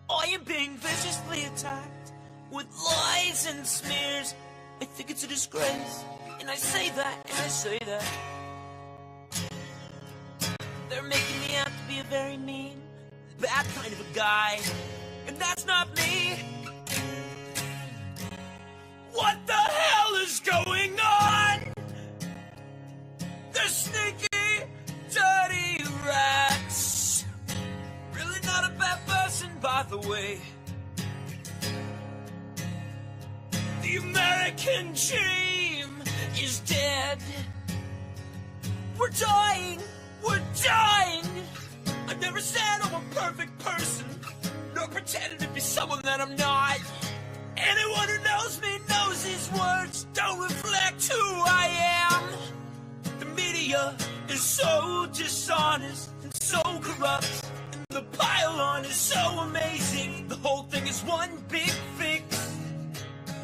I am being viciously attacked with lies and smears. I think it's a disgrace, and I say that, and I say that. They're making me out to be a very mean, bad kind of a guy, and that's not me. What the hell is going on? They're sneaky, dirty rats. Really not a bad person, by the way. The American dream is dead. We're dying. We're dying. I never said I'm a perfect person, nor pretended to be someone that I'm not. Anyone who knows me knows these words don't reflect who I am. The media is so dishonest and so corrupt, and the pile-on is so amazing. The whole thing is one big fix.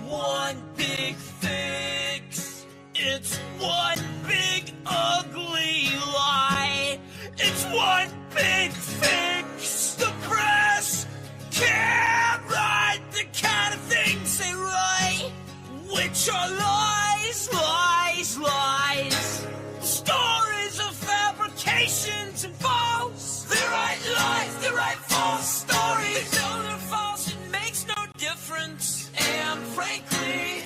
One big fix. It's one big ugly lie. It's one big fix. The press can't write the kind of things they write, which are lies, lies, lies. Stories of fabrications and false. They write lies, they write false stories. They know they're false, it makes no difference. And frankly,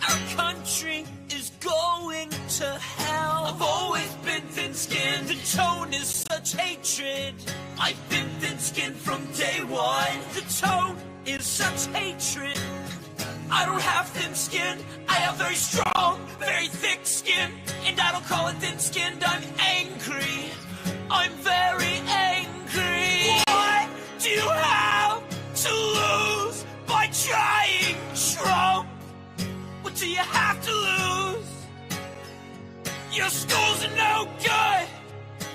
our country is going to hell. I've always been thin-skinned. The tone is such hatred. I've been thin-skinned from day one. The tone is such hatred. I don't have thin skin. I have very strong, very thick skin. And I don't call it thin-skinned. I'm angry. I'm very angry. What do you have to lose by trying, Trump? What do you have to lose? Your schools are no good.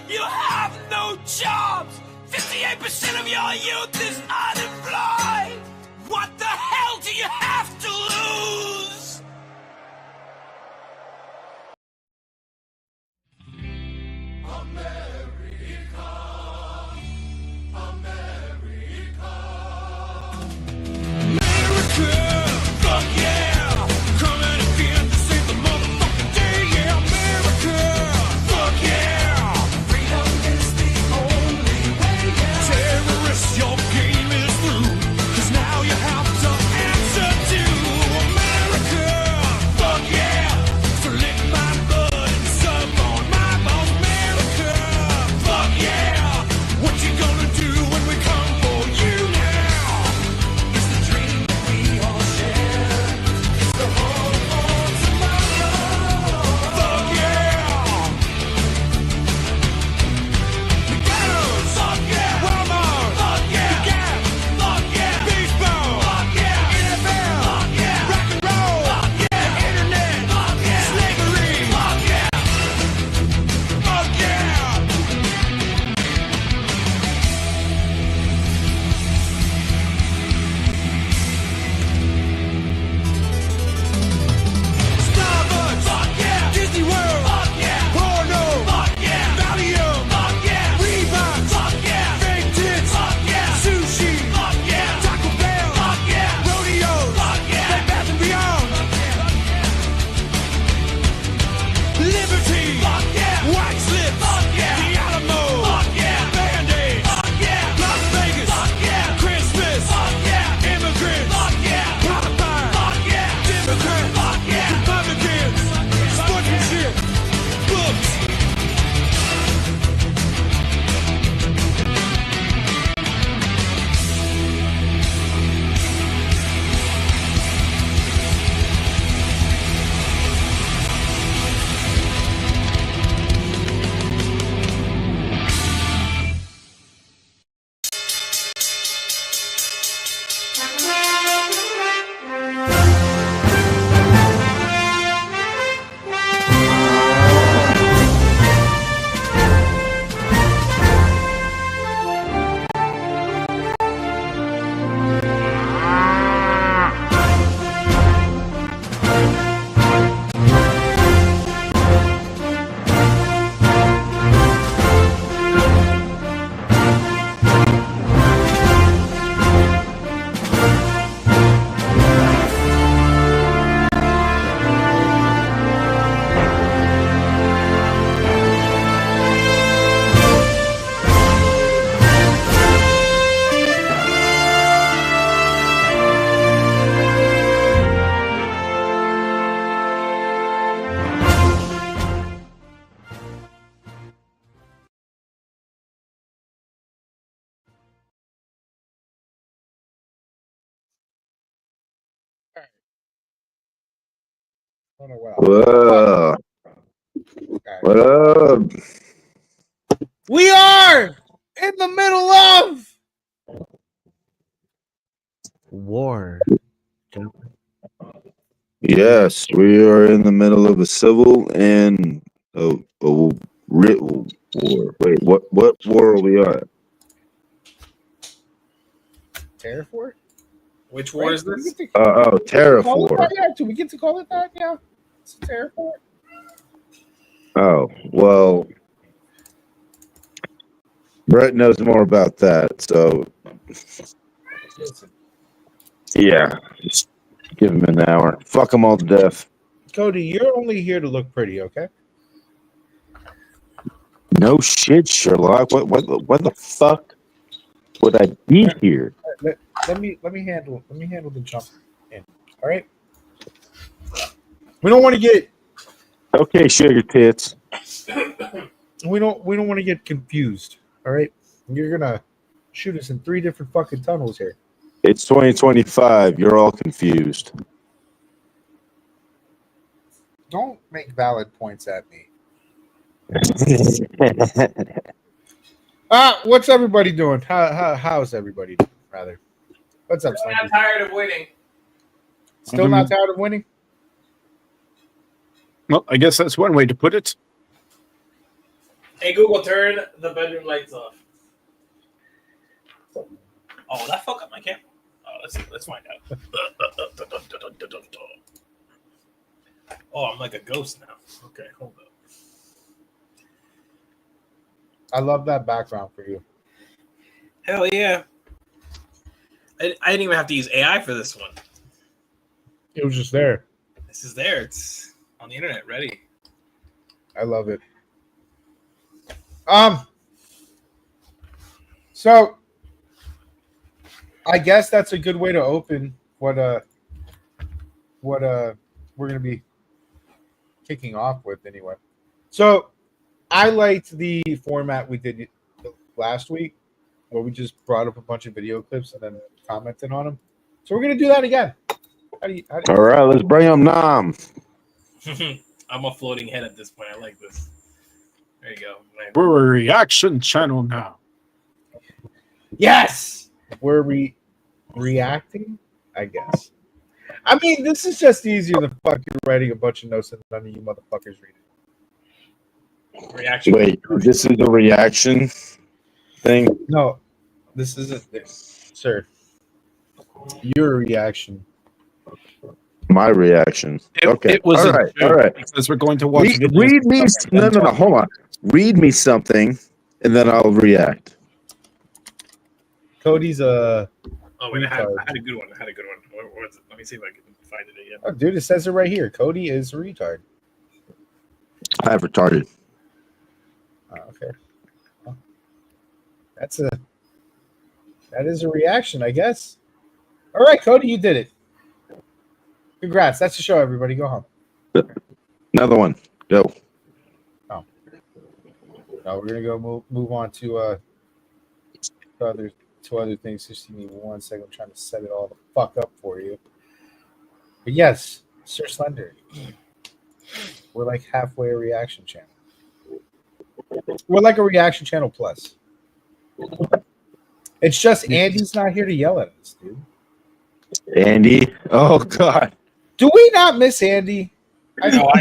You have no jobs. 58% of your youth is unemployed. What the hell do you have to lose? America, America, America, fuck yeah, coming again to save the motherfucking day, yeah, America, fuck yeah, freedom is the only way, yeah. Terrorists, your game is through, 'cause now you have to answer I don't know what Whoa. What up? We are in the middle of war. Yes, we are in the middle of a civil and a writ war. Wait, what war are we on? Tariff war? Which war is this? Tariff war. Yeah, do we get to call it that? Yeah. It's a tariff war. Oh, well, Brett knows more about that, so yeah. Just give him an hour. Fuck them all to death. Cody, you're only here to look pretty, okay? No shit, Sherlock. What the fuck would I be here? Let me handle the jump in. All right. We don't want to get Okay, sugar tits. we don't want to get confused. All right. You're gonna shoot us in 3 different fucking tunnels here. It's 2025. You're all confused. Don't make valid points at me. What's everybody doing? How's everybody doing, rather? What's up, I'm Slinky? tired of waiting. Still not tired of winning? Well, I guess that's one way to put it. Hey Google, turn the bedroom lights off. Oh, that fuck up my camera. Oh, let's find out. Oh, I'm like a ghost now. Okay, hold up. I love that background for you. Hell yeah. I didn't even have to use AI for this one. It was just there. This is there. It's on the internet, ready. I love it. So I guess that's a good way to open what we're gonna be kicking off with anyway. So I liked the format we did last week, where we just brought up a bunch of video clips and then commented on them. So we're gonna do that again. How do you All right, let's bring him Nam. I'm a floating head at this point. I like this. There you go. We're a reaction channel now. Yes, we're reacting, I guess. I mean, this is just easier than fucking writing a bunch of notes and none of you motherfuckers read it. Reaction. Wait, this is a reaction thing? No, this isn't this, sir. Your reaction. My reaction. Okay. It was all a right. joke All right. because we're going to watch. Read me. No. Hold on. Read me something, and then I'll react. Cody's Oh wait, I had a good one. Where is it? Let me see if I can find it again. Oh, dude, it says it right here. Cody is a retard. I have retarded. Oh, okay. Well, that is a reaction, I guess. All right, Cody, you did it. Congrats. That's the show, everybody. Go home. Another one. Go. Oh. No, we're gonna go move on to other things. Just give me 1 second. I'm trying to set it all the fuck up for you. But yes, Sir Slender. We're like halfway a reaction channel. We're like a reaction channel plus. It's just Andy's not here to yell at us, dude. Andy. Oh God. Do we not miss Andy? I know.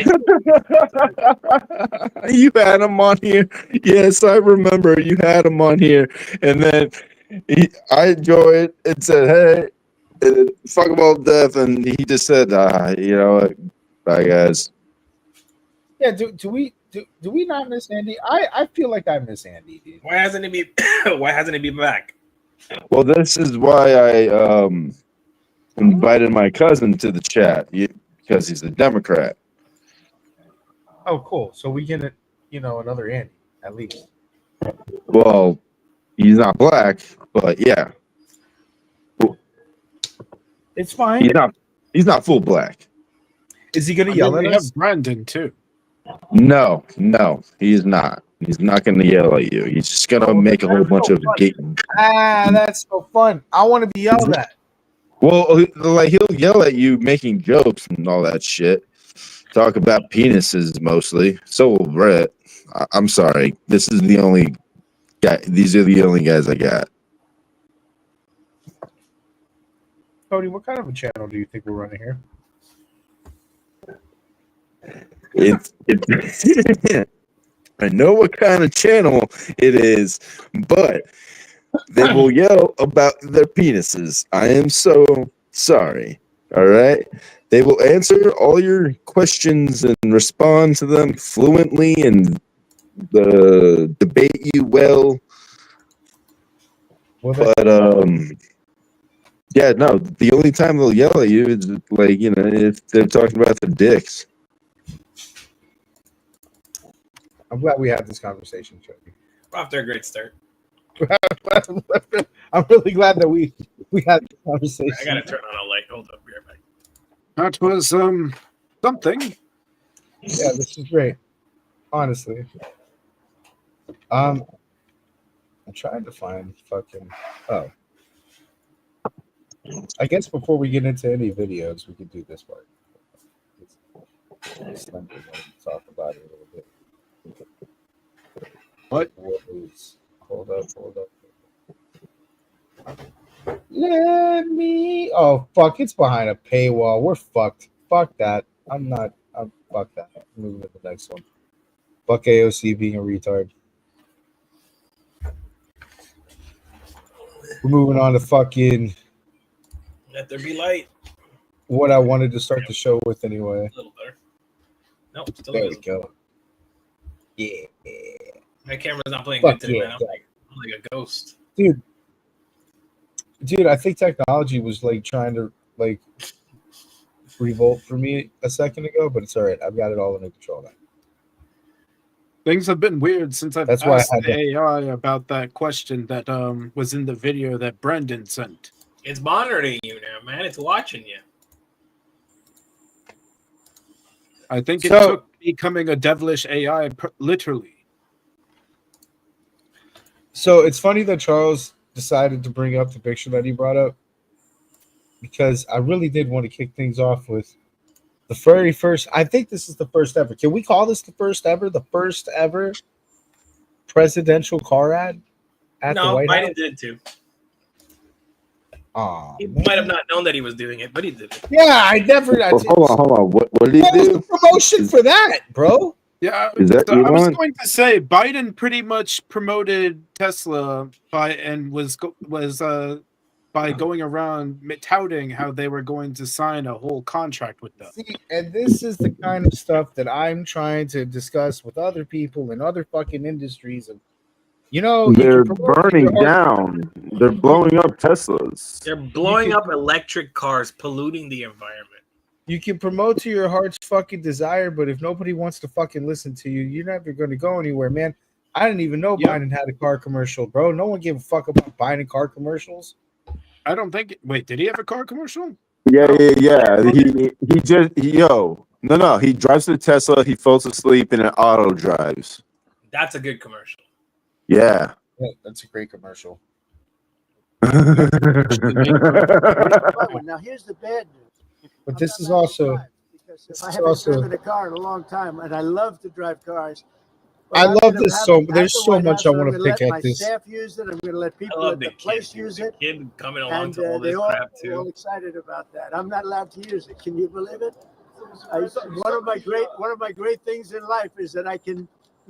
You had him on here. Yes, I remember you had him on here, and then I enjoyed and said, "Hey, fuck him all to death," and he just said, "You know what? Bye, guys." Yeah. Do we not miss Andy? I feel like I miss Andy, dude. Why hasn't he been back? Well, this is why I invited my cousin to the chat because he's a Democrat. Oh, cool. So we get another Andy at least. Well, he's not black, but yeah, It's fine. He's not full black. Is he gonna yell at We us? have Brandon too. No, he's not. He's not going to yell at you. He's just going to make a whole bunch of That's so fun. I want to be yelled at. Well, like he'll yell at you making jokes and all that shit. talk about penises mostly. So will Brett. I'm sorry. This is the only guy. These are the only guys I got. Cody, what kind of a channel do you think we're running here? It's I know what kind of channel it is, but they will yell about their penises. I am so sorry. All right. They will answer all your questions and respond to them fluently and debate you well. Well, But yeah, no, the only time they'll yell at you is like, you know, if they're talking about their dicks. I'm glad we had this conversation, Chucky. We're off to a great start. I'm really glad that we had this conversation. I gotta turn on a light. Hold up, be right back. That was something. Yeah, this is great. Honestly. I'm trying to find fucking I guess before we get into any videos, we could do this part. Let's talk about it a little bit. What? Hold up. Let me. Oh fuck! It's behind a paywall. We're fucked. Fuck that. I'm fuck that. Moving to the next one. Fuck AOC being a retard. We're moving on to fucking Let there be light. what I wanted to start the show with anyway. A little better. Nope, still There we invisible. go. Yeah, My camera's not playing Fuck good today, yeah, man. I'm like a ghost. dude. I think technology was like trying to like revolt for me a second ago, but it's all right. I've got it all under control now. Things have been weird since I've That's why I asked had to- AI about that question that was in the video that Brendan sent. It's monitoring you now, man. It's watching you. I think it So- took becoming a devilish AI literally. So it's funny that Charles decided to bring up the picture that he brought up because I really did want to kick things off with the very first. I think this is the first ever. Can we call this the first ever? The first ever presidential car ad at the No, White Biden House? did it too. Aw, He man. might have not known that he was doing it, but he did it. Yeah, I never. I Oh, hold on. What did he What was do? the promotion for that, bro? Yeah, Is that so I was Elon? going to say Biden pretty much promoted Tesla by going around touting how they were going to sign a whole contract with them. See, and this is the kind of stuff that I'm trying to discuss with other people in other fucking industries. And you know, you They're can promote burning your art- down. They're blowing up Teslas. They're blowing can- up electric cars, polluting the environment. You can promote to your heart's fucking desire, but if nobody wants to fucking listen to you, you're never going to go anywhere, man. I didn't even know Yep. Biden had a car commercial, bro. No one gave a fuck about Biden car commercials. I don't think. Wait, did he have a car commercial? Yeah. He drives the Tesla. He falls asleep and it auto drives. That's a good commercial. Yeah. Yeah, that's a great commercial. Now here's the bad news. But I'm this not is allowed to also drive because this I is haven't also- driven a car in a long time, and I love to drive cars. But I I'm love gonna this have so- it at there's the so White much House, I and wanna I'm gonna pick let at my this. staff use it. I'm going to let I people love at the the place kid, use the it, kid coming along and to all they this all crap they're all too. excited about that. I'm not allowed to use it. Can you believe it? One of my great things in life is that I can,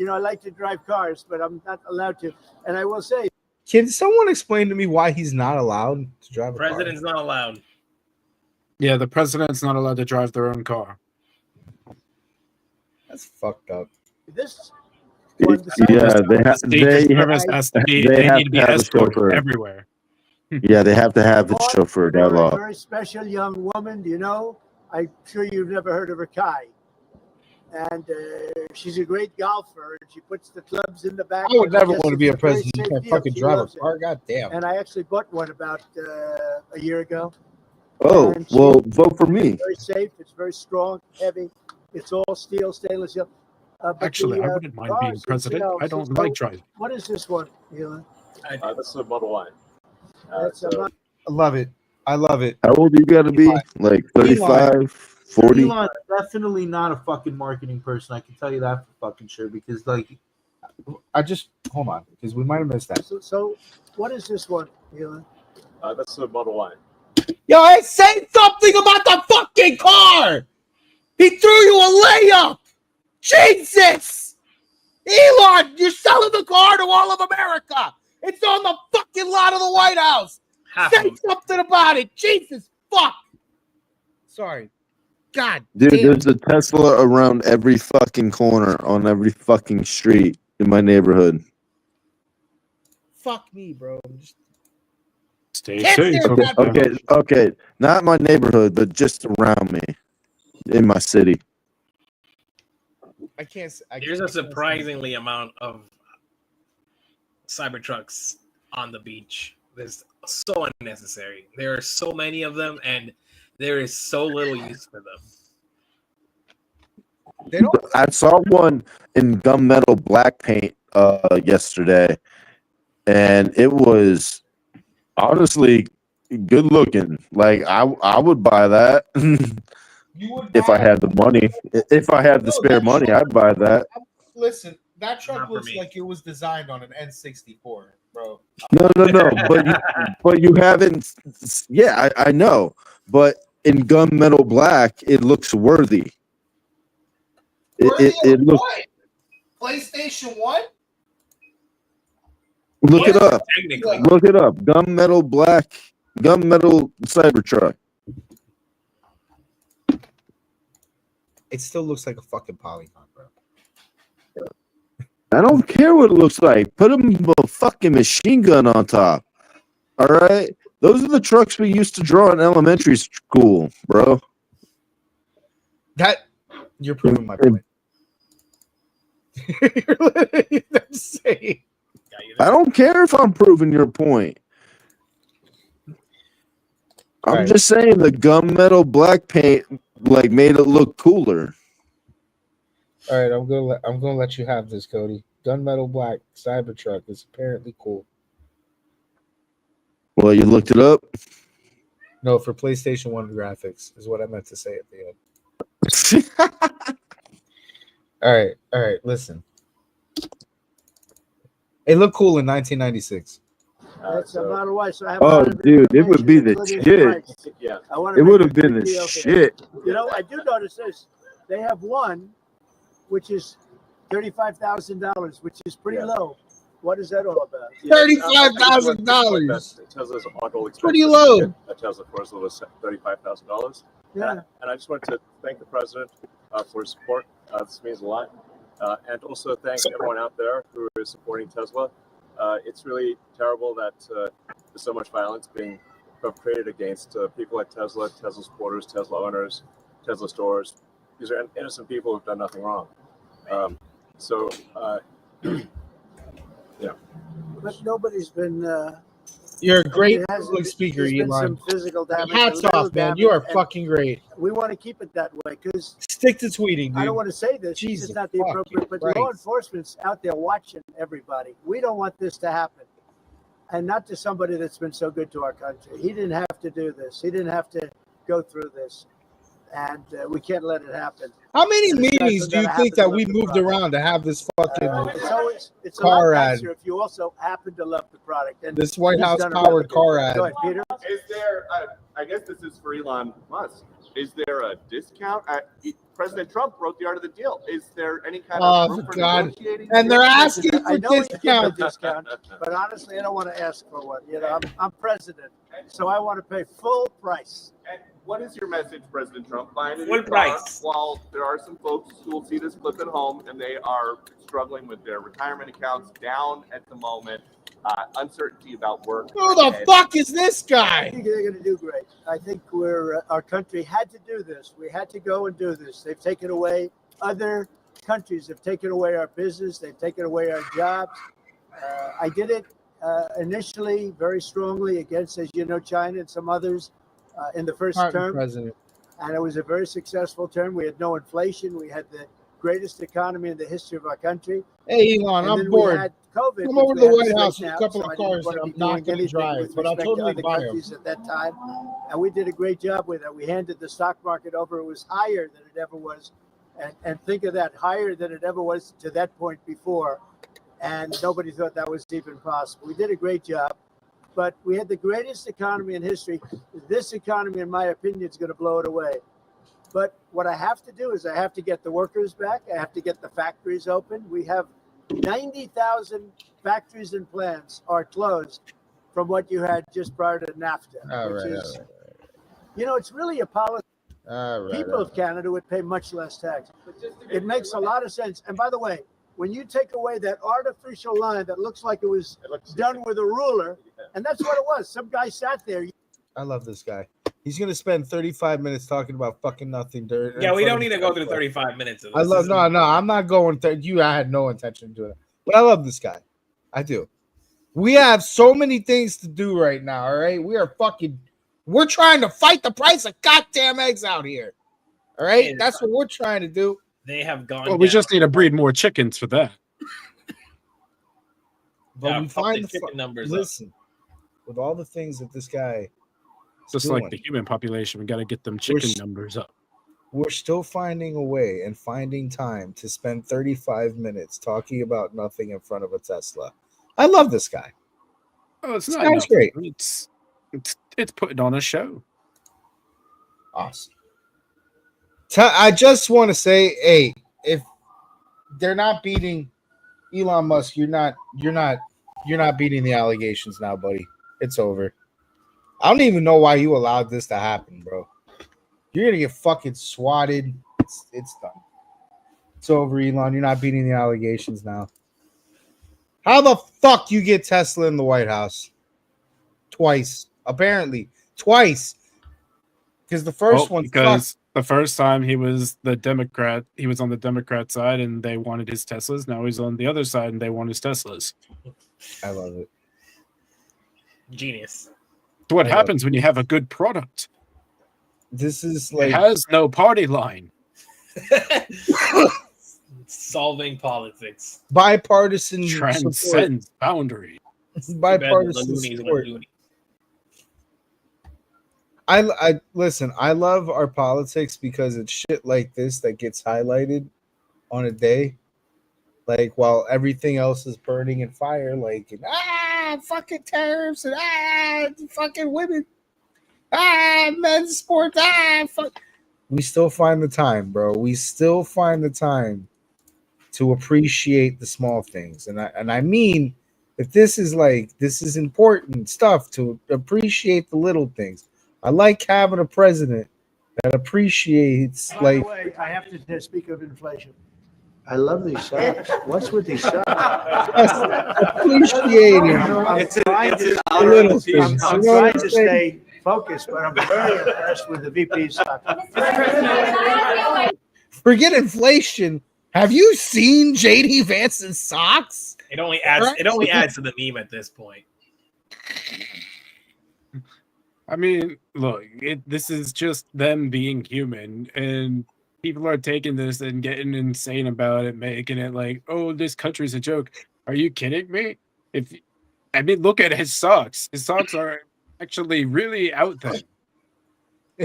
I like to drive cars, but I'm not allowed to. And I will say, Can someone explain to me why he's not allowed to drive a President's not allowed. Yeah, the president's not allowed to drive their own car. car? That's fucked up. this Yeah, one, The Secret Service has to be. they They have need to be to have a escorted chauffeur. everywhere. Yeah, they have to have a Bought chauffeur by for a law. very special young woman. Do you know? I'm sure you've never heard of her, Kai. And she's a great golfer. And she puts the clubs in the back. I would never Yes, want to be a it's very president. You safe can't deal. fucking She drive a loves it. car. God damn. And I actually bought one about a year ago. Oh, And well, vote for me. Very safe. It's very strong, heavy. It's all steel, stainless steel. But Actually, the, I wouldn't mind being cars, president. I don't so like driving. What is this one, Elon? This is a Model Y. That's so- a I love it. I love it. How old you got to be? Like 35? 40. Elon's definitely not a fucking marketing person. I can tell you that for fucking sure. Because like, I just hold on because we might have missed that. So what is this one, Elon? That's the Model Y. Yo, hey, say something about the fucking car. He threw you a layup. Jesus, Elon, you're selling the car to all of America. It's on the fucking lot of the White House. Say something about it. Jesus, fuck. Sorry. God Dude, damn. there's a Tesla around every fucking corner on every fucking street in my neighborhood. Fuck me, bro. Stay Can't safe. stand that. Okay. Not my neighborhood, but just around me in my city. I can't. There's a surprisingly amount of Cybertrucks on the beach. There's so unnecessary. There are so many of them, and there is so little use for them. They don't. I saw one in gunmetal black paint yesterday, and it was honestly good looking. Like I would buy that You would if I had the money. If I had the spare money, I'd buy that. Listen, that truck Not for looks me. like it was designed on an N64, bro. No. But you haven't. Yeah, I know. But in gunmetal black, it looks worthy. It looks. PlayStation 1? Look it up. Technically, Look it up. Gunmetal black, gunmetal Cybertruck. It still looks like a fucking Polygon, bro. I don't care what it looks like. Put a fucking machine gun on top. All right? Those are the trucks we used to draw in elementary school, bro. That you're proving my point. You're literally insane. I don't care if I'm proving your point. I'm Right. just saying the gunmetal black paint like made it look cooler. All right, I'm gonna let you have this, Cody. Gunmetal black Cybertruck is apparently cool. Well, you looked it up. No, for PlayStation 1 graphics is what I meant to say at the end. All right. Listen, it looked cool in 1996. That's a Model Y. So I have a Oh, lot of dude, it would be the including shit. price. Yeah. I want It would have been the shit. You know, I do notice this. They have one, which is $35,000, which is pretty low. What is that all about? $35,000. Tesla's auto expense. Pretty low. A Tesla Forza was $35,000. Yeah. And I just want to thank the president for his support. This means a lot. And also thank everyone out there who is supporting Tesla. It's really terrible that there's so much violence being created against people like Tesla, Tesla supporters, Tesla owners, Tesla stores. These are innocent people who've done nothing wrong. Yeah. But nobody's been. You're a great it hasn't public been- speaker, there's been Elon. some physical damage. Hats a little off, man. You are damage, and fucking great. We want to keep it that way because Stick to tweeting, I don't dude. want to say this. Jesus It's not the fucking appropriate, but Christ. law enforcement's out there watching everybody. We don't want this to happen. And not to somebody that's been so good to our country. He didn't have to do this. He didn't have to go through this. And we can't let it happen. How many And it's meetings nice do you that think I that happen to we love the moved product. around to have this fucking It's a car lot ad. nicer if you also happen to love the product. And this White he's House done a powered really good car job. ad? Go ahead, Peter. Is there, I guess this is for Elon Musk, is there a discount? President Trump wrote the art of the deal. Is there any kind Oh, of room for God. negotiating? And they're asking I for know he gave a discount. discount, but honestly, I don't want to ask for one. You know, I'm president, so I want to pay full price. And what is your message, President Trump? Buying a new Full car, price. while there are some folks who will see this clip at home and they are struggling with their retirement accounts down at the moment, uncertainty about work. Who the fuck is this I guy? think they're going to do great. I think our country had to do this. We had to go and do this. They've taken away other countries. Have taken away our business. They've taken away our jobs. I did it initially very strongly against, as you know, China and some others in the first Pardon, term. President. And it was a very successful term. We had no inflation. We had the greatest economy in the history of our country. Hey, Elon, And I'm then bored. we had COVID. Come which over we to the had White to House straighten with a out, couple so of I didn't cars want that to I'm be not doing going to anything drive, with but I'll respect to totally other buy them. countries at that time. And we did a great job with it. We handed the stock market over. It was higher than it ever was. And think of that, higher than it ever was to that point before. And nobody thought that was even possible. We did a great job. But we had the greatest economy in history. This economy, in my opinion, is going to blow it away. But what I have to do is I have to get the workers back. I have to get the factories open. We have 90,000 factories and plants are closed from what you had just prior to NAFTA, All which right, is, all you know, it's really a policy. All right. People of Canada would pay much less tax. It makes a lot of sense. And by the way, when you take away that artificial line that looks like it was done with a ruler, and that's what it was. Some guy sat there. I love this guy. He's going to spend 35 minutes talking about fucking nothing. Yeah, we don't need to go through 35 minutes of this. I love, no, I'm not going to, I had no intention of doing it. But I love this guy. I do. We have so many things to do right now, all right? We're trying to fight the price of goddamn eggs out here. All right? That's what we're trying to do. They have gone Well, we down. just need to breed more chickens for that. But we find the chicken numbers listen, with all the things that this guy Just doing, like the human population, we got to get them chicken numbers up. we're still finding a way and finding time to spend 35 minutes talking about nothing in front of a Tesla. I love this guy. Oh, it's This not guy's nothing. great. It's putting on a show. Awesome. I just want to say, hey, if they're not beating Elon Musk, you're not beating the allegations now, buddy. It's over. I don't even know why you allowed this to happen, bro. You're gonna get fucking swatted. It's done. It's over, Elon. You're not beating the allegations now. How the fuck you get Tesla in the White House? Twice. Apparently. Twice. Because the first one because the first time he was on the Democrat side and they wanted his Teslas. Now he's on the other side and they want his Teslas. I love it. Genius. It's what happens when you have a good product. This is like it has no party line. Solving politics. Bipartisan transcends boundaries. Bipartisan support. I listen, I love our politics because it's shit like this that gets highlighted on a day. Like while everything else is burning in fire, like fucking tariffs and fucking women. Men's sports. Fuck. We still find the time, bro. We still find the time to appreciate the small things. And I mean, if this is important stuff to appreciate the little things. I like having a president that appreciates By the way, I have to speak of inflation. I love these socks. What's with these socks? Appreciating. I'm trying to stay focused, but I'm very impressed with the VP's socks. Forget inflation. Have you seen JD Vance's socks? It only adds to the meme at this point. I mean, look, this is just them being human, and people are taking this and getting insane about it, making it like, oh, this country's a joke. Are you kidding me? Look at his socks. His socks are actually really out there.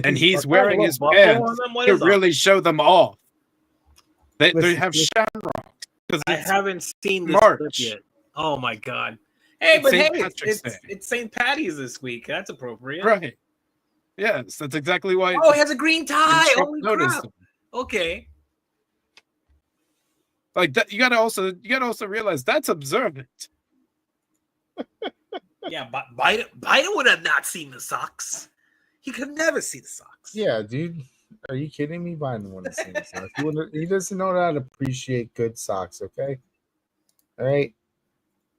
And he's wearing his pants to really show them off. They have shamrocks. I haven't seen this March clip yet. Oh my god. Hey, but it's St. Patty's this week. That's appropriate. Right. Yes, that's exactly why. Oh, he has a green tie. Holy crap. Okay. Like that, you gotta also realize that's observant. Yeah, but Biden would have not seen the socks. He could never see the socks. Yeah, dude. Are you kidding me? Biden wouldn't see the socks. He doesn't know how to appreciate good socks, okay? All right.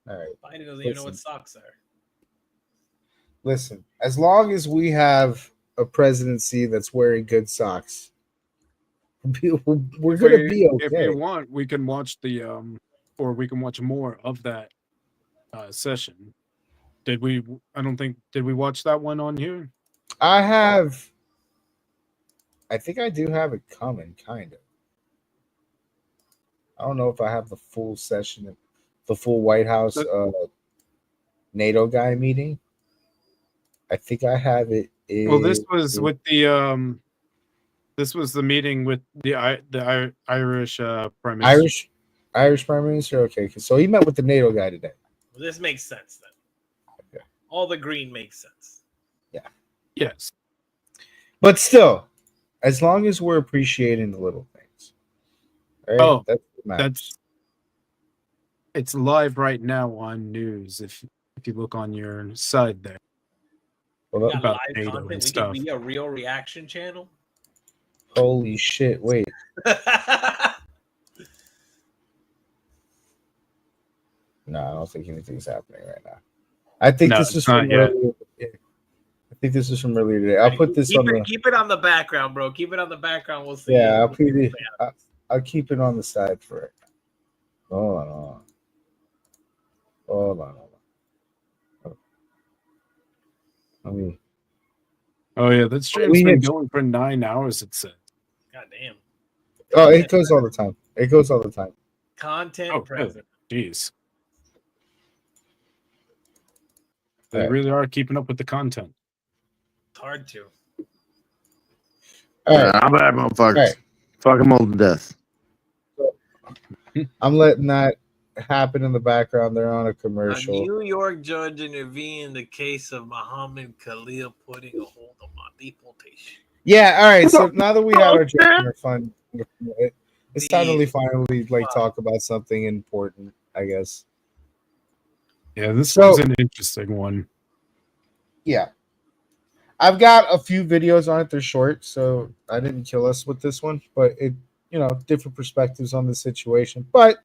Biden doesn't even know what socks are. Listen, as long as we have a presidency that's wearing good socks, we're gonna be okay. If you want, we can watch or we can watch more of that session. Did we watch that one on here? I think I do have it coming, kind of. I don't know if I have the full session, the full White House NATO guy meeting. I think I have it. Well, this was with the this was the meeting with the Irish Prime Minister. Irish Prime Minister. Okay, so he met with the NATO guy today. Well, this makes sense then. Okay. All the green makes sense. Yeah. Yes. But still, as long as we're appreciating the little things. Right? Oh, that's it's live right now on news. If you look on your side there. Well, Got about live NATO content. and We stuff. could be a real reaction channel. holy shit! Wait, no, I don't think anything's happening right now. I think No, this is it's not from yet. earlier. I think this is from earlier today. I'll put this keep on the. Keep it on the background, bro. Keep it on the background. We'll see. Yeah, I'll keep it on the side for it. Hold on. I mean, Oh yeah, that stream's been going for 9 hours. It said. God damn. Oh, it goes all the time. It goes all the time. Content present. Jeez. They Right. really are keeping up with the content. It's hard to. All right. I'm bad, motherfuckers. Right. Fuck them all to death. I'm letting that happen in the background. They're on a A commercial. New York judge intervened in the case of Mahmoud Khalil putting a hold on my deportation. Yeah, all right. So now that we had our joke and our fun, it's time to finally talk about something important, I guess. Yeah, this was an interesting one. Yeah. I've got a few videos on it. They're short, so I didn't kill us with this one, but it, different perspectives on the situation. But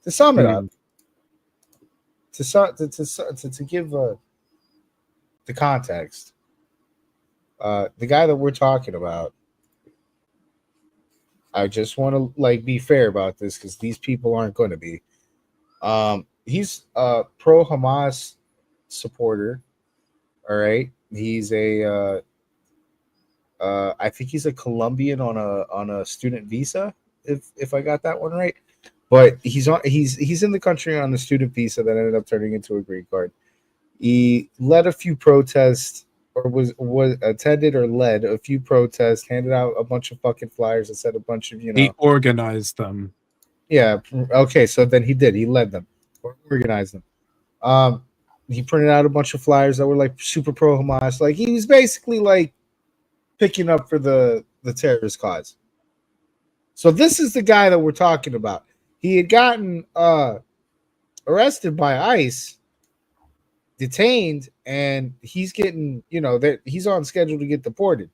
to sum it up, to give the context, the guy that we're talking about, I just want to be fair about this because these people aren't going to be. He's a pro Hamas supporter. All right, he's a I think he's a Colombian on a student visa, if I got that one right. But he's in the country on a student visa that ended up turning into a green card. He led a few protests, or was attended or led a few protests, handed out a bunch of fucking flyers and said a bunch of He organized them. Yeah. Okay. So then he led them, or organized them. He printed out a bunch of flyers that were super pro Hamas. He was basically picking up for the terrorist cause. So this is the guy that we're talking about. He had gotten arrested by ICE, detained, and he's getting, he's on schedule to get deported.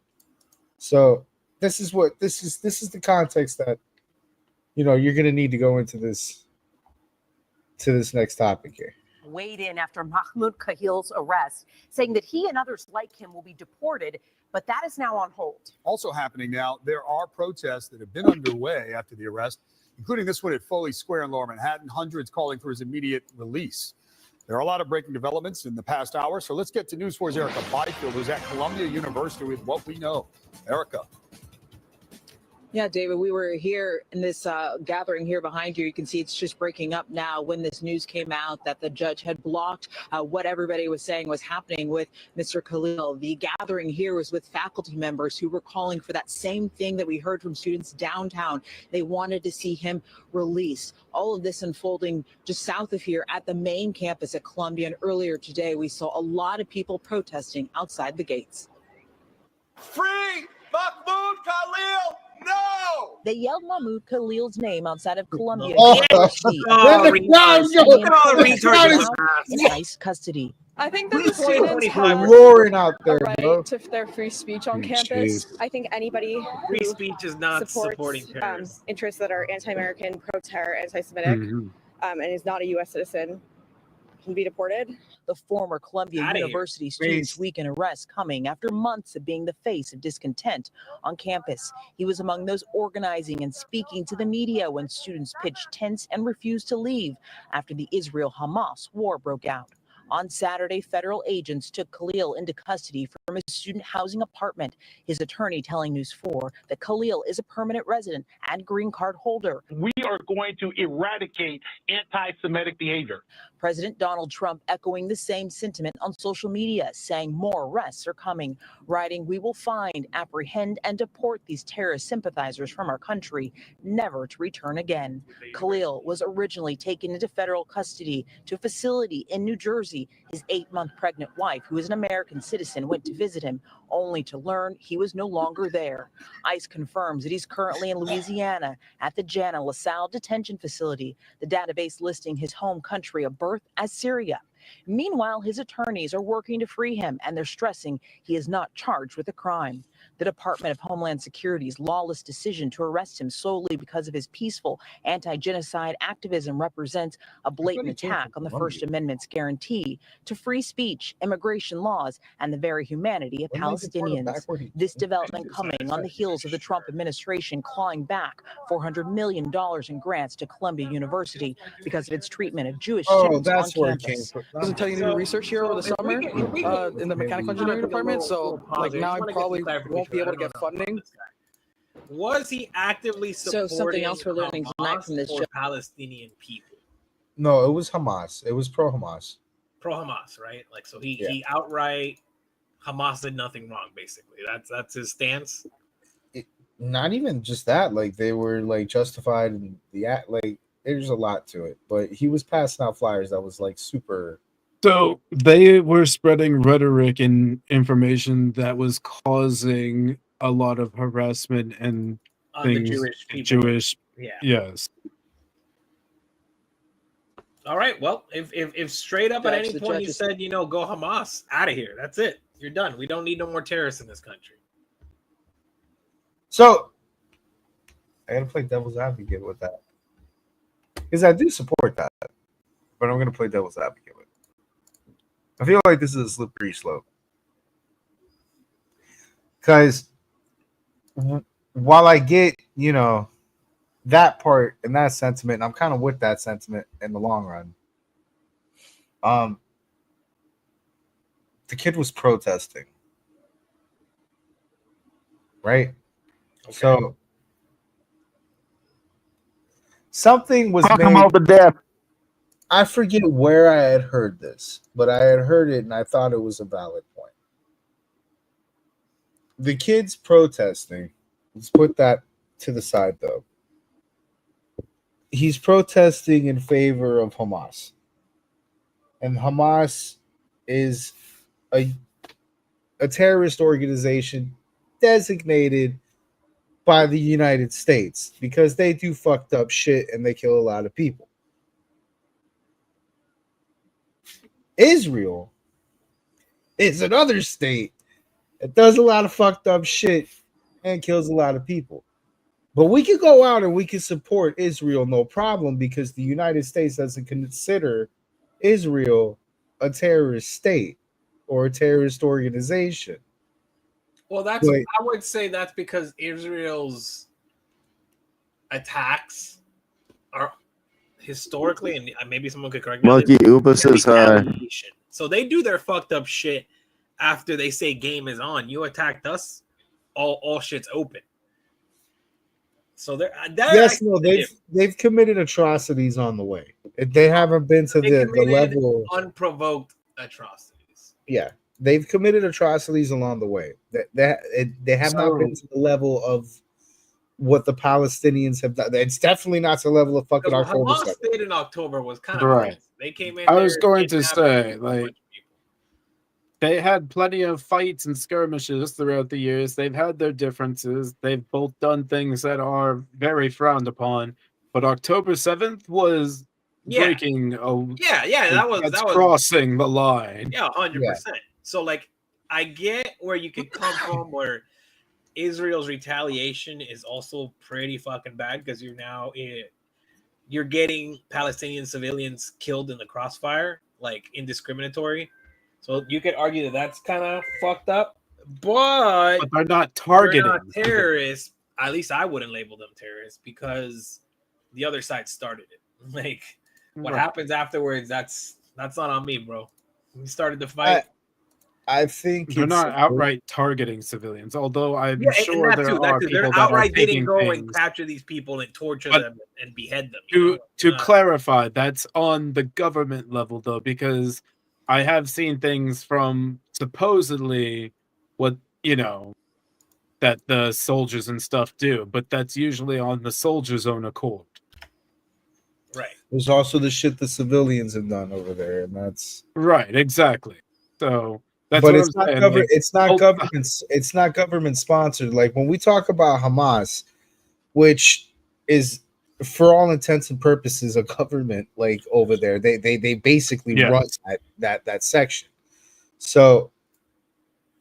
So this is the context that you're gonna need to go into this next topic here. Weighed in after Mahmoud Khalil's arrest, saying that he and others like him will be deported, but that is now on hold. Also happening now, there are protests that have been underway after the arrest, including this one at Foley Square in Lower Manhattan, hundreds calling for his immediate release. There are a lot of breaking developments in the past hour, so let's get to News 4's Erica Byfield, who's at Columbia University with what we know. Erica. Yeah, David, we were here in this gathering here behind you. You can see it's just breaking up now when this news came out that the judge had blocked what everybody was saying was happening with Mr. Khalil. The gathering here was with faculty members who were calling for that same thing that we heard from students downtown. They wanted to see him released. All of this unfolding just south of here at the main campus at Columbia. And earlier today, we saw a lot of people protesting outside the gates. Free Mahmoud Khalil! No! They yelled Mahmoud Khalil's name outside of Columbia University. In ICE custody. I think that the students have roaring out there, right to their free speech on campus. I think anybody free speech is not supporting terrorists. Interests that are anti-American, pro-terror, anti-Semitic, and is not a U.S. citizen can be deported. The former Columbia University student's weekend arrest coming after months of being the face of discontent on campus. He was among those organizing and speaking to the media when students pitched tents and refused to leave after the Israel-Hamas war broke out. On Saturday, federal agents took Khalil into custody from his student housing apartment. His attorney telling News 4 that Khalil is a permanent resident and green card holder. We are going to eradicate anti-Semitic behavior. President Donald Trump echoing the same sentiment on social media, saying more arrests are coming, writing, "We will find, apprehend, and deport these terrorist sympathizers from our country, never to return again." Khalil was originally taken into federal custody to a facility in New Jersey. His 8-month pregnant wife, who is an American citizen, went to visit him, only to learn he was no longer there. ICE confirms that he's currently in Louisiana at the Jana LaSalle detention facility, the database listing his home country of birth as Syria. Meanwhile, his attorneys are working to free him, and they're stressing he is not charged with a crime. The Department of Homeland Security's lawless decision to arrest him solely because of his peaceful anti-genocide activism represents a blatant attack on the First Amendment's guarantee to free speech, immigration laws, and the very humanity of Palestinians. This development coming on the heels of the Trump administration clawing back $400 million in grants to Columbia University because of its treatment of Jewish students on campus. Doesn't tell you to do research here over the summer in the mechanical engineering department. So like now I probably won't be able to get funding. Was he actively supporting something else we're learning tonight from this or show. Palestinian people? No, it was Hamas. It was pro-Hamas. Pro-Hamas, right? Like, so he outright, Hamas did nothing wrong, basically. That's his stance. Not even just that. Like, they were like justified in the act. Like, there's a lot to it. But he was passing out flyers that was like super. So they were spreading rhetoric and information that was causing a lot of harassment and things. The Jewish people. Yeah. Yes. All right. Well, if straight up at any point you said, go Hamas, out of here. That's it. You're done. We don't need no more terrorists in this country. So I gotta play devil's advocate with that. Because I do support that. But I'm going to play devil's advocate with it. I feel like this is a slippery slope. Because while I get, that part and that sentiment, and I'm kind of with that sentiment in the long run, the kid was protesting. Right? Okay. So something was Talking made. about the death. I forget where I had heard this, but I had heard it and I thought it was a valid point. The kids protesting, let's put that to the side though. He's protesting in favor of Hamas. And Hamas is a terrorist organization designated by the United States because they do fucked up shit and they kill a lot of people. Israel is another state that does a lot of fucked up shit and kills a lot of people. But we could go out and we can support Israel, no problem, because the United States doesn't consider Israel a terrorist state or a terrorist organization. Well, I would say that's because Israel's attacks are historically, and maybe someone could correct me. Lucky Upa says hi. So they do their fucked up shit after they say game is on. You attacked us, all shit's open. So they've committed atrocities on the way. They haven't been to the level unprovoked atrocities. Yeah, they've committed atrocities along the way. They have not been to the level of what the Palestinians have done. It's definitely not to the level of fucking October. Hamas stayed in October was kind of right. They came in. I was going to say, like, they had plenty of fights and skirmishes throughout the years. They've had their differences. They've both done things that are very frowned upon. But October 7th was breaking. That was crossing the line. Yeah, 100%. So, like, I get where you could come from, where Israel's retaliation is also pretty fucking bad because you're getting Palestinian civilians killed in the crossfire, like indiscriminatory. So you could argue that that's kind of fucked up, but they're not targeting. They're not terrorists. At least I wouldn't label them terrorists because the other side started it. Like what happens afterwards, that's not on me, bro. We started the fight. I think they're it's not outright targeting civilians, although I'm Yeah, sure and there that are too. people They're that are outright didn't taking go and things. capture these people and torture But them and behead them. You know? To clarify, that's on the government level, though, because I have seen things from supposedly what, that the soldiers and stuff do, but that's usually on the soldiers' own accord. Right. There's also the shit the civilians have done over there, and that's right, exactly. So that's but what it's I'm not saying. it's not government sponsored. Like when we talk about Hamas, which is for all intents and purposes a government, like over there, they basically run that section. So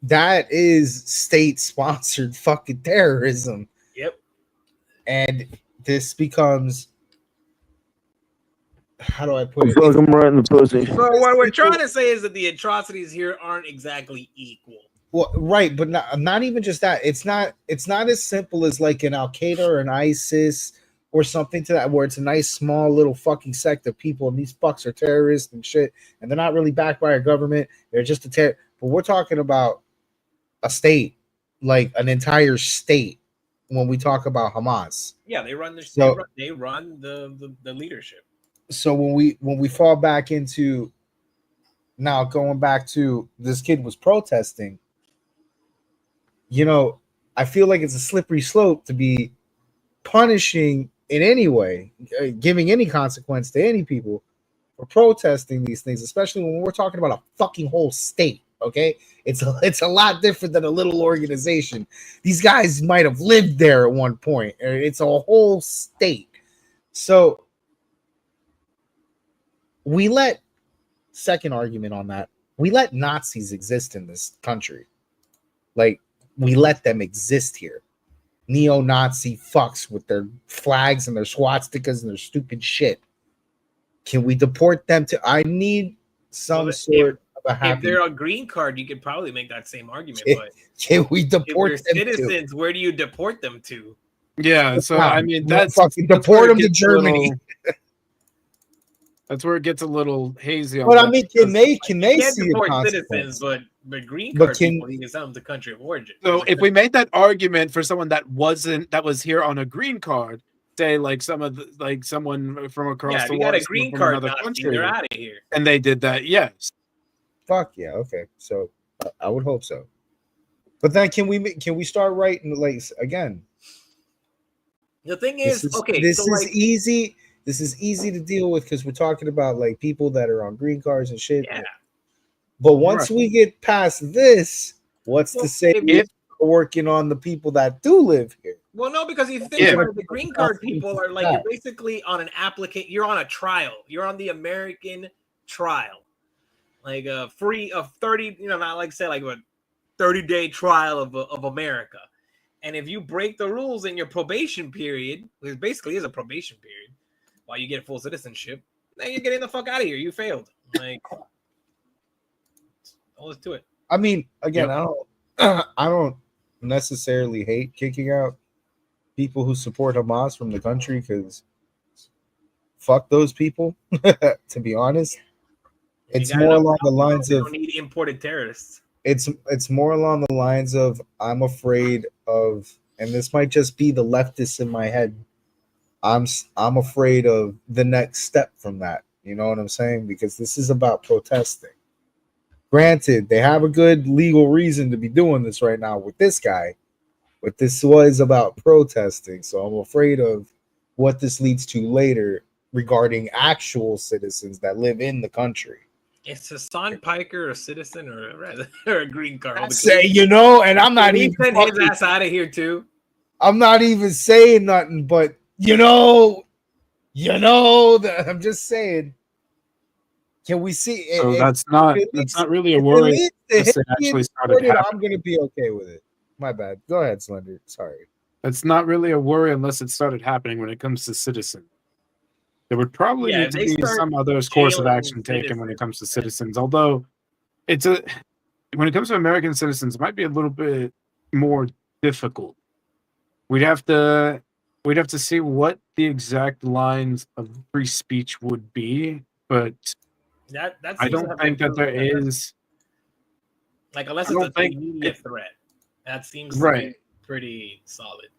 that is state sponsored fucking terrorism. Yep. And this becomes, how do I put it? Fuck him right in the pussy. So what we're trying to say is that the atrocities here aren't exactly equal. Well, right, but not even just that. It's not as simple as like an Al Qaeda or an ISIS or something to that, where it's a nice small little fucking sect of people and these fucks are terrorists and shit, and they're not really backed by a government. They're just a terror. But we're talking about a state, like an entire state, when we talk about Hamas. Yeah, they run they run the leadership. So when we fall back into, now going back to this kid was protesting, I feel like it's a slippery slope to be punishing in any way, giving any consequence to any people for protesting these things, especially when we're talking about a fucking whole state. Okay, it's a lot different than a little organization. These guys might have lived there at one point. It's a whole state. So we let, second argument on that, we let Nazis exist in this country. Like, we let them exist here. Neo-Nazi fucks with their flags and their swastikas and their stupid shit. Can we deport them to? I need some sort of a happy. If they're a green card, you could probably make that same argument. But can we deport if them they're citizens, where do you deport them to? Yeah, so I mean that's fucking deport them to Germany. That's where it gets a little hazy. But I mean, can they can't see a deport consequence? citizens, but green card people, you can send them to country of origin. So if we made that argument for someone that was here on a green card, say like someone from across if the you got water a green from card another Nazi, country, they're out of here. and they did that, yes. Fuck yeah, okay. So I would hope so. But then can we start writing, like, again? The thing is, this is easy. This is easy to deal with because we're talking about like people that are on green cards and shit. Yeah. But once we get past this, what's to say we're working on the people that do live here? Well, no, because if you think about it, the green card people are like, you're basically on an applicant. You're on a trial. You're on the American trial, like a 30. Not like say like a 30-day trial of America. And if you break the rules in your probation period, which basically is a probation period, while you get full citizenship, then you're getting the fuck out of here. You failed. Like, let's do it. I mean, again, I don't necessarily hate kicking out people who support Hamas from the country because fuck those people. To be honest, it's more along the lines of don't need imported terrorists. It's more along the lines of I'm afraid of, and this might just be the leftists in my head. I'm afraid of the next step from that. You know what I'm saying? Because this is about protesting. Granted, they have a good legal reason to be doing this right now with this guy, but this was about protesting. So I'm afraid of what this leads to later regarding actual citizens that live in the country. Is Hassan Piker a citizen or a green card? And I'm not even send his ass out of here too. I'm not even saying nothing, but that I'm just saying. Can we see? So that's not really a worry. I'm gonna be okay with it. My bad. Go ahead, Slender. Sorry. That's not really a worry unless it started happening when it comes to citizens. There would probably need to be some other course of action taken when it comes to citizens. Although when it comes to American citizens, it might be a little bit more difficult. We'd have to see what the exact lines of free speech would be, but That I seems to don't have think been that there proven that is. like unless I it's don't an think immediate threat. That seems to right, be pretty solid.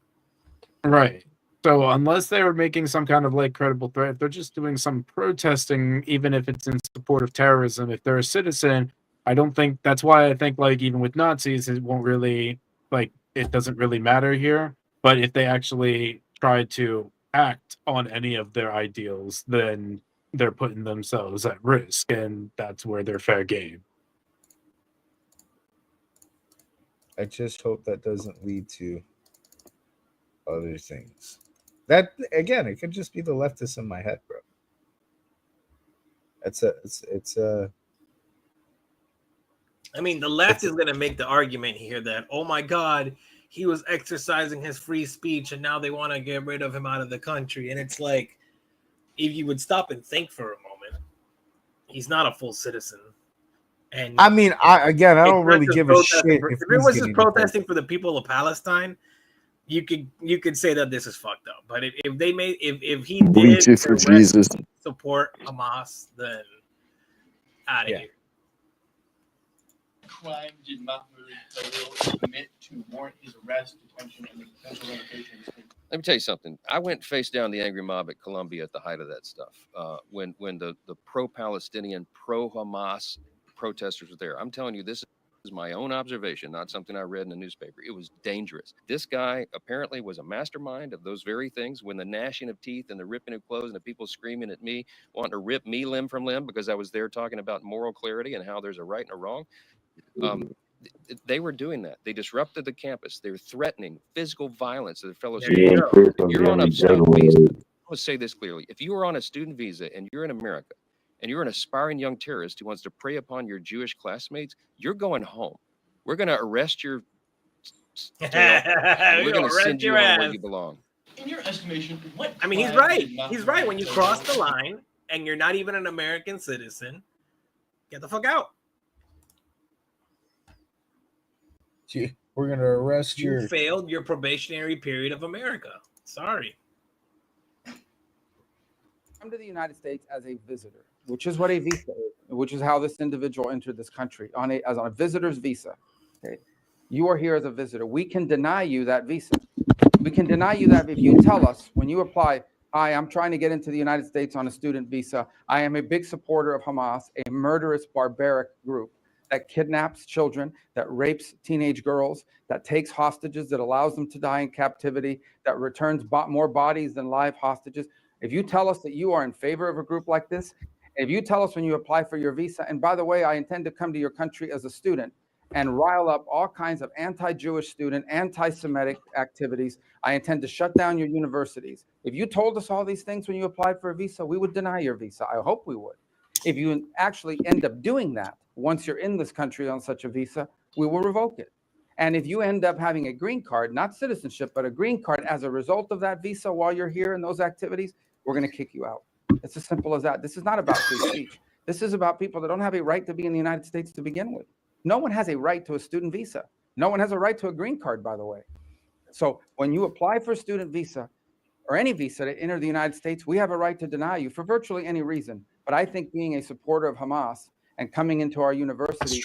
right. So unless they were making some kind of like credible threat, if they're just doing some protesting, even if it's in support of terrorism, if they're a citizen, I don't think that's why I think like even with Nazis, it won't really like it doesn't really matter here. But if they actually try to act on any of their ideals, then they're putting themselves at risk, and that's where they're fair game. I just hope that doesn't lead to other things. That again, it could just be the leftists in my head, bro. It's a. I mean, the left is going to make the argument here that, oh my God, he was exercising his free speech and now they want to get rid of him out of the country. And it's like, if you would stop and think for a moment, he's not a full citizen. And I mean, I don't really give a shit if if it he's was just getting protesting for the people of Palestine, you could say that this is fucked up. But if he did Jesus. support Hamas, then out of here. Crime did Mahmoud Khalil commit to warrant his arrest, detention, and the potential revocation? Let me tell you something. I went and faced down the angry mob at Columbia at the height of that stuff. When the pro-Palestinian, pro-Hamas protesters were there. I'm telling you, this is my own observation, not something I read in the newspaper. It was dangerous. This guy apparently was a mastermind of those very things. When the gnashing of teeth and the ripping of clothes and the people screaming at me, wanting to rip me limb from limb because I was there talking about moral clarity and how there's a right and a wrong. They were doing that. They disrupted the campus. They were threatening physical violence to their fellow students. If you're on a student visa, I would say this clearly. If you are on a student visa and you're in America and you're an aspiring young terrorist who wants to prey upon your Jewish classmates, you're going home. We're going to arrest your tail. We're going to send you on where you belong. In your estimation, what? I mean, he's right. He's right. When you cross the line and you're not even an American citizen, get the fuck out. We're gonna arrest you. You failed your probationary period of America. Sorry. Come to the United States as a visitor, which is what a visa is, which is how this individual entered this country on a visitor's visa. Okay, you are here as a visitor. We can deny you that visa. We can deny you that if you tell us when you apply, "Hi, I'm trying to get into the United States on a student visa. I am a big supporter of Hamas, a murderous, barbaric group that kidnaps children, that rapes teenage girls, that takes hostages, that allows them to die in captivity, that returns more bodies than live hostages." If you tell us that you are in favor of a group like this, if you tell us when you apply for your visa, and by the way, I intend to come to your country as a student and rile up all kinds of anti-Jewish student, anti-Semitic activities, I intend to shut down your universities. If you told us all these things when you applied for a visa, we would deny your visa. I hope we would. If you actually end up doing that, once you're in this country on such a visa, we will revoke it. And if you end up having a green card, not citizenship, but a green card as a result of that visa while you're here in those activities, we're going to kick you out. It's as simple as that. This is not about free speech. This is about people that don't have a right to be in the United States to begin with. No one has a right to a student visa. No one has a right to a green card, by the way. So when you apply for a student visa or any visa to enter the United States, we have a right to deny you for virtually any reason. But I think being a supporter of Hamas and coming into our university,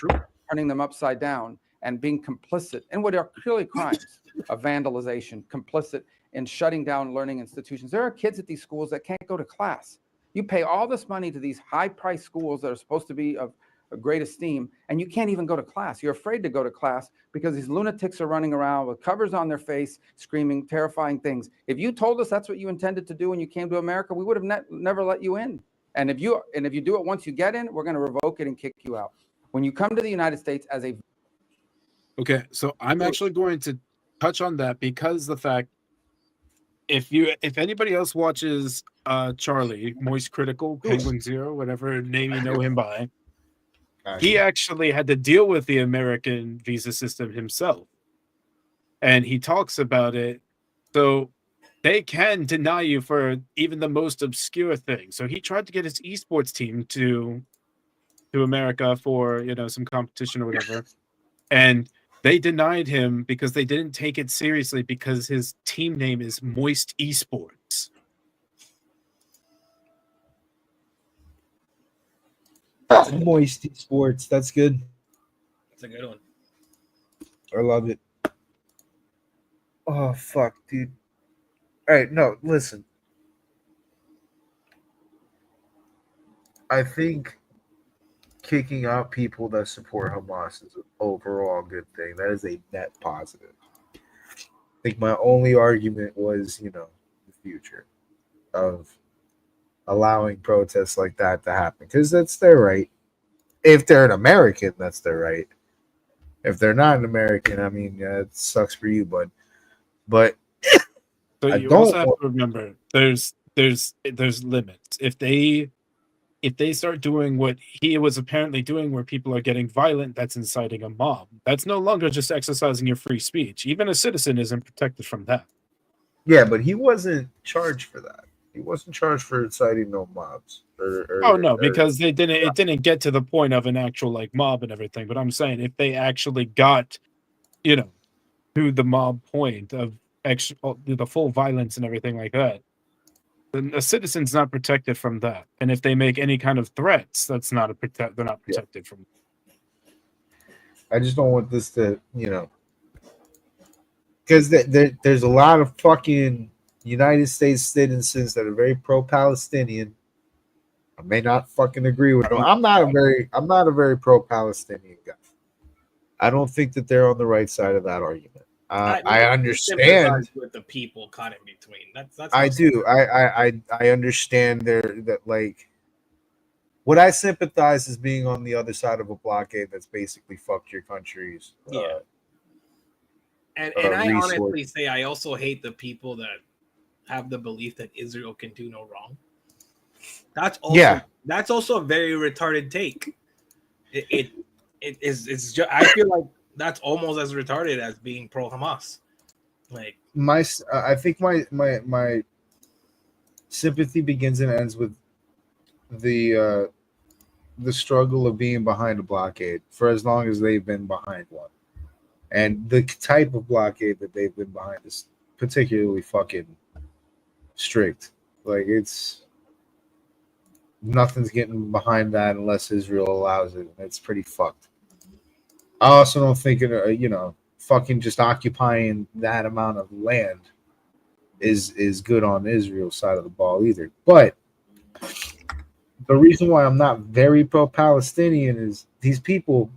turning them upside down, and being complicit in what are clearly crimes of vandalization, complicit in shutting down learning institutions. There are kids at these schools that can't go to class. You pay all this money to these high-priced schools that are supposed to be of great esteem, and you can't even go to class. You're afraid to go to class because these lunatics are running around with covers on their face, screaming terrifying things. If you told us that's what you intended to do when you came to America, we would have never let you in. And if you do it once you get in, we're going to revoke it and kick you out. When you come to the United States as a Okay, so I'm actually going to touch on that because the fact if anybody else watches Charlie, Moist Critical, Penguin Zero, whatever name you know him by, he actually had to deal with the American visa system himself. And he talks about it. So they can deny you for even the most obscure thing. So he tried to get his esports team to America for, some competition or whatever. And they denied him because they didn't take it seriously because his team name is Moist Esports. Moisty Sports. That's good. It's a good one. I love it. Oh fuck, dude. All right, no, listen. I think kicking out people that support Hamas is an overall good thing. That is a net positive. I think my only argument was, the future of allowing protests like that to happen, because that's their right. If they're an American, that's their right. If they're not an American, I mean, it sucks for you, bud. But So I you don't also have want- to remember there's limits. If they start doing what he was apparently doing, where people are getting violent, that's inciting a mob. That's no longer just exercising your free speech. Even a citizen isn't protected from that. Yeah, but he wasn't charged for that. He wasn't charged for inciting no mobs. Oh no, because it didn't get to the point of an actual like mob and everything. But I'm saying if they actually got, to the mob point of the full violence and everything like that, then a citizen's not protected from that. And if they make any kind of threats, that's not they're not protected from. I just don't want this to, because there's a lot of fucking United States citizens that are very pro-Palestinian. I may not fucking agree with them. I'm not a very pro-Palestinian guy. I don't think that they're on the right side of that argument. I understand sympathize with the people caught in between. That's I do. I understand that like what I sympathize is being on the other side of a blockade that's basically fucked your country's And I resource. honestly say I also hate the people that have the belief that Israel can do no wrong. That's also a very retarded take. It's just, I feel like that's almost as retarded as being pro Hamas. Like I think my sympathy begins and ends with the struggle of being behind a blockade for as long as they've been behind one, and the type of blockade that they've been behind is particularly fucking strict. Like nothing's getting behind that unless Israel allows it. It's pretty fucked. I also don't think fucking just occupying that amount of land is good on Israel's side of the ball either. But the reason why I'm not very pro-Palestinian is these people.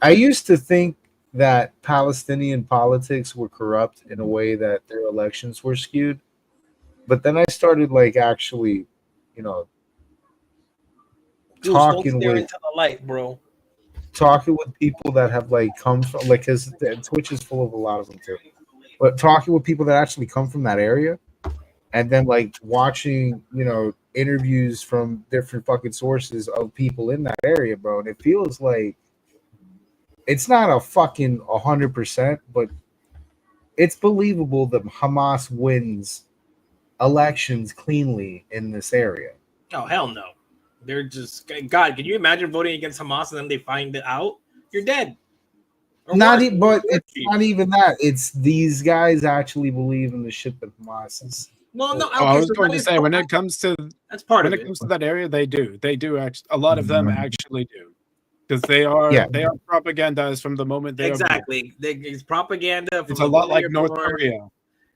I used to think that Palestinian politics were corrupt in a way that their elections were skewed, but then I started actually, talking stare with into the light, bro. Talking with people that have come from because Twitch is full of a lot of them too, but talking with people that actually come from that area, and then watching interviews from different fucking sources of people in that area, bro, and it feels like it's not a fucking 100%, but it's believable that Hamas wins elections cleanly in this area. Oh hell no! They're just God. Can you imagine voting against Hamas and then they find it out? You're dead. Or worse, But it's not even that. It's these guys actually believe in the shit that Hamas is. Well, no, I was going to say when it comes to that area, they do actually. A lot of them actually do, because they are propagandized from the moment they exactly. It's propaganda. It's a lot like North Korea.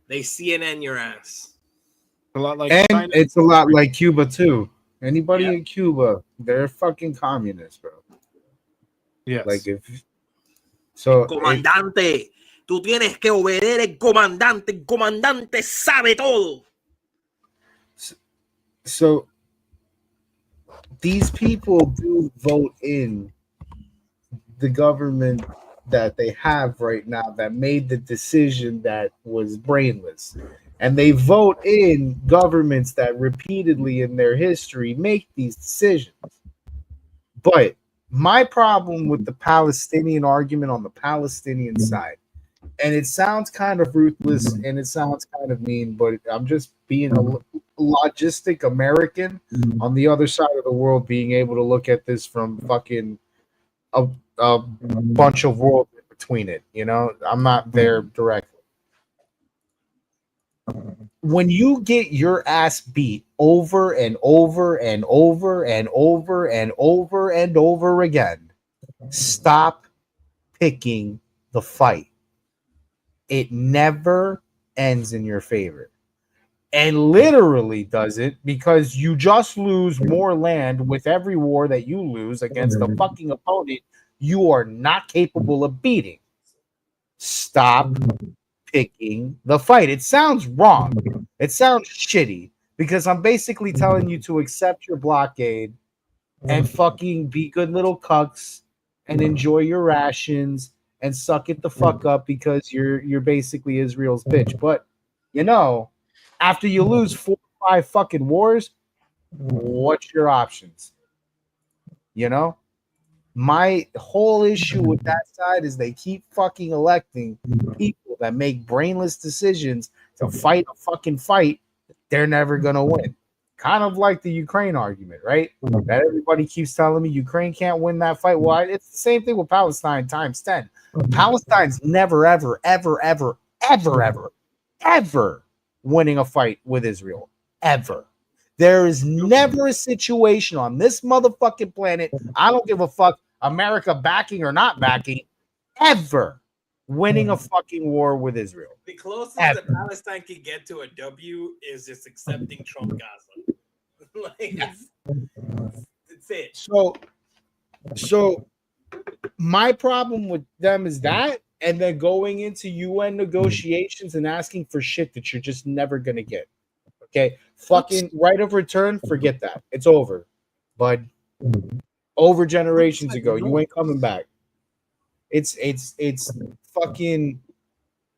They CNN your ass. A lot like and China. It's a lot like Cuba too. Anybody in Cuba, they're fucking communists, bro. Yes. Comandante, tú tienes que obedecer el comandante. El comandante sabe todo. So these people do vote in the government that they have right now that made the decision that was brainless. And they vote in governments that repeatedly in their history make these decisions. But my problem with the Palestinian argument on the Palestinian side, and it sounds kind of ruthless and it sounds kind of mean, but I'm just being a logistic American on the other side of the world, being able to look at this from fucking a bunch of world in between it. I'm not there directly. When you get your ass beat over and over and over and over and over and over again. Stop picking the fight. It never ends in your favor. And literally doesn't, because you just lose more land with every war that you lose against a fucking opponent you are not capable of beating. Stop picking the fight. It sounds wrong. It sounds shitty because I'm basically telling you to accept your blockade and fucking be good little cucks and enjoy your rations and suck it the fuck up because you're basically Israel's bitch. But you know, after you lose 4 or 5 fucking wars, what's your options? You know? My whole issue with that side is they keep fucking electing people that make brainless decisions to fight a fucking fight they're never gonna win. Kind of like the Ukraine argument, right? That everybody keeps telling me Ukraine can't win that fight. Well, it's the same thing with Palestine times 10. Palestine's never, ever, ever, ever, ever, ever, ever winning a fight with Israel. Ever. There is never a situation on this motherfucking planet, I don't give a fuck, America backing or not backing, ever winning a fucking war with Israel. The closest Ever. that Palestine can get to a W is just accepting Trump Gaza. Like, it's it. So my problem with them is that, and then going into UN negotiations and asking for shit that you're just never gonna get. Okay, fucking right of return, forget that. It's over. But over generations ago, you ain't coming back. It's fucking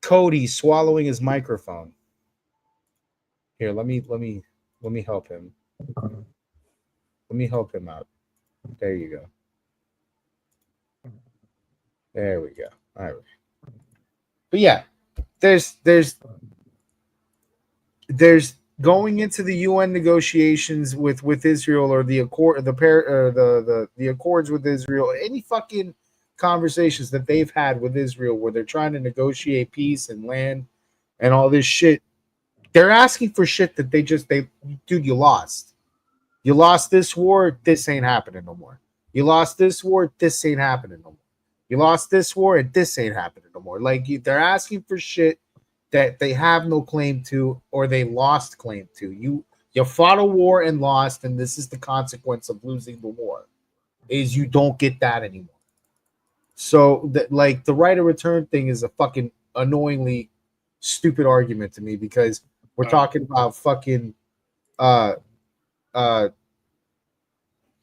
Cody swallowing his microphone. Here, let me help him. Let me help him out. There you go. There we go. All right. But yeah, there's going into the UN negotiations with Israel, or the accord, the accords with Israel, any fucking conversations that they've had with Israel where they're trying to negotiate peace and land and all this shit, they're asking for shit that dude, you lost. You lost this war, this ain't happening no more. You lost this war, this ain't happening no more. You lost this war, and this ain't happening no more. Like, they're asking for shit that they have no claim to, or they lost claim to. You fought a war and lost, and this is the consequence of losing the war, is you don't get that anymore. So the right of return thing is a fucking annoyingly stupid argument to me, because we're talking about fucking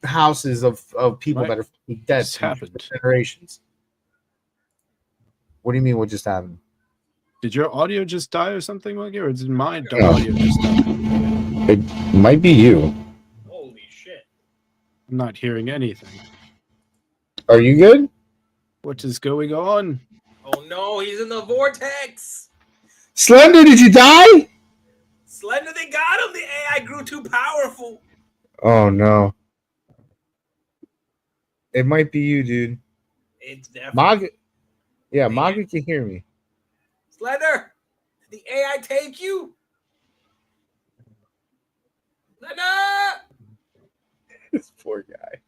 houses of people that are fucking dead for generations. What do you mean what just happened? Did your audio just die or something, Wiggy, or did my audio just die? It might be you. Holy shit. I'm not hearing anything. Are you good? What is going on? Oh no, he's in the vortex. Slender, did you die? Slender, they got him. The AI grew too powerful. Oh no. It might be you, dude. It's definitely. Maga can hear me. Slender, did the AI take you? Slender! This poor guy.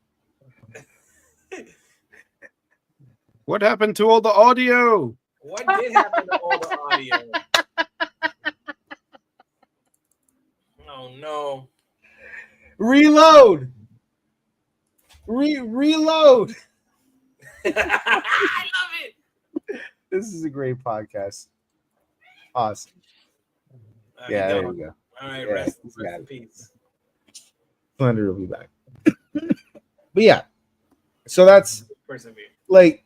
What happened to all the audio? What did happen to all the audio? Oh no. Reload. Reload. I love it. This is a great podcast. Awesome. Yeah, there you go. All right, Yeah, rest in peace. Slender will be back. But yeah, so that's Persevere. like,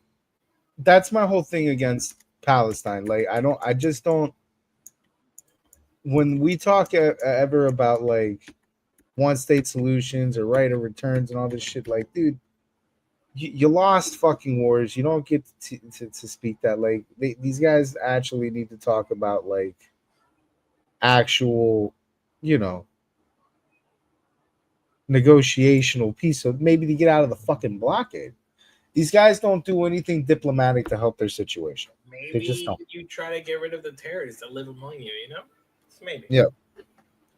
that's my whole thing against Palestine. Like, I just don't. When we talk ever about like one state solutions or right of returns and all this shit, like, dude, you lost fucking wars. You don't get to speak that. Like, these guys actually need to talk about like actual, negotiational peace. So maybe to get out of the fucking blockade. These guys don't do anything diplomatic to help their situation. They Maybe just don't. you try to get rid of the terrorists that live among you, Maybe. Yeah.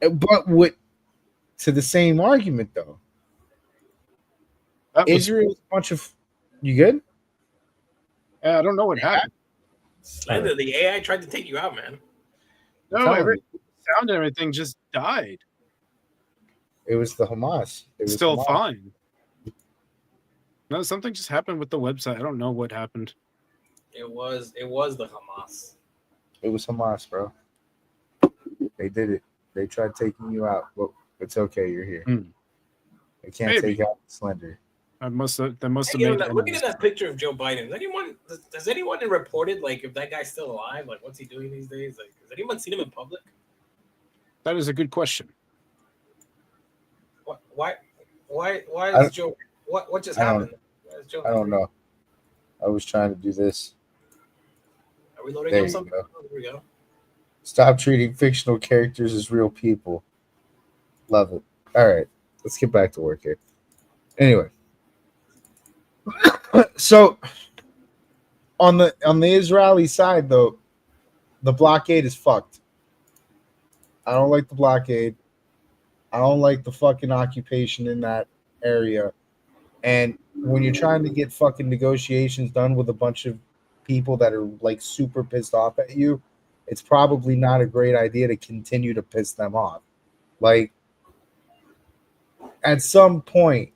But to the same argument though. Israel's a bunch of. You good? I don't know what happened. Slender, the AI tried to take you out, man. No, every sound and everything just died. It was the Hamas. It was Still Hamas. fine. No, something just happened with the website. I don't know what happened. It was the Hamas. It was Hamas, bro. They did it. They tried taking you out. Well, it's okay. You're here. They can't take out Slender. That must have made Looking at that picture of Joe Biden, does anyone reported like if that guy's still alive? Like, what's he doing these days? Like, has anyone seen him in public? That is a good question. Why is Joe? What just happened? I don't know. I was trying to do this. Are we loading There up you something? go. Oh, there we go. Stop treating fictional characters as real people. Love it. All right, let's get back to work here. Anyway, so on the Israeli side, though, the blockade is fucked. I don't like the blockade. I don't like the fucking occupation in that area. And when you're trying to get fucking negotiations done with a bunch of people that are like super pissed off at you, it's probably not a great idea to continue to piss them off. Like, at some point,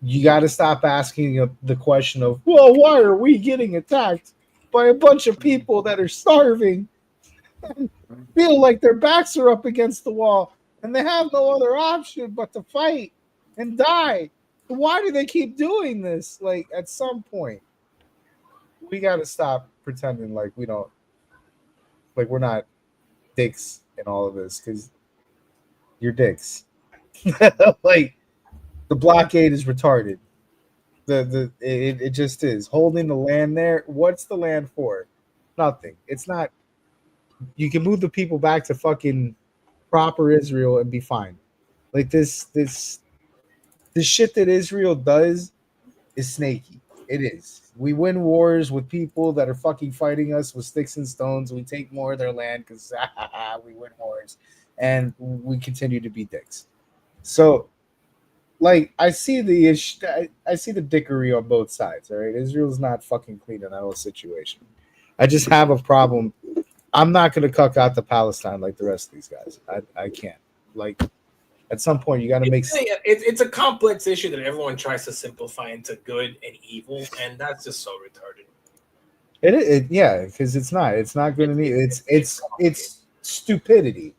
you got to stop asking the question of, well, why are we getting attacked by a bunch of people that are starving and feel like their backs are up against the wall and they have no other option but to fight and die? Why do they keep doing this? Like, at some point, we got to stop pretending like we don't, like we're not dicks in all of this, because you're dicks. Like, the blockade is retarded. It just is. Holding the land there, what's the land for? Nothing. It's not. You can move the people back to fucking proper Israel and be fine. Like, this shit that Israel does is snaky. It is. We win wars with people that are fucking fighting us with sticks and stones. We take more of their land because we win wars, and we continue to be dicks. So, like, I see the issue. I see the dickery on both sides. All right, Israel's not fucking clean in that whole situation. I just have a problem. I'm not going to cuck out to Palestine like the rest of these guys. I can't. Like, at some point, you got to make. It's a complex issue that everyone tries to simplify into good and evil, and that's just so retarded. Yeah, because it's not. It's not good and evil. It's stupidity,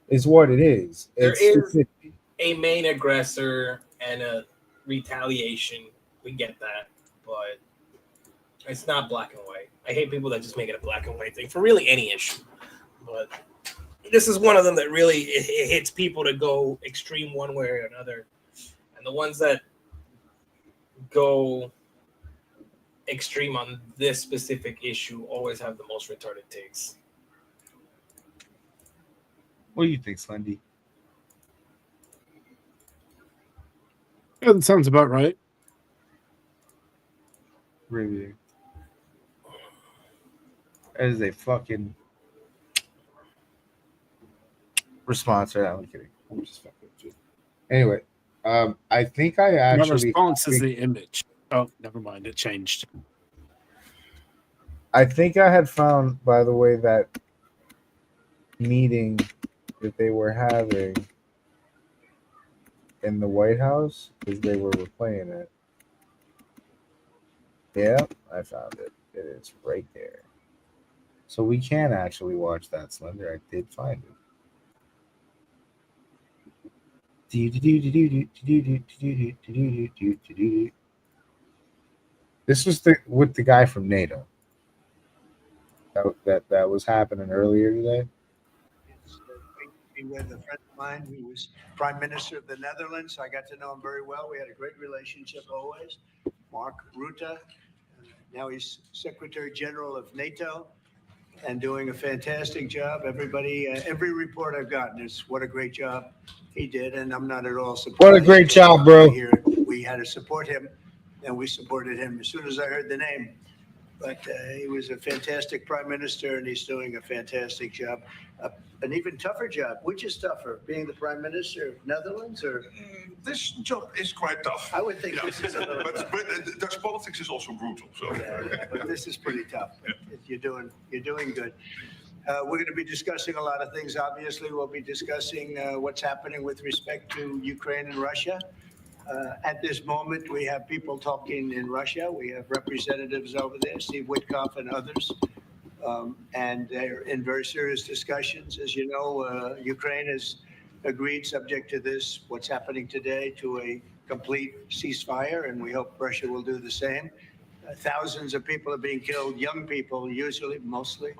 is what it is. There It's is stupidity. a main aggressor and a retaliation. We get that, but it's not black and white. I hate people that just make it a black and white thing for really any issue, but this is one of them that really it hits people to go extreme one way or another, and the ones that go extreme on this specific issue always have the most retarded takes. What do you think, Slendy? Yeah, that sounds about right. Really? That is a fucking response. Right? I'm kidding. I'm just fucking with you. Anyway, I think I My actually. response is the image. Oh, never mind. It changed. I think I had found, by the way, that meeting that they were having in the White House, because they were replaying it. Yeah, I found it. It is right there. So we can actually watch that, Slender. I did find it. This was with the guy from NATO. That was happening earlier today. It's great to be with a friend of mine who was Prime Minister of the Netherlands. I got to know him very well. We had a great relationship always. Mark Rutte. Now he's Secretary General of NATO and doing a fantastic job. Everybody, every report I've gotten is what a great job he did, and I'm not at all surprised. What a great job, bro. We had to support him, and we supported him as soon as I heard the name. but he was a fantastic prime minister, and he's doing a fantastic job. An even tougher job. Which is tougher, being the prime minister of Netherlands or? This job is quite tough. I would think this is a little. But Dutch politics is also brutal. So Yeah, but this is pretty tough. You're doing good. We're going to be discussing a lot of things. Obviously, we'll be discussing what's happening with respect to Ukraine and Russia. At this moment, we have people talking in Russia. We have representatives over there, Steve Witkoff and others. And they're in very serious discussions. As you know, Ukraine has agreed, subject to this, what's happening today, to a complete ceasefire, and we hope Russia will do the same. Thousands of people are being killed, young people, usually, mostly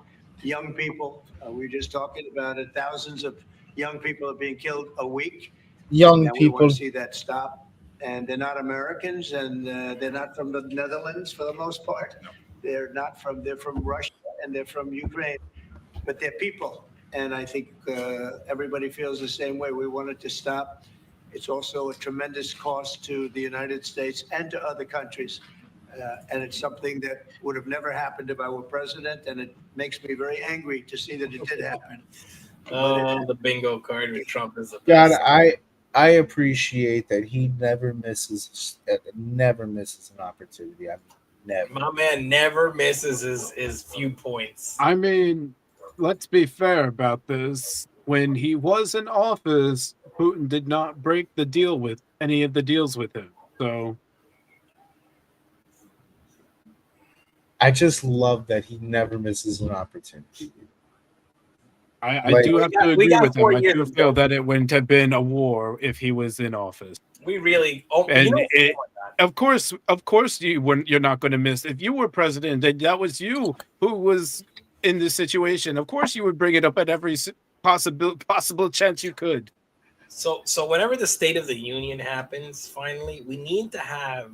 young people. We were just talking about it. Thousands of young people are being killed a week. Young And we want people. to see that stop. And they're not Americans, and they're not from the Netherlands for the most part. They're from Russia, and they're from Ukraine, but they're people. And I think everybody feels the same way. We want it to stop. It's also a tremendous cost to the United States and to other countries. And it's something that would have never happened if I were president. And it makes me very angry to see that it did happen. Oh, the bingo card with Trump is the God, best. I appreciate that he never misses an opportunity. Never. My man never misses his few points. I mean, let's be fair about this. When he was in office, Putin did not break the deal with any of the deals with him. So I just love that he never misses an opportunity. I do have to we agree got with him. 4 I years do to feel go. that it wouldn't have been a war if he was in office. We really, And you know, it, of course, you're not going to miss. If you were president, that was you who was in this situation. Of course, you would bring it up at every possible chance you could. So whenever the State of the Union happens, finally, we need to have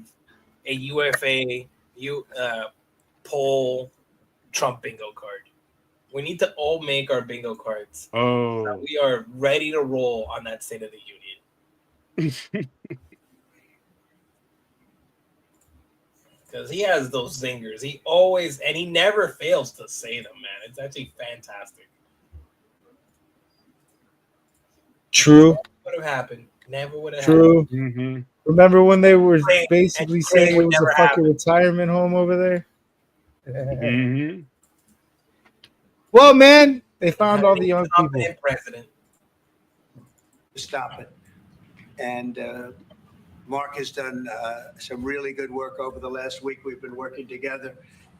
a UFA poll Trump bingo card. We need to all make our bingo cards. Oh, So we are ready to roll on that State of the Union. Because he has those zingers. He never fails to say them, man. It's actually fantastic. True. Would have happened. Never would have True. happened. Mm-hmm. Remember when they were Ukraine- basically and saying Ukraine it was would a never fucking happen. retirement home over there? Mm-hmm. Well, man, they found all the young people. Competent president. Stop it. And Mark has done some really good work over the last week. We've been working together,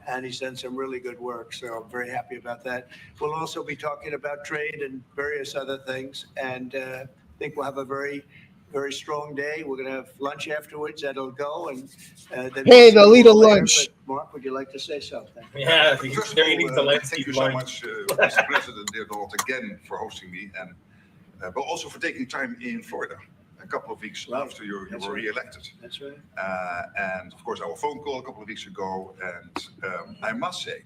and he's done some really good work. So I'm very happy about that. We'll also be talking about trade and various other things. And I think we'll have a very, very strong day. We're going to have lunch afterwards. That'll go. And then Hey, we'll they'll see eat you a all later. lunch. But Mark, would you like to say something? Yeah, First of they're eating all, Zelensky's thank you so lunch. much, Mr. President, dear Donald, again for hosting me, and but also for taking time in Florida a couple of weeks after you were re-elected. That's right. And of course, our phone call a couple of weeks ago, and I must say,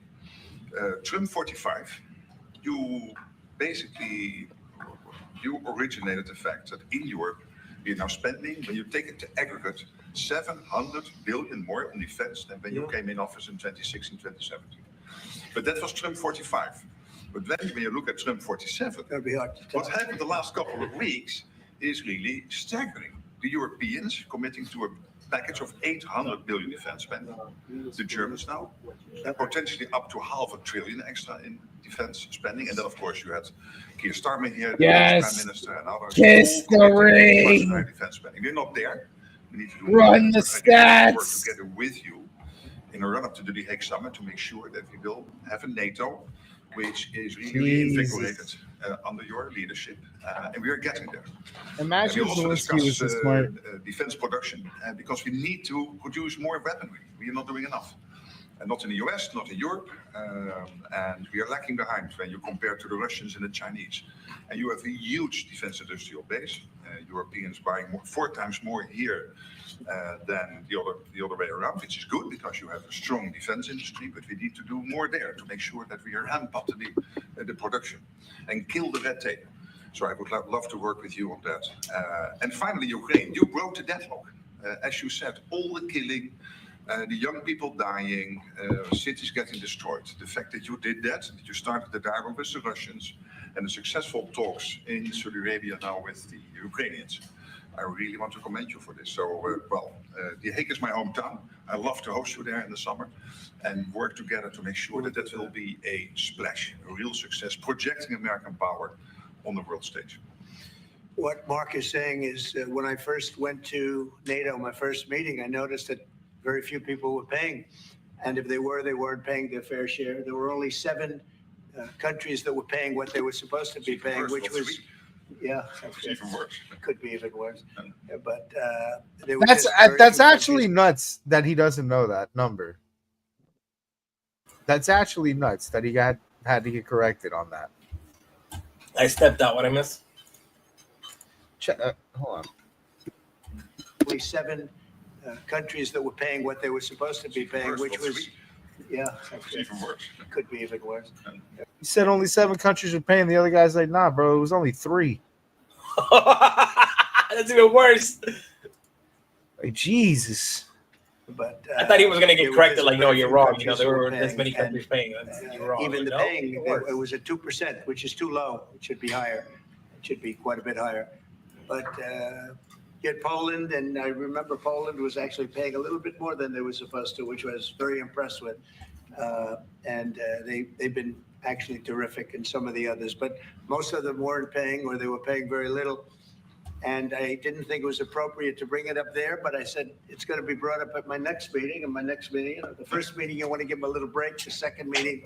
Trump 45, you originated the fact that in Europe, we are now spending, when you take it to aggregate, 700 billion more on defense than when you came in office in 2016, 2017. But that was Trump 45. But then when you look at Trump 47, what happened the last couple of weeks is really staggering. The Europeans committing to a package of 800 billion defense spending. The Germans now, potentially up to $500 billion extra in defense spending. And then, of course, you had Keir Starmer here, the Yes. Prime Minister, and others. Kiss all the committing to much ring. higher defense spending. We're not there. We need to do Run more. the But I need to work stats. together with you in a run-up to the The Hague Summit to make sure that we will have a NATO which is really invigorated under your leadership, and we are getting there. Imagine and we also Zelensky was discuss so smart. defense production, because we need to produce more weaponry. We are not doing enough. And not in the US, not in Europe, and we are lacking behind when you compare to the Russians and the Chinese. And you have a huge defense industrial base. Europeans buying 4 times more here than the other way around, which is good because you have a strong defense industry. But we need to do more there to make sure that we are hand-pumping the production and kill the red tape. So I would love to work with you on that. And finally, Ukraine. You broke the deadlock, as you said. All the killing, The young people dying, cities getting destroyed. The fact that you did that you started the dialogue with the Russians, and the successful talks in Saudi Arabia now with the Ukrainians. I really want to commend you for this. So, The Hague is my hometown. I love to host you there in the summer and work together to make sure that that will be a splash, a real success, projecting American power on the world stage. What Mark is saying is when I first went to NATO, my first meeting, I noticed that very few people were paying. And if they were, they weren't paying their fair share. There were only 7 countries that were paying what they were supposed to be paying, which was, yeah, even worse. Could be even worse. But That's actually nuts that he doesn't know that number. That's actually nuts that he had to get corrected on that. I stepped out. What I missed? Hold on. Only 7 countries that were paying what they were supposed to be paying, which was, yeah, even worse. Could be even worse. He said only 7 countries were paying. The other guy's like, nah, bro, it was only 3. That's even worse. Like, Jesus. But I thought he was going to get corrected. Like, no, you're wrong. You know, countries there were were this many paying, countries paying. You're wrong. Even the No, paying, worse. it was at 2%, which is too low. It should be higher. It should be quite a bit higher. But you had Poland, and I remember Poland was actually paying a little bit more than they were supposed to, which I was very impressed with. They've been actually terrific, and some of the others. But most of them weren't paying, or they were paying very little. And I didn't think it was appropriate to bring it up there, but I said it's going to be brought up at my next meeting. And my next meeting, the first meeting, you want to give them a little break. The second meeting,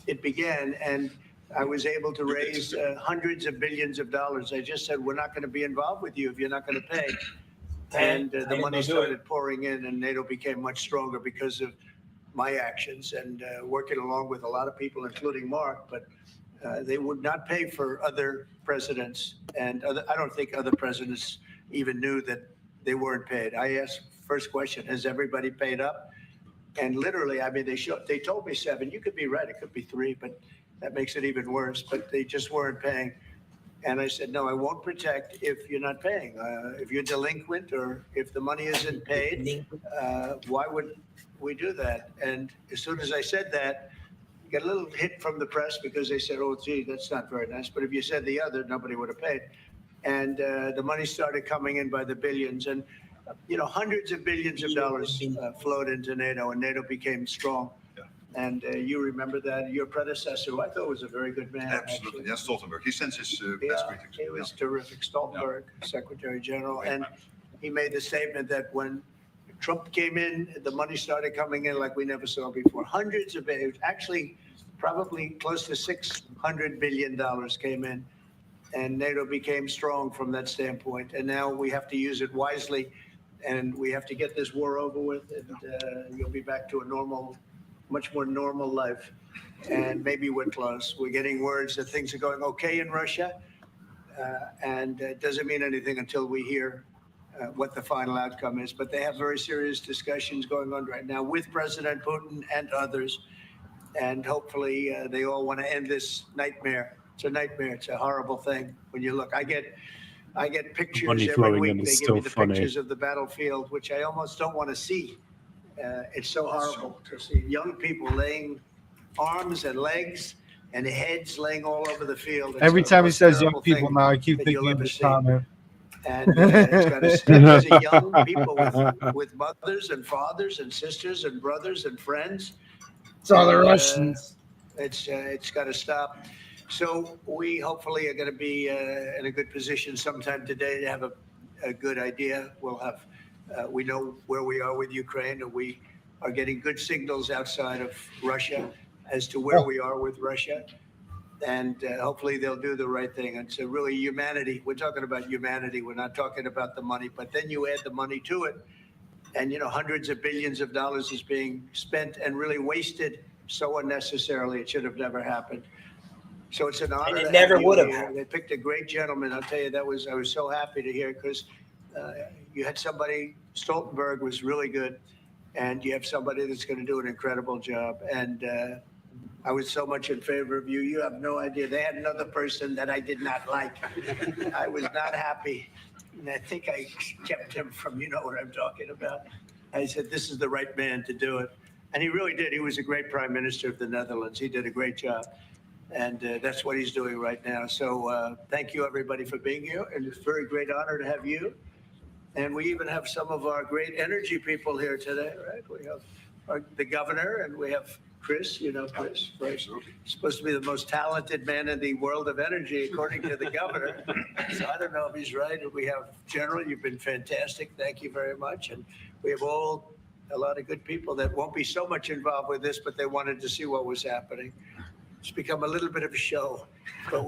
it began, and I was able to raise hundreds of billions of dollars. I just said, we're not going to be involved with you if you're not going to pay. And the money started pouring in, and NATO became much stronger because of my actions and working along with a lot of people, including Mark. But they would not pay for other presidents, and I don't think other presidents even knew that they weren't paid. I asked first question, has everybody paid up? And literally, I mean, they told me 7. You could be right, it could be 3, but that makes it even worse. But they just weren't paying. And I said, no, I won't protect if you're not paying. If you're delinquent or if the money isn't paid, why would we do that? And as soon as I said that, got a little hit from the press because they said, oh, gee, that's not very nice. But if you said the other, nobody would have paid. And the money started coming in by the billions. And, hundreds of billions of dollars flowed into NATO, and NATO became strong. Yeah. And you remember that. Your predecessor, who I thought was a very good man. Absolutely. Actually. Yes, Stoltenberg. He sends his best greetings. He was terrific. Stoltenberg, Secretary General. And he made the statement that when Trump came in, the money started coming in like we never saw before. Hundreds of billions, actually probably close to $600 billion came in, and NATO became strong from that standpoint. And now we have to use it wisely, and we have to get this war over with, and you'll be back to a normal, much more normal life. And maybe we're close. We're getting words that things are going okay in Russia, and it doesn't mean anything until we hear what the final outcome is. But they have very serious discussions going on right now with President Putin and others. And hopefully they all want to end this nightmare. It's a nightmare. It's a horrible thing. When you look, I get pictures Money every flowing week. in They is give me still the funny. pictures of the battlefield, which I almost don't want to see. It's so horrible to see young people laying arms and legs and heads laying all over the field. It's Every the time he most says young terrible people thing now, I keep that you'll thinking of ever this see. comment. And it's got to stay as a young people with mothers and fathers and sisters and brothers and friends. It's all the And, Russians. It's got to stop. So we hopefully are going to be in a good position sometime today to have a good idea. We'll have, we know where we are with Ukraine, and we are getting good signals outside of Russia as to where we are with Russia. And hopefully they'll do the right thing. It's really humanity. We're talking about humanity. We're not talking about the money. But then you add the money to it, and hundreds of billions of dollars is being spent and really wasted so unnecessarily. It should have never happened. So it's an honor. And it to never have you would have here. happened. They picked a great gentleman. I'll tell you, I was so happy to hear, because you had somebody. Stoltenberg was really good, and you have somebody that's going to do an incredible job. And I was so much in favor of you. You have no idea. They had another person that I did not like. I was not happy. And I think I kept him from, you know what I'm talking about. I said, this is the right man to do it. And he really did. He was a great prime minister of the Netherlands. He did a great job. And that's what he's doing right now. So thank you, everybody, for being here. And it's a very great honor to have you. And we even have some of our great energy people here today, right? We have the governor, and we have Chris, you know, Chris, supposed to be the most talented man in the world of energy, according to the governor. So I don't know if he's right. And we have General, you've been fantastic. Thank you very much. And we have a lot of good people that won't be so much involved with this, but they wanted to see what was happening. It's become a little bit of a show, but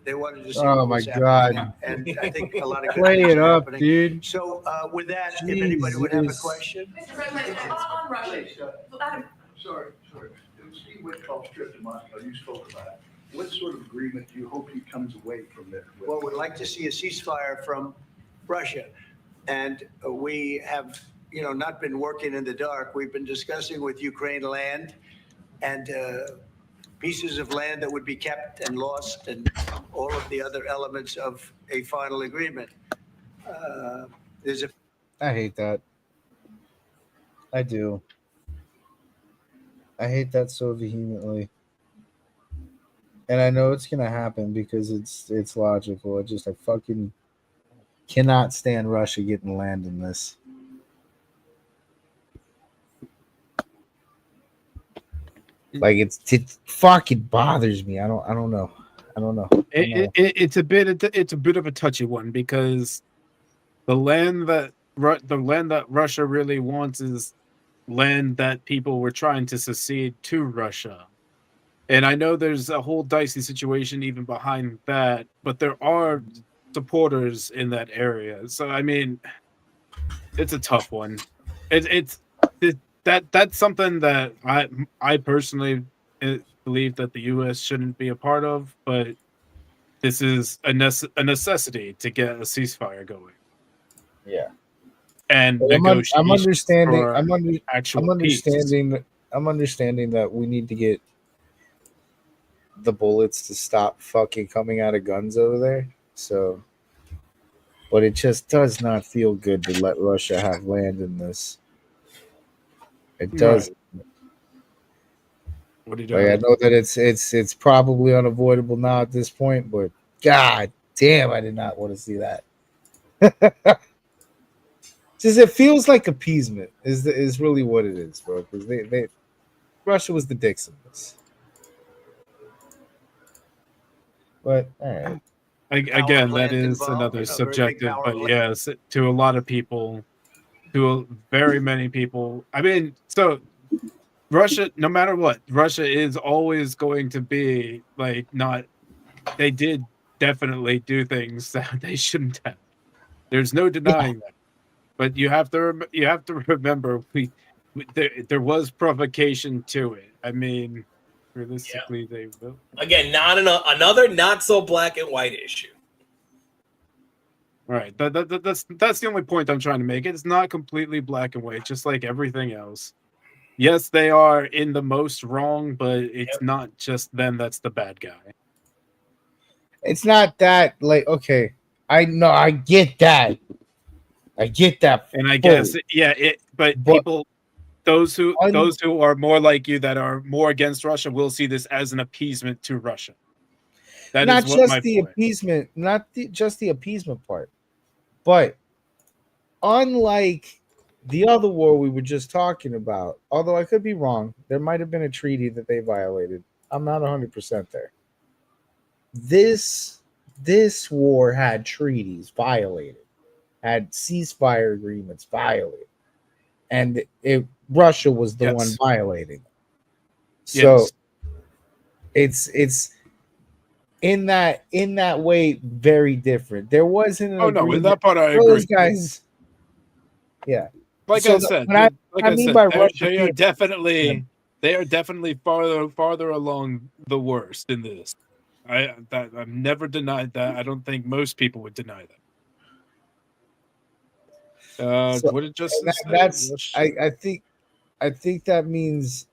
they wanted to see Oh what my was God. happening. And I think a lot of good Play things it are up, happening. dude. So with that, if anybody would have a Jesus. question. Mr. President, on Russia, Sorry. Steve Witkoff's trip to Moscow, you spoke about it. What sort of agreement do you hope he comes away from there with? Well, we'd like to see a ceasefire from Russia. And we have, not been working in the dark. We've been discussing with Ukraine land and pieces of land that would be kept and lost and all of the other elements of a final agreement. I hate that. I do. I hate that so vehemently. And I know it's gonna happen because it's logical. I fucking cannot stand Russia getting land in this. Like it fucking bothers me. I don't know. It's a bit of a touchy one because the land that Russia really wants is land that people were trying to secede to Russia. And I know there's a whole dicey situation even behind that, but there are supporters in that area. So I mean, it's a tough one. That's something that I personally believe that the U.S. shouldn't be a part of, but this is a necessity to get a ceasefire going. Yeah. And I'm understanding. Peace. I'm understanding that we need to get the bullets to stop fucking coming out of guns over there. So, but it just does not feel good to let Russia have land in this. It does. Right. What are you Like, doing? I know that it's probably unavoidable now at this point, but god damn, I did not want to see that. Just it feels like appeasement is really what it is, bro. Because they Russia was the dicks in this. But all right. Again, that is another subjective, but yes, to a lot of people, very many people. I mean, so Russia, no matter what, Russia is always going to be like not. They did definitely do things that they shouldn't have. There's no denying that. But you have to remember there was provocation to it. I mean, realistically, they will. Again, another not so black and white issue. Right. That's the only point I'm trying to make. It's not completely black and white, just like everything else. Yes, they are in the most wrong, but it's not just them that's the bad guy. It's not that like okay. I know I get that. And I guess but people those who are more like you that are more against Russia will see this as an appeasement to Russia. That not is what just my the point. appeasement, just the appeasement part, but unlike the other war we were just talking about, although I could be wrong, there might have been a treaty that they violated. I'm not 100% there. This war had treaties violated, had ceasefire agreements violated, and Russia was the one violating. So it's in that way very different. There wasn't an agreement. In that part I Those agree. guys, yeah. Like So I said, they are definitely farther along the worst in this. I've never denied that. I don't think most people would deny that. So, what did Justin say? that's I think that means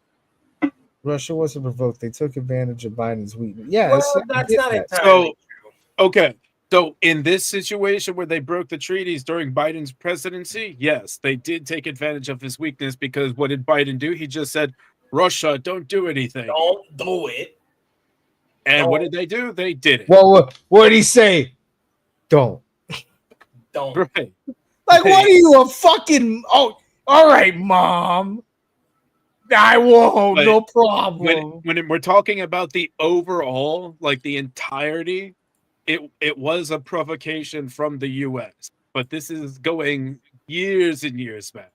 Russia wasn't provoked. They took advantage of Biden's weakness. Yeah, Well, that's not entirely so okay. So in this situation where they broke the treaties during Biden's presidency, yes, they did take advantage of his weakness because what did Biden do? He just said, Russia, don't do anything. Don't do it. And what did they do? They did it. Well, what did he say? Don't. Don't. Right. Like, what are you, a fucking... Oh, all right, Mom. I won't. But No problem. When we're talking about the overall, like the entirety, it was a provocation from the U.S. But this is going years and years back.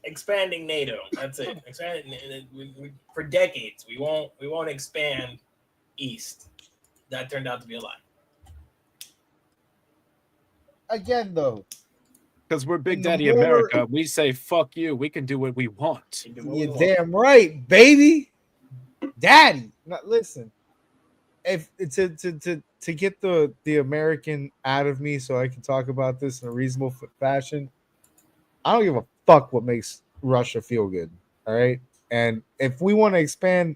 Expanding NATO. That's it. For decades, we won't expand east. That turned out to be a lie. Again, though. Because we're Big And the Daddy more- America, we say, fuck you. We can do what we want. You're damn right, baby. Daddy. Now, listen. If to get the American out of me so I can talk about this in a reasonable fashion, I don't give a fuck what makes Russia feel good. All right. And if we want to expand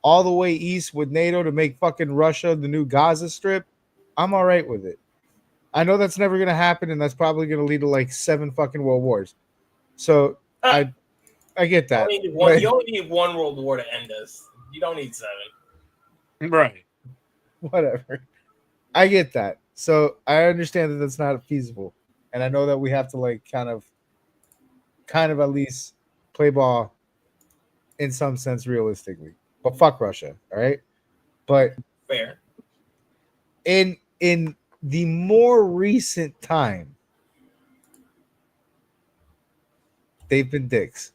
all the way east with NATO to make fucking Russia the new Gaza Strip, I'm all right with it. I know that's never gonna happen, and that's probably gonna lead to like 7 fucking world wars. So I get that. You only need one world war to end us. You don't need 7. Right. Whatever. I get that. So I understand that that's not feasible, and I know that we have to like kind of at least play ball in some sense realistically. But fuck Russia, all right? But fair. In the more recent time, they've been dicks.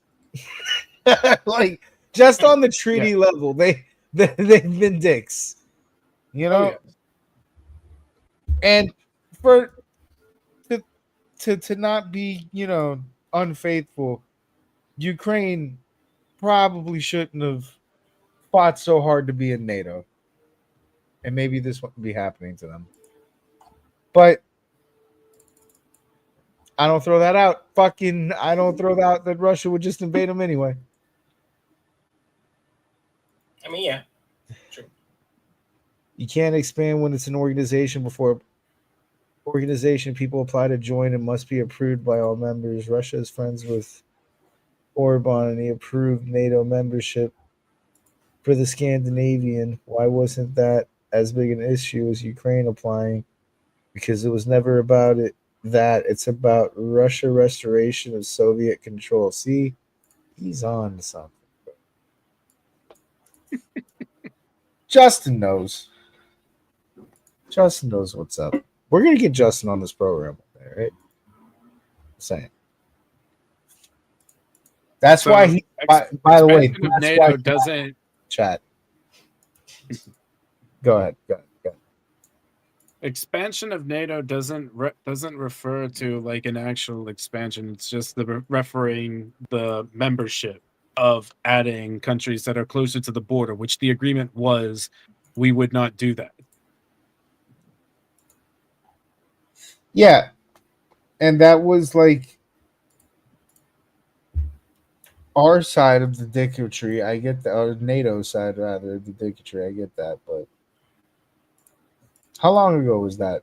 Like just on the treaty level, they've been dicks. You know, and for to not be, you know, unfaithful, Ukraine probably shouldn't have fought so hard to be in NATO, and maybe this wouldn't be happening to them. But I don't throw that out. I don't throw out that Russia would just invade them anyway. I mean, yeah. True. You can't expand when it's an organization. Before organization, people apply to join and must be approved by all members. Russia is friends with Orban, and he approved NATO membership for the Scandinavian. Why wasn't that as big an issue as Ukraine applying? Because it was never about it. It's about Russia restoration of Soviet control. See, he's on to something. Justin knows. Justin knows what's up. We're gonna get Justin on this program, right? Saying. That's So, why he. By the way, expansion of that's why NATO he- doesn't chat. Go ahead. expansion of NATO doesn't refer to like an actual expansion. It's just referring the membership of adding countries that are closer to the border, which the agreement was we would not do that. Yeah, and that was like our side of the dicketry. I get that, or NATO side rather, the dicketry. I get that, but how long ago was that?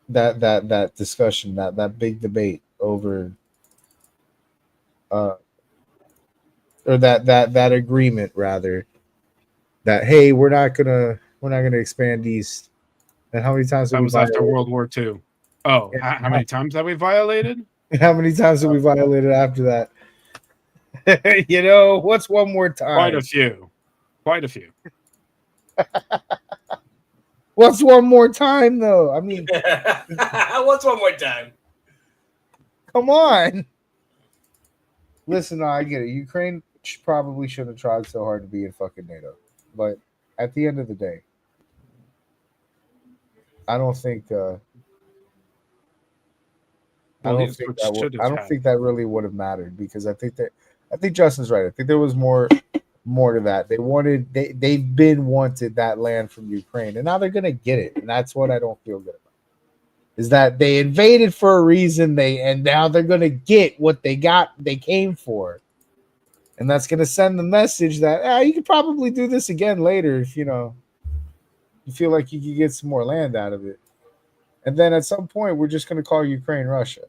That discussion, that big debate over, or that agreement rather, that hey, we're not gonna expand east. And how many times That was after World War II. Oh, Yeah. how many times have we violated? How many times have we violated after that? You know, what's one more time? Quite a few. Quite a few. What's one more time, though? I mean, What's one more time? come on. Listen, no, I get it. Ukraine probably shouldn't have tried so hard to be in fucking NATO. But at the end of the day, I don't think I don't think that really would have mattered, because I think Justin's right. I think there was more to that. They've been wanted that land from Ukraine, and now they're gonna get it, and that's what I don't feel good about. Is that they invaded for a reason, and now they're gonna get what they came for, and that's gonna send the message that you could probably do this again later if you know you feel like you could get some more land out of it. And then at some point, we're just going to call Ukraine Russia.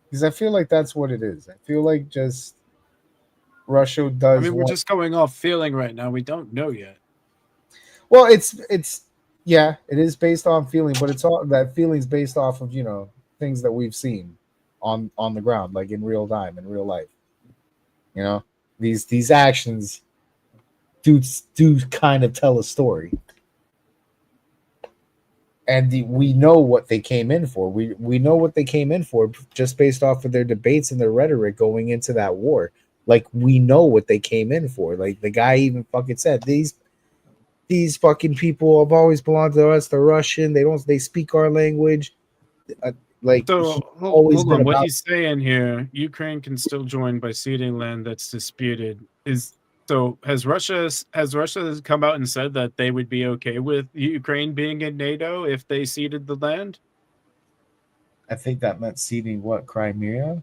Because I feel like that's what it is. I feel like just Russia does. I mean, we're want... just going off feeling right now. We don't know yet. Well, it's yeah, it is based on feeling, but it's all that feeling's based off of things that we've seen on the ground, like in real time, in real life. These actions do kind of tell a story. And we know what they came in for. We know what they came in for just based off of their debates and their rhetoric going into that war. Like, we know what they came in for. Like, the guy even fucking said, these fucking people have always belonged to us. They're Russian. They speak our language. So hold on. What he's saying here, Ukraine can still join by ceding land that's disputed. Has Russia come out and said that they would be okay with Ukraine being in NATO if they ceded the land? I think that meant ceding what, Crimea?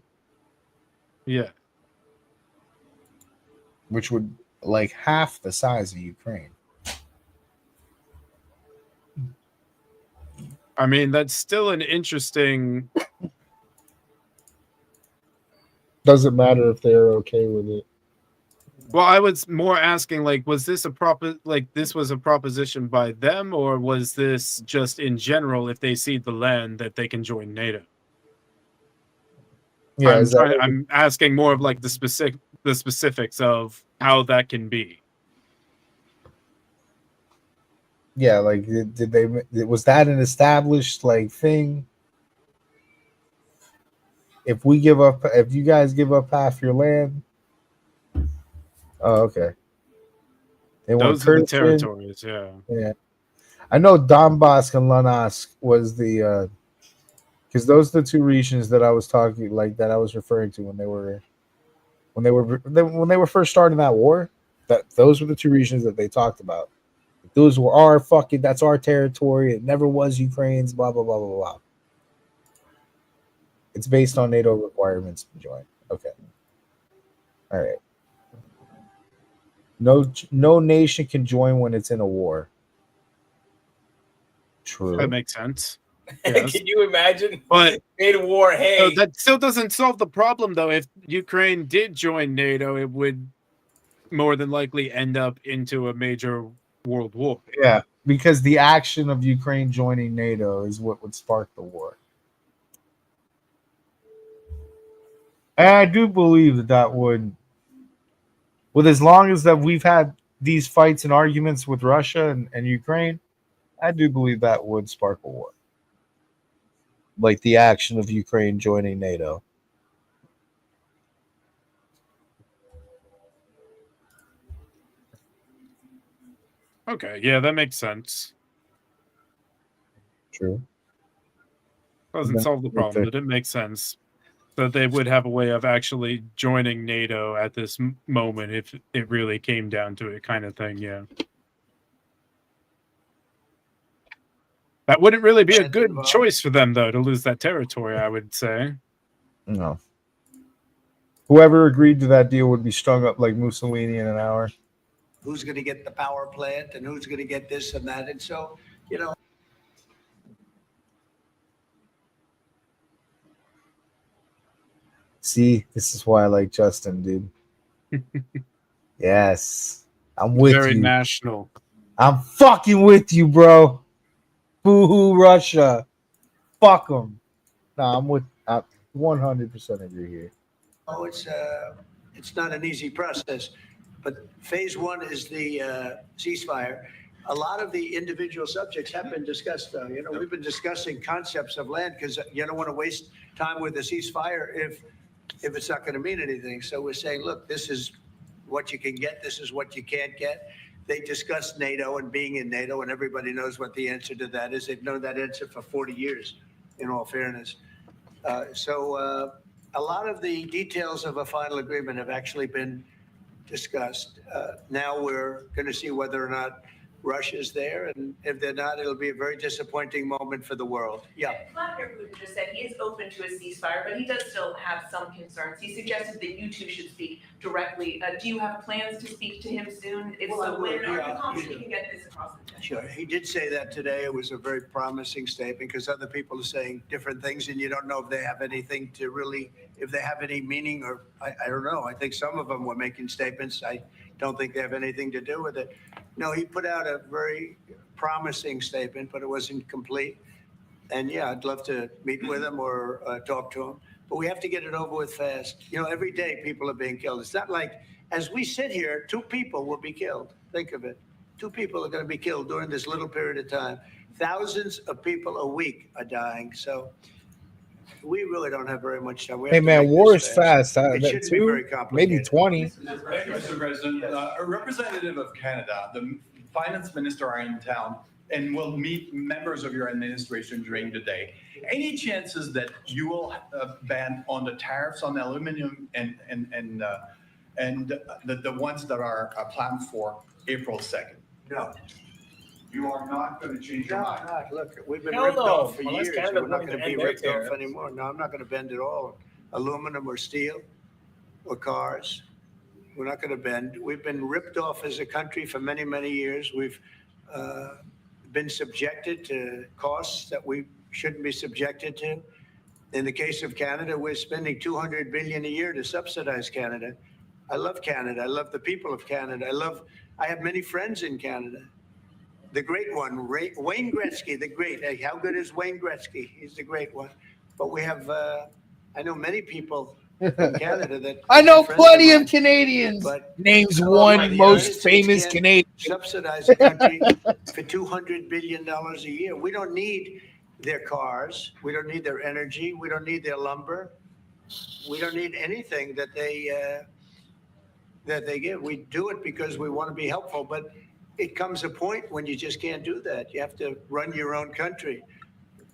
Yeah. Which would like half the size of Ukraine. I mean, that's still an interesting. Doesn't matter if they're okay with it. Well, I was more asking, like, was this this was a proposition by them, or was this just in general, if they cede the land, that they can join NATO? Yeah, I'm asking more of like the specifics of how that can be. Yeah, like was that an established like thing? If you guys give up half your land, oh, okay. They want Those are the Kherson. territories, yeah. Yeah, I know Donbass and Luhansk was the because those are the two regions that I was talking that I was referring to when they were first starting that war. Those were the two regions that they talked about. Those were that's our territory. It never was Ukraine's. Blah blah blah blah blah. It's based on NATO requirements to join. Okay. All right. No nation can join when it's in a war. True. That makes sense. Yes. Can you imagine? But in war, hey. So that still doesn't solve the problem, though. If Ukraine did join NATO, it would more than likely end up into a major world war. Yeah, because the action of Ukraine joining NATO is what would spark the war. And I do believe that would, with as long as that we've had these fights and arguments with Russia and Ukraine, I do believe that would spark a war. Like the action of Ukraine joining NATO. Okay, yeah, that makes sense. True. Doesn't solve the problem, but it makes sense that they would have a way of actually joining NATO at this moment if it really came down to it, kind of thing. Yeah. That wouldn't really be a good choice for them, though, to lose that territory, I would say. No. Whoever agreed to that deal would be strung up like Mussolini in an hour. Who's going to get the power plant and who's going to get this and that. And so, See, this is why I like Justin, dude. Yes. I'm with you. Very national. I'm fucking with you, bro. Boo-hoo, Russia. Fuck them. Nah, I'm with 100% agree here. Oh, it's not an easy process, but phase one is the ceasefire. A lot of the individual subjects have been discussed, though. We've been discussing concepts of land because you don't want to waste time with the ceasefire if it's not going to mean anything. So we're saying, look, this is what you can get. This is what you can't get. They discussed NATO and being in NATO, and everybody knows what the answer to that is. They've known that answer for 40 years, in all fairness. So a lot of the details of a final agreement have actually been discussed. Now we're going to see whether or not Russia's there, and if they're not, it'll be a very disappointing moment for the world. Yeah. Vladimir Putin just said he is open to a ceasefire, but he does still have some concerns. He suggested that you two should speak directly. Do you have plans to speak to him soon? If Well, I so, will, when are yeah, you confident sure. you can get this across the finish? Sure. He did say that today. It was a very promising statement because other people are saying different things, and you don't know if they have anything to really, if they have any meaning, or I don't know. I think some of them were making statements. I don't think they have anything to do with it. No, he put out a very promising statement, but it wasn't complete. And yeah, I'd love to meet with him or talk to him, but we have to get it over with fast. You know, every day people are being killed. It's not like, as we sit here, 2 people will be killed. Think of it. 2 people are going to be killed during this little period of time. Thousands of people a week are dying. So we really don't have very much time. We have Hey to man, make war this is fast. It shouldn't be very complicated. Maybe 20. Thank you, Mr. President. A representative of Canada, the finance minister are in town and will meet members of your administration during the day. Any chances that you will ban on the tariffs on aluminum and the ones that are planned for April 2nd? No. You are not going to change your mind? No, look, we've been Hell ripped no, off for unless years. Canada We're not wants going to to be end their ripped off tariffs. anymore. No, I'm not going to bend at all. Aluminum or steel or cars. We're not going to bend. We've been ripped off as a country for many, many years. We've been subjected to costs that we shouldn't be subjected to. In the case of Canada, we're spending $200 billion a year to subsidize Canada. I love Canada. I love the people of Canada. I have many friends in Canada. The great one, Wayne Gretzky, the great. Hey, how good is Wayne Gretzky? He's the great one. But we have, I know many people from Canada that I know friends of plenty mine. of Canadians. But Names the one United most States famous can't Canadian. subsidize a country for $200 billion a year. We don't need their cars. We don't need their energy. We don't need their lumber. We don't need anything that they give. We do it because we want to be helpful, but it comes a point when you just can't do that. You have to run your own country.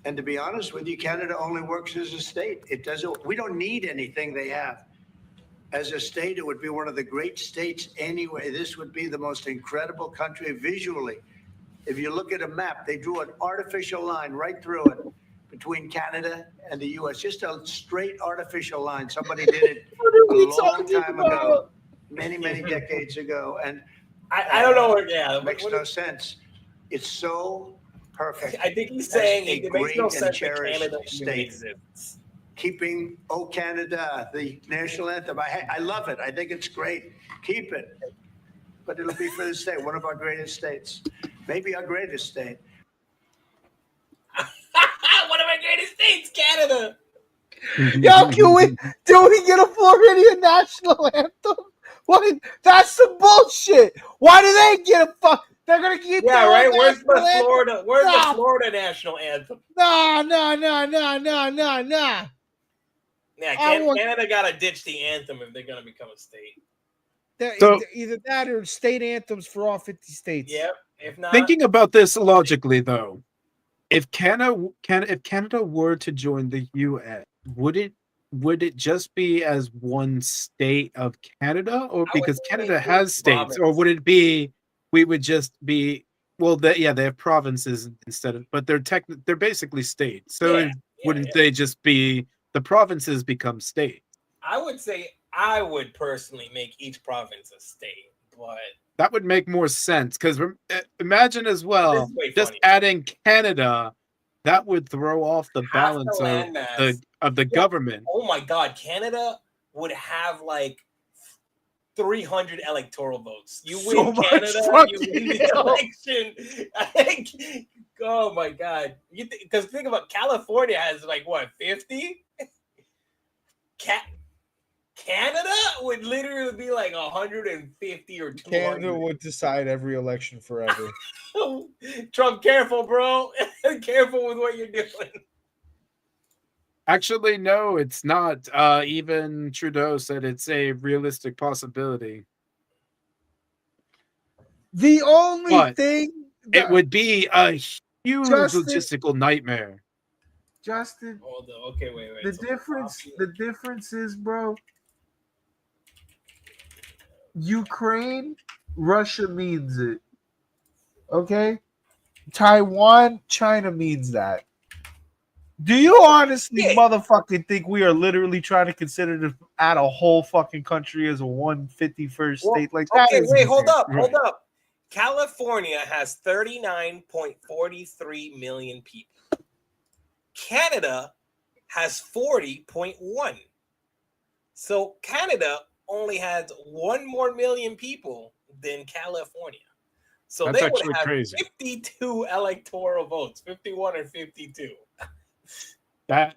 And to be honest with you, Canada only works as a state. It doesn't. We don't need anything they have. As a state, it would be one of the great states anyway. This would be the most incredible country visually. If you look at a map, they drew an artificial line right through it between Canada and the U.S. Just a straight artificial line. Somebody did it a long time ago, many, many decades ago. And I don't know. Yeah, it makes no sense. It's so perfect. I think he's as saying a it makes no great and sense that cherished Canada even state. exists. Keeping "O Canada," the national anthem. I love it. I think it's great. Keep it. But it'll be for the state, one of our greatest states. Maybe our greatest state. One of my greatest states, Canada. Yo, do we get a Floridian national anthem? What? That's some bullshit. Why do they get a fuck? They're gonna keep. Yeah, their right. own Where's the national anthem? Florida? Where's Nah. the Florida national anthem? Nah. Yeah, I want- Canada got to ditch the anthem if they're going to become a state. Either that or state anthems for all 50 states. Yep. If not, Thinking about this logically, though, if Canada were to join the UN, would it just be as one state of Canada, or because Canada has states, or would it be we would just be they have provinces instead of, but they're basically states. So wouldn't they just be the provinces become states? I would say I would personally make each province a state, but That would make more sense because imagine as well This is way just funny. adding Canada, that would throw off the balance of the government. Oh my God, Canada would have like 300 electoral votes. You So win much Canada, you fucking win the hell. election. Oh my God! Because think about California has like what 50. Canada would literally be like 150 or 200. Canada would decide every election forever. Trump, careful, bro. Careful with what you're doing. Actually, no, it's not. Even Trudeau said it's a realistic possibility. The only But thing it would be a huge Justin- logistical nightmare. Justin, Hold on. Okay, wait. the difference is, bro, Ukraine, Russia means it. Okay? Taiwan, China means that. Do you honestly motherfucking think we are literally trying to consider to add a whole fucking country as a 151st state? Like that Okay, is wait, hold insane. up, hold up. California has 39.43 million people. Canada has 40.1. So Canada only has 1 more million people than California. So That's they would actually have crazy. 52 electoral votes, 51 or 52. That's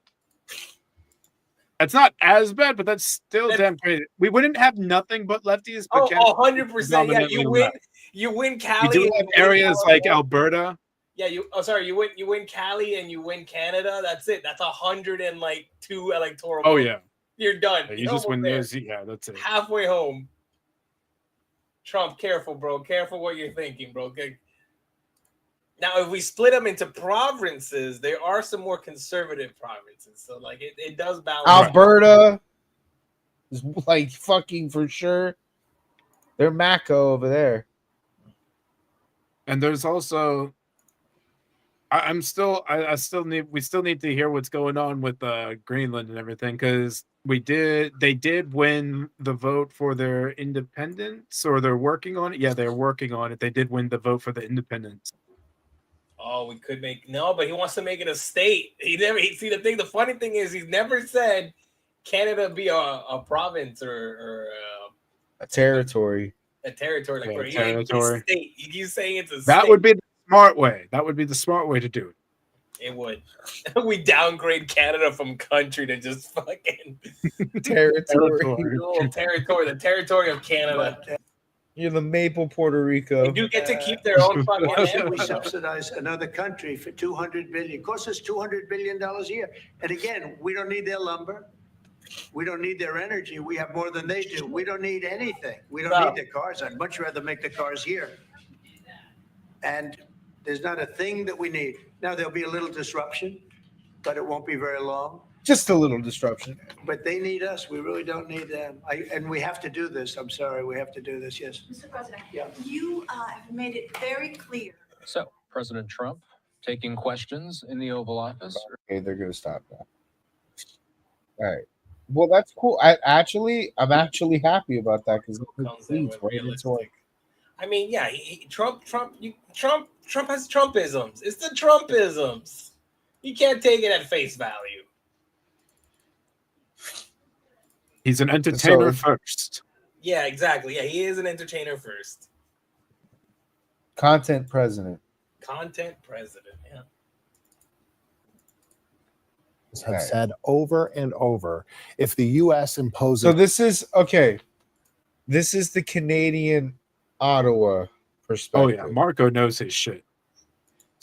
not as bad, but that's still damn crazy. We wouldn't have nothing but lefties, but Oh, Canada 100%. Yeah, predominantly you win. left. You win You Cali. do and have you win areas like California. Alberta. Yeah, you win Cali and you win Canada. That's it. That's 102 electoral Oh votes. yeah, You're done. you You're just almost win there. those. Yeah, that's it. Halfway home. Trump, careful, bro. Careful what you're thinking, bro. Okay. Now, if we split them into provinces, there are some more conservative provinces. So, like, it does balance. Alberta is like fucking for sure. They're Mako over there. And there's also, we still need to hear what's going on with Greenland and everything, because they did win the vote for their independence, or they're working on it. Yeah, they're working on it. They did win the vote for the independence. Oh, we could but he wants to make it a state. The funny thing is he's never said Canada be a province or a territory. A territory, like Yeah, where territory. State. He keeps saying it's a That state. would be the smart way. That would be the smart way to do it. It would. We downgrade Canada from country to just fucking territory. Little territory, the territory of Canada. You're the Maple Puerto Rico. They do get to keep their own fucking Why should we empire. subsidize another country for $200 billion? It costs us $200 billion a year. And again, we don't need their lumber. We don't need their energy. We have more than they do. We don't need anything. We don't need their cars. I'd much rather make the cars here. And there's not a thing that we need. Now, there'll be a little disruption, but it won't be very long. Just a little disruption. But they need us. We really don't need them. And we have to do this. I'm sorry. We have to do this. Yes. Mr. President, Yeah. you have made it very clear. So, President Trump taking questions in the Oval Office. Okay, they're going to stop that. All right. Well, that's cool. I'm actually happy about that because it leads right into like. I mean, yeah, Trump has Trumpisms. It's the Trumpisms. You can't take it at face value. He's an entertainer first. Yeah, exactly. Yeah, he is an entertainer first. Content president. Content president, yeah. Have said over and over, if the U.S. imposes. So this is okay. This is the Canadian Ottawa perspective. Oh yeah, Marco knows his shit.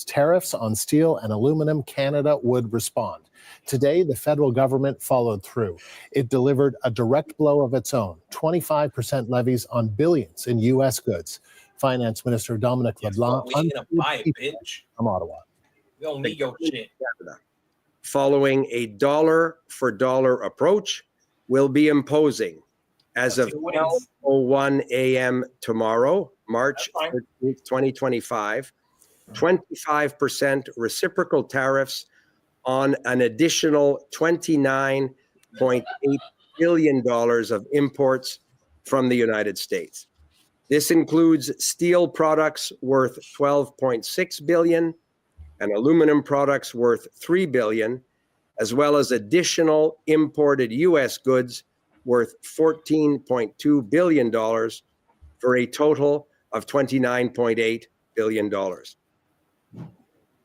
Tariffs on steel and aluminum, Canada would respond. Today, the federal government followed through. It delivered a direct blow of its own, 25% levies on billions in U.S. goods. Finance Minister Dominic LeBlanc We ain't gonna buy it, bitch. from Ottawa. We don't need your shit. Following a dollar-for-dollar approach, will be imposing, as of 12:01 a.m. tomorrow, March 13th, 2025, 25% reciprocal tariffs on an additional $29.8 billion of imports from the United States. This includes steel products worth $12.6 billion and aluminum products worth $3 billion, as well as additional imported U.S. goods worth $14.2 billion for a total of $29.8 billion.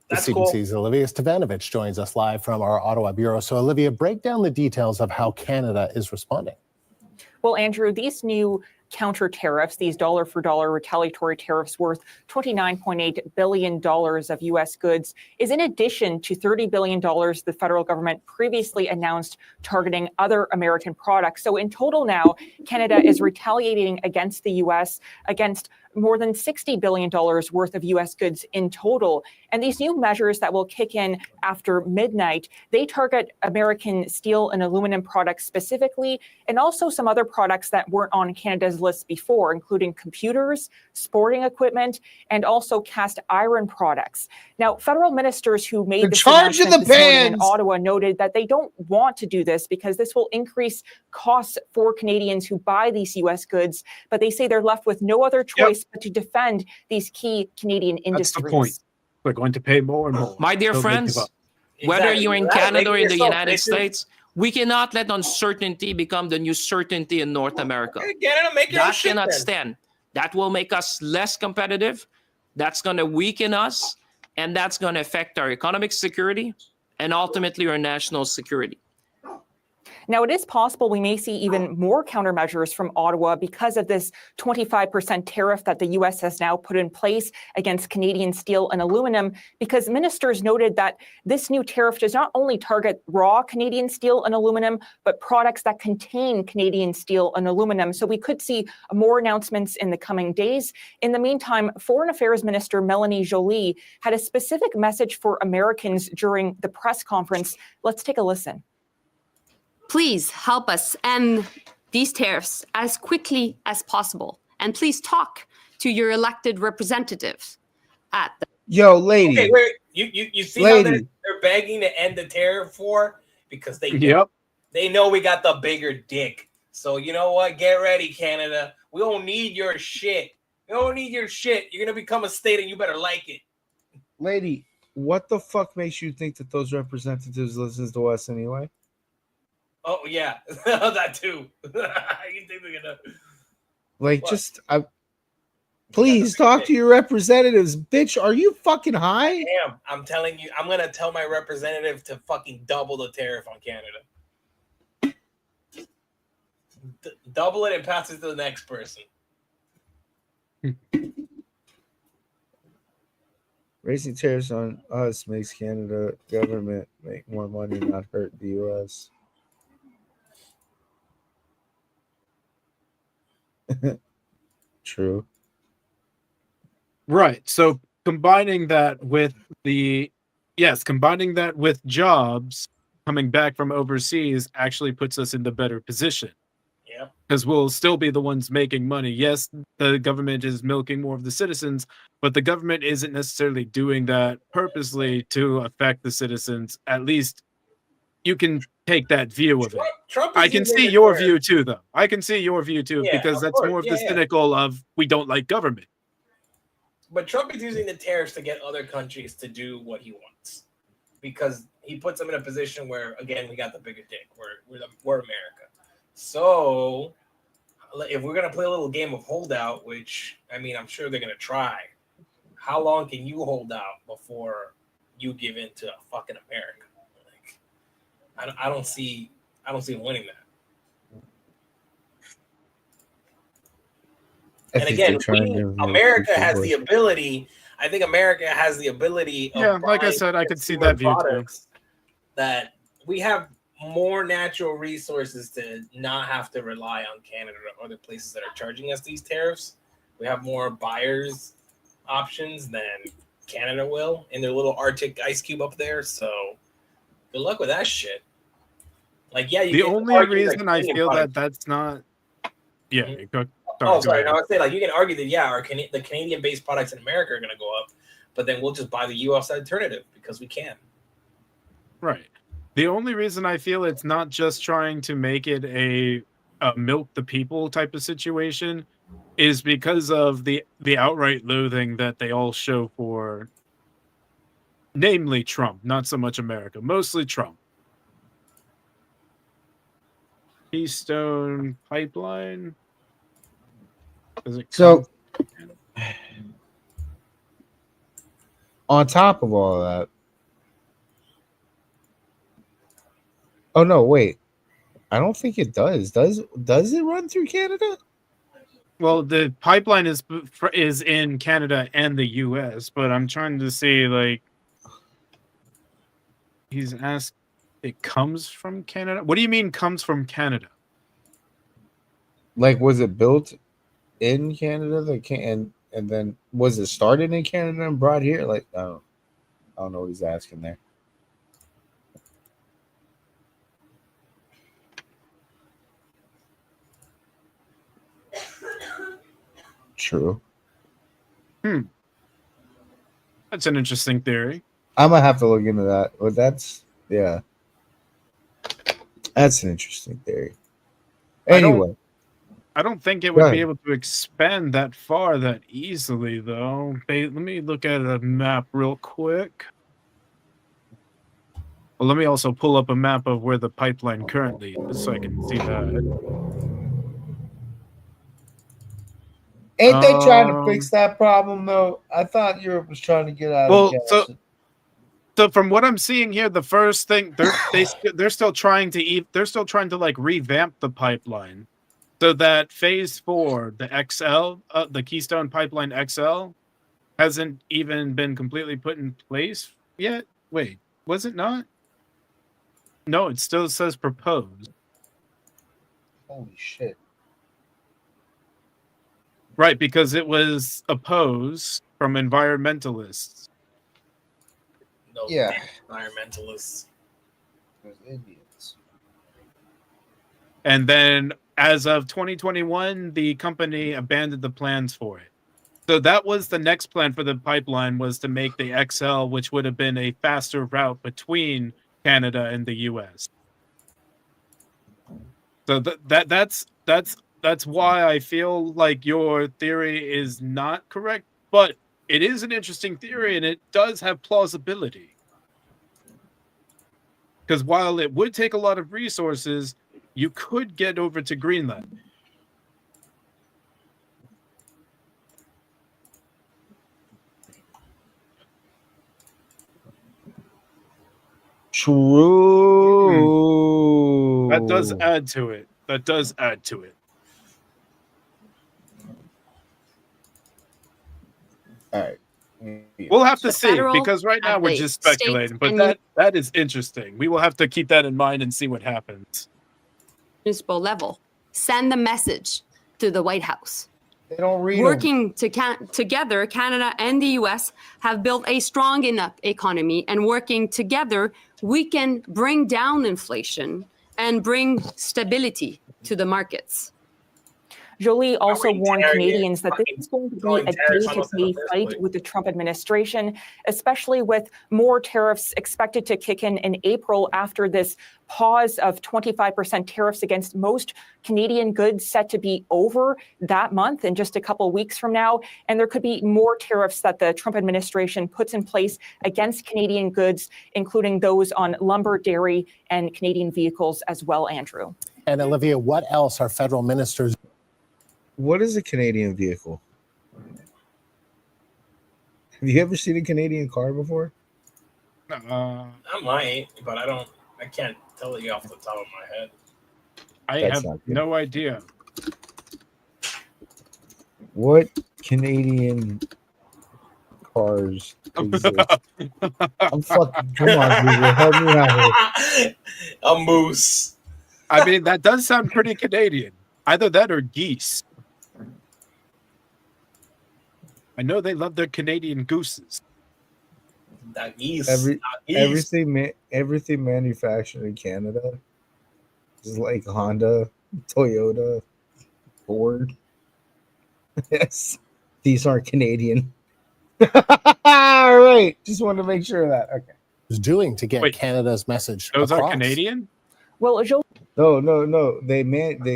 The CBC's Olivia Stevanovich joins us live from our Ottawa bureau. So, Olivia, break down the details of how Canada is responding. Well, Andrew, these new counter tariffs, these dollar-for-dollar retaliatory tariffs worth $29.8 billion of U.S. goods, is in addition to $30 billion the federal government previously announced targeting other American products. So in total now, Canada is retaliating against the U.S. against more than $60 billion worth of U.S. goods in total. And these new measures that will kick in after midnight, they target American steel and aluminum products specifically, and also some other products that weren't on Canada's list before, including computers, sporting equipment, and also cast iron products. Now, federal ministers who made this announcement this morning in Ottawa noted that they don't want to do this because this will increase costs for Canadians who buy these U.S. goods, but they say they're left with no other choice but to defend these key Canadian industries. That's the point. We're going to pay more and more. My dear Don't make give friends, up. whether you're in Canada or in the United bitches. States, we cannot let uncertainty become the new certainty in North America. Canada, make your own That shit cannot then. stand. That will make us less competitive. That's going to weaken us, and that's going to affect our economic security and ultimately our national security. Now, it is possible we may see even more countermeasures from Ottawa because of this 25% tariff that the U.S. has now put in place against Canadian steel and aluminum, because ministers noted that this new tariff does not only target raw Canadian steel and aluminum, but products that contain Canadian steel and aluminum. So we could see more announcements in the coming days. In the meantime, Foreign Affairs Minister Melanie Joly had a specific message for Americans during the press conference. Let's take a listen. Please help us end these tariffs as quickly as possible. And please talk to your elected representatives at the... Yo, lady. Okay, wait. You see how they're begging to end the tariff war? Because they they know we got the bigger dick. So you know what? Get ready, Canada. We don't need your shit. We don't need your shit. You're going to become a state and you better like it. Lady, what the fuck makes you think that those representatives listen to us anyway? Oh, yeah. That too. You think they're going to... Like, please talk to your representatives. Bitch, are you fucking high? Damn, I'm telling you, I'm going to tell my representative to fucking double the tariff on Canada. Double it and pass it to the next person. Raising tariffs on us makes Canada government make more money, not hurt the U.S. True. Right. So combining that with jobs coming back from overseas actually puts us in the better position. Yeah. Because we'll still be the ones making money. Yes, the government is milking more of the citizens, but the government isn't necessarily doing that purposely to affect the citizens. At least you can take that view of it. I can see your view too, though. I can see your view too, because that's more of the cynical of we don't like government. But Trump is using the tariffs to get other countries to do what he wants, because he puts them in a position where, again, we got the bigger dick. We're America. So if we're gonna play a little game of holdout, which I mean, I'm sure they're gonna try. How long can you hold out before you give in to fucking America? Like, I don't see him winning that. And again, America has the ability. I think America has the ability. Of like I said, I could see that view too. That we have more natural resources to not have to rely on Canada or other places that are charging us these tariffs. We have more buyers options than Canada will in their little Arctic ice cube up there. So good luck with that shit. Like, yeah, the only reason I feel that that's not. Yeah. Mm-hmm. Sorry. No, I'd say like you can argue that the Canadian-based products in America are going to go up, but then we'll just buy the U.S. alternative because we can. Right. The only reason I feel it's not just trying to make it a milk the people type of situation is because of the outright loathing that they all show for, namely Trump, not so much America, mostly Trump. Keystone Pipeline. So, on top of all of that, oh no, wait, I don't think it does. Does it run through Canada? Well, the pipeline is in Canada and the U.S., but I'm trying to see, like, he's asked, it comes from Canada? What do you mean comes from Canada? Like, was it built in Canada? And then was it started in Canada and brought here? Like, I don't know what he's asking there. True. That's an interesting theory. I'm gonna have to look into that. But that's an interesting theory. Anyway, I don't think it Go would ahead. be able to expand that far that easily, though. Let me look at a map real quick. Well, let me also pull up a map of where the pipeline currently is so I can see that. ain't they trying to fix that problem though? I thought Europe was trying to get out of gas. So from what I'm seeing here, the first thing they're still trying to like revamp the pipeline so that phase 4, the XL, the Keystone Pipeline XL, hasn't even been completely put in place yet. Wait, was it not? No, it still says proposed. Holy shit. Right, because it was opposed from environmentalists. No, Yeah. environmentalists. There's Indians. And then as of 2021, the company abandoned the plans for it. So that was the next plan for the pipeline, was to make the XL, which would have been a faster route between Canada and the US. So that's why I feel like your theory is not correct, but it is an interesting theory and it does have plausibility. Because while it would take a lot of resources, you could get over to Greenland. True. That does add to it. All right. We'll have to The see, federal because right now and we're the just states speculating. But and that is interesting. We will have to keep that in mind and see what happens. municipal level send the message to the White House. They don't read them. Working together, Canada and the US have built a strong enough economy, and working together, we can bring down inflation and bring stability to the markets. Jolie also warned dare you Canadians that this is going to be throwing a tariffs on us in the day-to-day first fight place? with the Trump administration, especially with more tariffs expected to kick in April after this pause of 25% tariffs against most Canadian goods set to be over that month in just a couple of weeks from now. And there could be more tariffs that the Trump administration puts in place against Canadian goods, including those on lumber, dairy, and Canadian vehicles as well, Andrew. And Olivia, what else are federal ministers? What is a Canadian vehicle? Have you ever seen a Canadian car before? I might, but I can't tell you off the top of my head. I That's have not good. no idea. What Canadian cars exist? I'm fucking. Come on, Google, help me out here. A moose. I mean, that does sound pretty Canadian. Either that or geese. I know they love their Canadian gooses. That geese. Everything manufactured in Canada is like Honda, Toyota, Ford. Yes, these aren't Canadian. All right, just wanted to make sure of that. Okay. Is doing to get Canada's message Those across. are Canadian? Well, No. They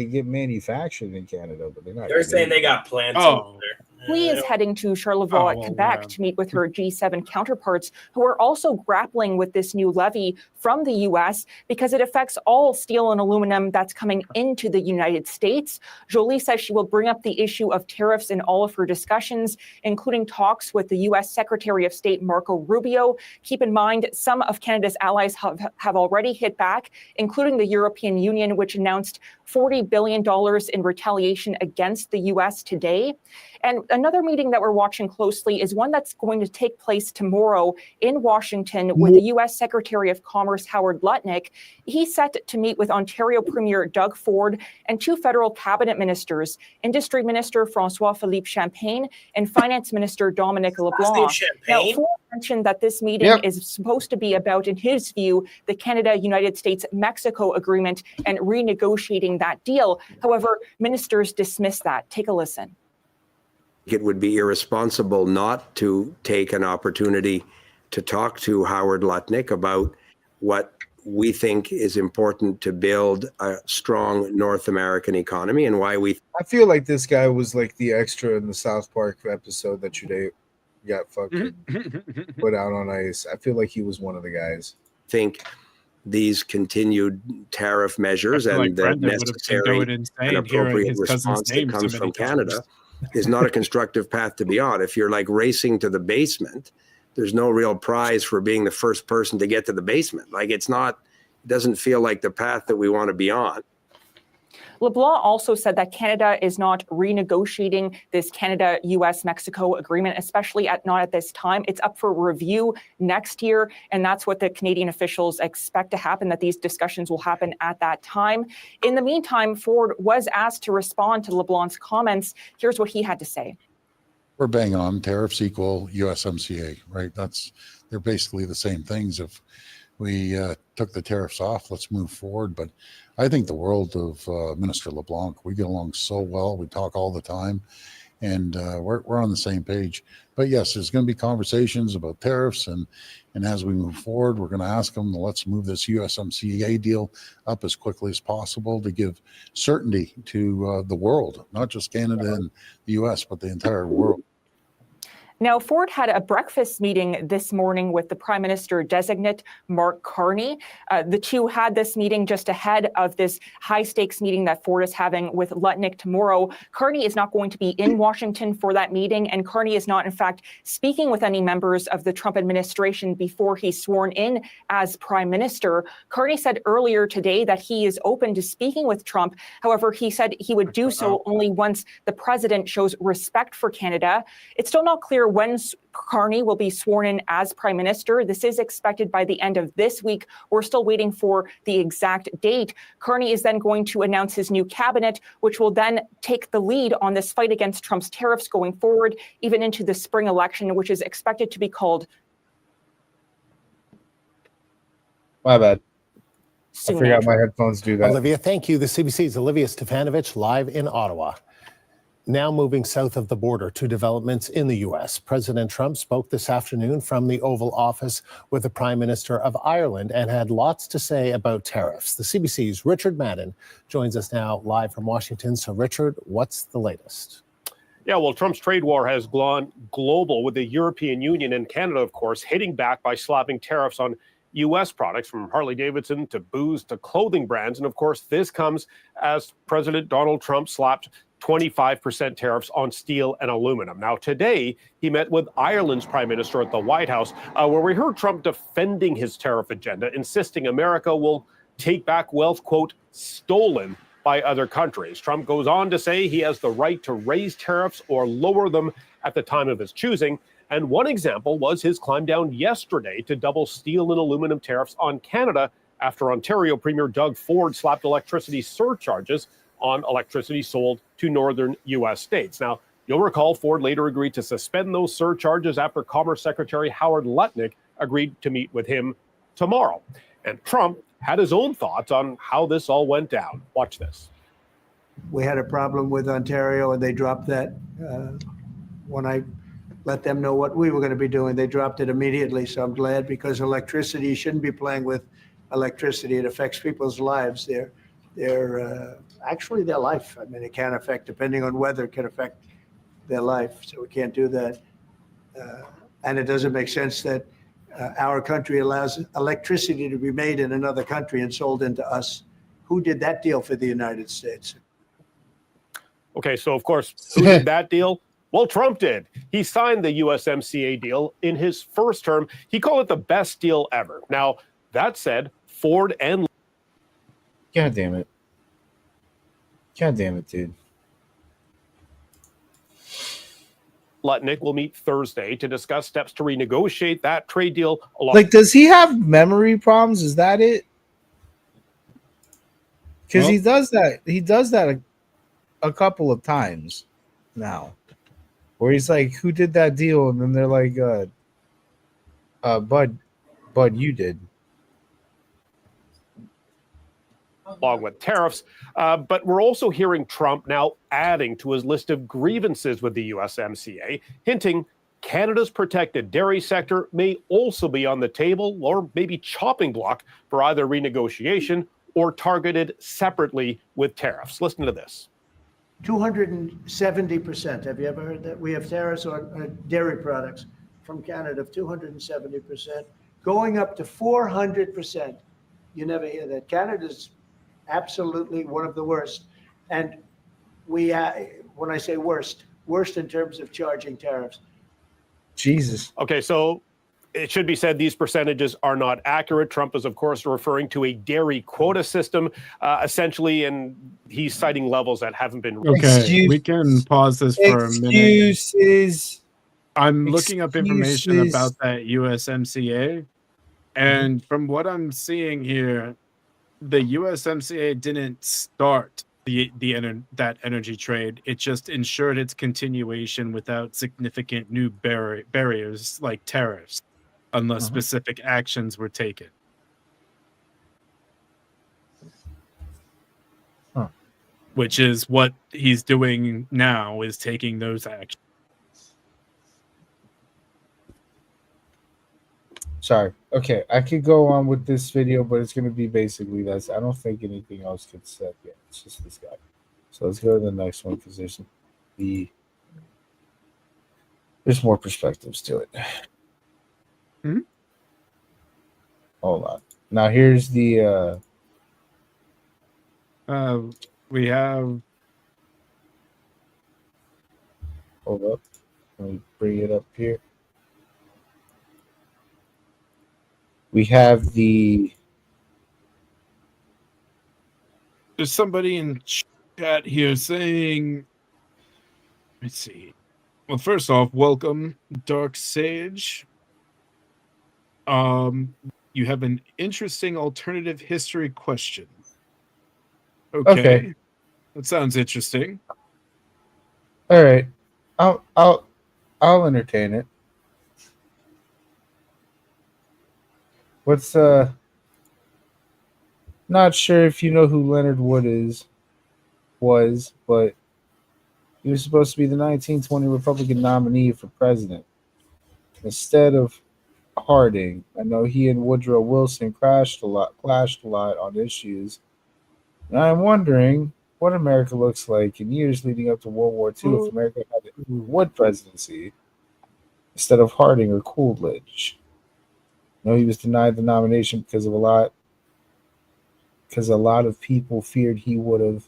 get manufactured in Canada, but they're not. They're saying they got plants Oh. over there. Lee is heading to Charlevoix, Quebec, to meet with her G7 counterparts, who are also grappling with this new levy from the U.S. because it affects all steel and aluminum that's coming into the United States. Jolie says she will bring up the issue of tariffs in all of her discussions, including talks with the U.S. Secretary of State Marco Rubio. Keep in mind, some of Canada's allies have already hit back, including the European Union, which announced $40 billion in retaliation against the U.S. today. And another meeting that we're watching closely is one that's going to take place tomorrow in Washington with the U.S. Secretary of Commerce Howard Lutnick. He's set to meet with Ontario Premier Doug Ford and two federal cabinet ministers, Industry Minister François-Philippe Champagne and Finance Minister Dominic LeBlanc. Now, Ford mentioned that this meeting is supposed to be about, in his view, the Canada-United States-Mexico agreement and renegotiating that deal. However, ministers dismissed that. Take a listen. It would be irresponsible not to take an opportunity to talk to Howard Lutnick about what we think is important to build a strong North American economy and why we I feel like this guy was like the extra in the South Park episode that today got fucking put out on ice. I feel like he was one of the guys. think these continued tariff measures and the necessary and appropriate response that comes from Canada is not a constructive path to be on. If you're like racing to the basement, there's no real prize for being the first person to get to the basement. Like it doesn't feel like the path that we want to be on. LeBlanc also said that Canada is not renegotiating this Canada-US-Mexico agreement, especially not at this time. It's up for review next year, and that's what the Canadian officials expect to happen, that these discussions will happen at that time. In the meantime, Ford was asked to respond to LeBlanc's comments. Here's what he had to say. We're bang on. Tariffs equal USMCA, right? They're basically the same things. If we took the tariffs off, let's move forward. But I think the world of Minister LeBlanc. We get along so well. We talk all the time, and we're on the same page. But yes, there's going to be conversations about tariffs, and as we move forward, we're going to ask them, let's move this USMCA deal up as quickly as possible to give certainty to the world, not just Canada and the US, but the entire world. Now, Ford had a breakfast meeting this morning with the Prime Minister-designate, Mark Carney. The two had this meeting just ahead of this high-stakes meeting that Ford is having with Lutnick tomorrow. Carney is not going to be in Washington for that meeting, and Carney is not, in fact, speaking with any members of the Trump administration before he's sworn in as Prime Minister. Carney said earlier today that he is open to speaking with Trump. However, he said he would do so only once the president shows respect for Canada. It's still not clear when Carney will be sworn in as Prime Minister. This is expected by the end of this week. We're still waiting for the exact date. Carney is then going to announce his new cabinet, which will then take the lead on this fight against Trump's tariffs going forward, even into the spring election, which is expected to be called. My bad. Soon I forgot after. my headphones do that. Olivia, thank you. The CBC's Olivia Stefanovich live in Ottawa. Now moving south of the border to developments in the U.S. President Trump spoke this afternoon from the Oval Office with the Prime Minister of Ireland and had lots to say about tariffs. The CBC's Richard Madden joins us now live from Washington. So, Richard, what's the latest? Yeah, well, Trump's trade war has gone global with the European Union and Canada, of course, hitting back by slapping tariffs on U.S. products from Harley-Davidson to booze to clothing brands. And of course, this comes as President Donald Trump slapped 25% tariffs on steel and aluminum. Now, today, he met with Ireland's prime minister at the White House, where we heard Trump defending his tariff agenda, insisting America will take back wealth, quote, stolen by other countries. Trump goes on to say he has the right to raise tariffs or lower them at the time of his choosing. And one example was his climb down yesterday to double steel and aluminum tariffs on Canada after Ontario Premier Doug Ford slapped electricity surcharges on electricity sold to northern U.S. states. Now, you'll recall Ford later agreed to suspend those surcharges after Commerce Secretary Howard Lutnick agreed to meet with him tomorrow. And Trump had his own thoughts on how this all went down. Watch this. We had a problem with Ontario, and they dropped that when I let them know what we were going to be doing. They dropped it immediately, so I'm glad, because electricity, you shouldn't be playing with electricity. It affects people's lives. Actually their life. I mean, it can affect, depending on weather, it can affect their life. So we can't do that. And it doesn't make sense that our country allows electricity to be made in another country and sold into us. Who did that deal for the United States? Okay, so of course, who did that deal? Well, Trump did. He signed the USMCA deal in his first term. He called it the best deal ever. Now, that said, Ford and... God damn it. God damn it, dude. Lutnick will meet Thursday to discuss steps to renegotiate that trade deal. Like, does he have memory problems? Is that it? Because he does that. He does that a couple of times now, where he's like, "Who did that deal?" And then they're like, Bud, you did." Along with tariffs, but we're also hearing Trump now adding to his list of grievances with the USMCA, hinting Canada's protected dairy sector may also be on the table or maybe chopping block for either renegotiation or targeted separately with tariffs. Listen to this. 270%. Have you ever heard that? We have tariffs on dairy products from Canada of 270%, going up to 400%. You never hear that. Canada's absolutely one of the worst. And we, when I say worst in terms of charging tariffs. Jesus. Okay, so it should be said these percentages are not accurate. Trump is, of course, referring to a dairy quota system, essentially, and he's citing levels that haven't been. Okay, we can pause this for a minute. Excuses. I'm looking up information about that USMCA, and from what I'm seeing here, the USMCA didn't start that energy trade. It just ensured its continuation without significant new barriers like tariffs, unless specific actions were taken. Which is what he's doing now, is taking those actions. Sorry. Okay, I could go on with this video, but it's going to be basically that. I don't think anything else gets said yet. It's just this guy. So let's go to the next one because there's more perspectives to it. Hold on. Now here's the. We have. Hold up. Let me bring it up here. We have the. There's somebody in chat here saying. Let's see. Well, first off, welcome, Dark Sage. You have an interesting alternative history question. Okay. That sounds interesting. All right. I'll entertain it. What's not sure if you know who Leonard Wood was, but he was supposed to be the 1920 Republican nominee for president. Instead of Harding, I know he and Woodrow Wilson clashed a lot on issues. And I'm wondering what America looks like in years leading up to World War II if America had a Wood presidency instead of Harding or Coolidge. No, he was denied the nomination because a lot of people feared he would have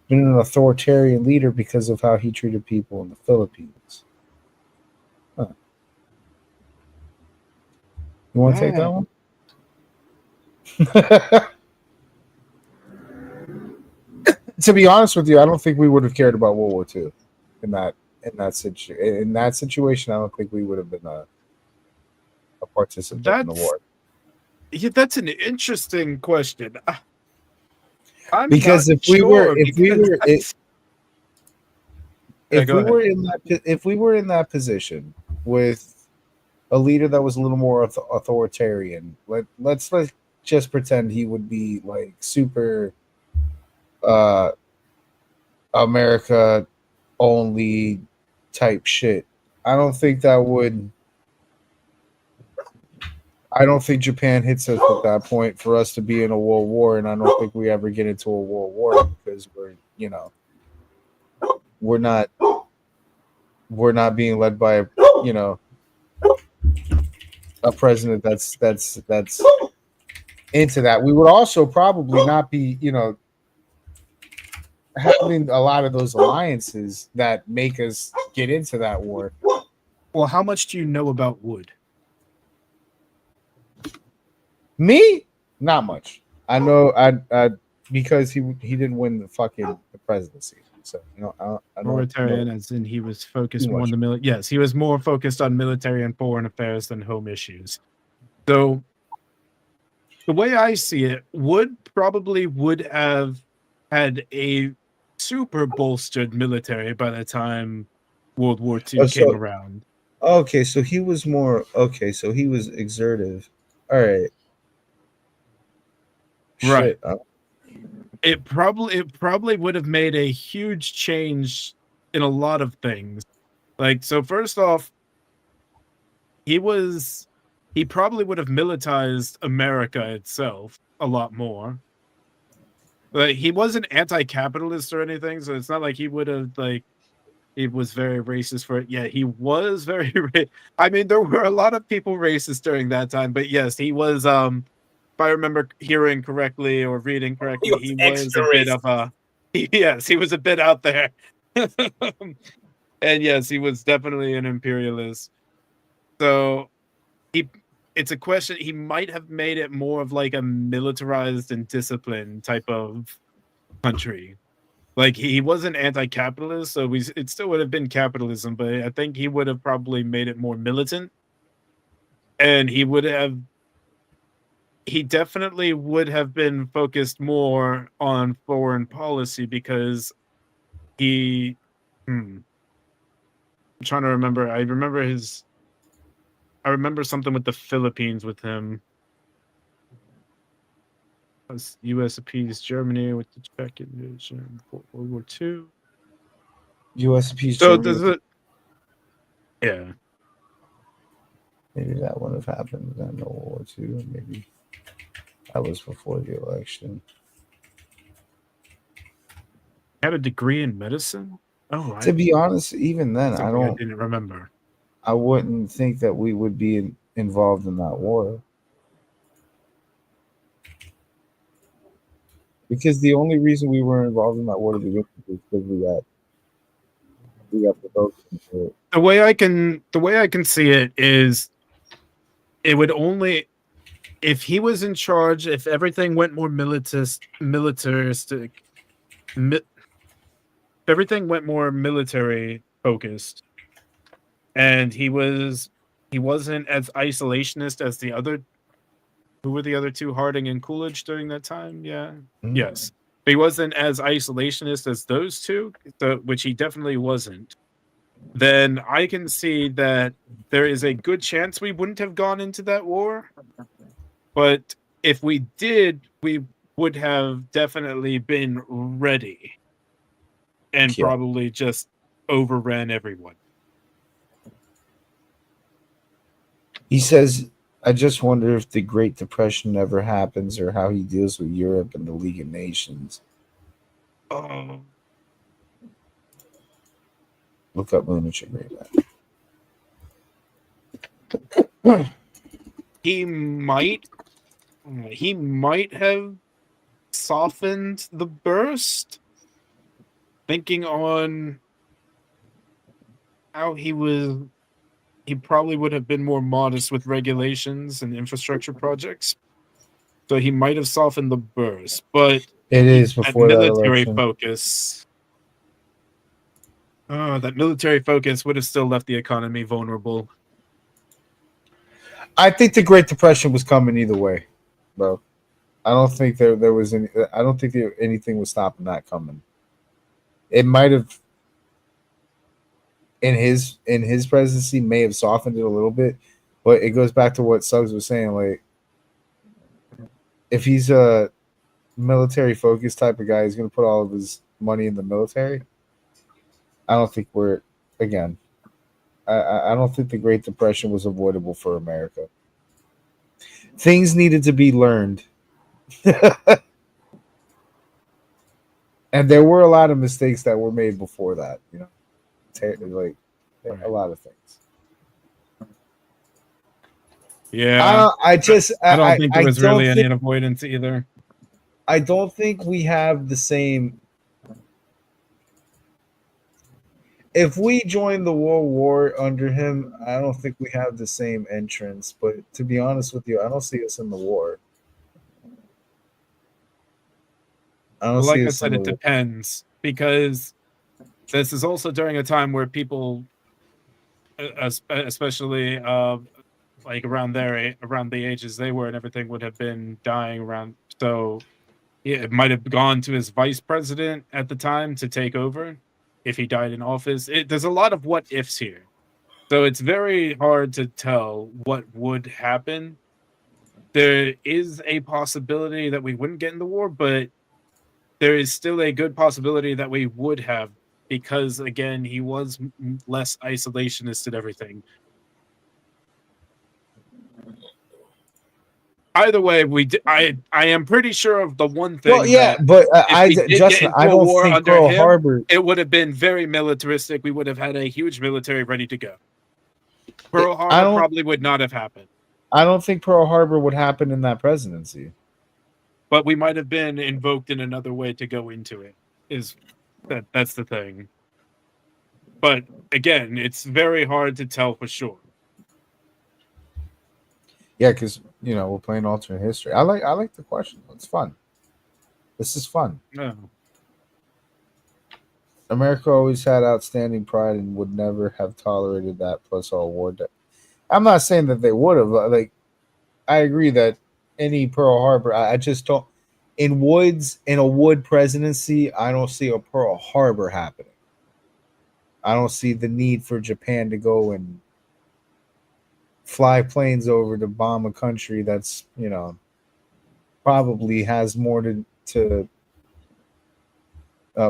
been an authoritarian leader because of how he treated people in the Philippines. Huh. You want to take that one? To be honest with you, I don't think we would have cared about World War II in that situation. I don't think we would have been a participant in the war. Yeah, that's an interesting question. Because if we were in that position with a leader that was a little more authoritarian, let's just pretend he would be like super America only type shit. I don't think Japan hits us at that point for us to be in a world war, and I don't think we ever get into a world war because we're not being led by a president that's into that. We would also probably not be having a lot of those alliances that make us get into that war. Well, how much do you know about Wood? Me? Not much. I know I because he didn't win the presidency. say. I don't Authoritarian, know as in he was focused too more on much. the Yes, he was more focused on military and foreign affairs than home issues. So the way I see it, would have had a super bolstered military by the time World War II came around. Okay, so he was more okay. So he was exertive. All right. Right. Shit. It probably would have made a huge change in a lot of things. Like, so first off, he probably would have militarized America itself a lot more. Like, he wasn't anti-capitalist or anything, so it's not like he would have he was very racist for it. Yeah, he was very I mean, there were a lot of people racist during that time, but yes, he was if I remember hearing correctly or reading correctly, he was a bit of a yes, he was a bit out there. And yes, he was definitely an imperialist. So it's a question, he might have made it more of like a militarized and disciplined type of country. Like, he wasn't anti-capitalist, so it still would have been capitalism, but I think he would have probably made it more militant. And he definitely would have been focused more on foreign policy because I'm trying to remember. I remember something with the Philippines with him. U.S. appeased Germany with the Czech invasion, World War II. U.S. appeased So Germany. does it? Yeah. Maybe that would have happened in World War II. Maybe that was before the election. Had a degree in medicine. Oh, to be honest, even then, I didn't remember. I wouldn't think that we would be involved in that war. Because the only reason we were involved in that war to begin with is because we got the votes. The way I can see it is, it would only, if he was in charge, if everything went more militaristic, if everything went more military focused, and he wasn't as isolationist as the other. Who were the other two? Harding and Coolidge during that time? Yeah. Yes. But he wasn't as isolationist as those two, which he definitely wasn't. Then I can see that there is a good chance we wouldn't have gone into that war. But if we did, we would have definitely been ready and probably just overran everyone. He says, I just wonder if the Great Depression ever happens or how he deals with Europe and the League of Nations. Look up Lunatic Greyback. He might have softened the burst, thinking on how he probably would have been more modest with regulations and infrastructure projects. So he might have softened the burst, but it is before that military election. focus. That military focus would have still left the economy vulnerable. I think the Great Depression was coming either way, bro. I don't think there was any. I don't think anything was stopping that coming. It might have, in his presidency, may have softened it a little bit, but it goes back to what Suggs was saying. Like, if he's a military focused type of guy, he's going to put all of his money in the military. I don't think we're again. I don't think the Great Depression was avoidable for America. Things needed to be learned. And there were a lot of mistakes that were made before that, you know, like a lot of things. Yeah, I don't think there was really any avoidance either. I don't think we have the same. If we join the World War under him, I don't think we have the same entrance. But to be honest with you, I don't see us in the war. Like I said, it depends, because this is also during a time where people, especially like around the ages they were and everything, would have been dying around. So yeah, it might have gone to his vice president at the time to take over if he died in office. There's a lot of what ifs here. So it's very hard to tell what would happen. There is a possibility that we wouldn't get in the war, but there is still a good possibility that we would have, because again, he was less isolationist and everything. Either way, I am pretty sure of the one thing. Well, yeah, that but if we did get Justin, into I a don't war think under Pearl him, Harbor. it would have been very militaristic. We would have had a huge military ready to go. Pearl Harbor probably would not have happened. I don't think Pearl Harbor would happen in that presidency. But we might have been invoked in another way to go into it. That's the thing. But again, it's very hard to tell for sure. Yeah, because we're playing alternate history. I like the question. It's fun. This is fun. No. America always had outstanding pride and would never have tolerated that. Plus all war debt. I'm not saying that they would have. Like, I agree that any Pearl Harbor. I just don't. In a Wood presidency, I don't see a Pearl Harbor happening. I don't see the need for Japan to go and fly planes over to bomb a country that's probably has more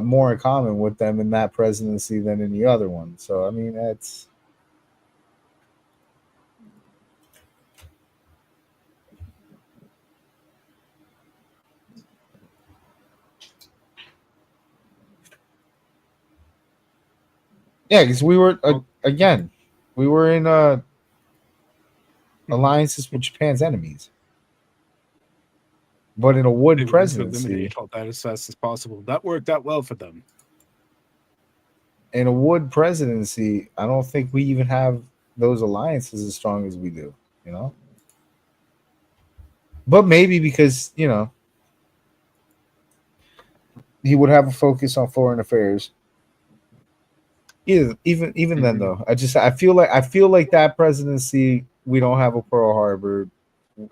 more in common with them in that presidency than any other one. So I mean, that's because we were we were in alliances with Japan's enemies. But in a Wood presidency, eliminate all that as fast as possible. That worked out well for them. In a Wood presidency, I don't think we even have those alliances as strong as we do, But maybe because, he would have a focus on foreign affairs. Even then though, I feel like that presidency, we don't have a Pearl Harbor,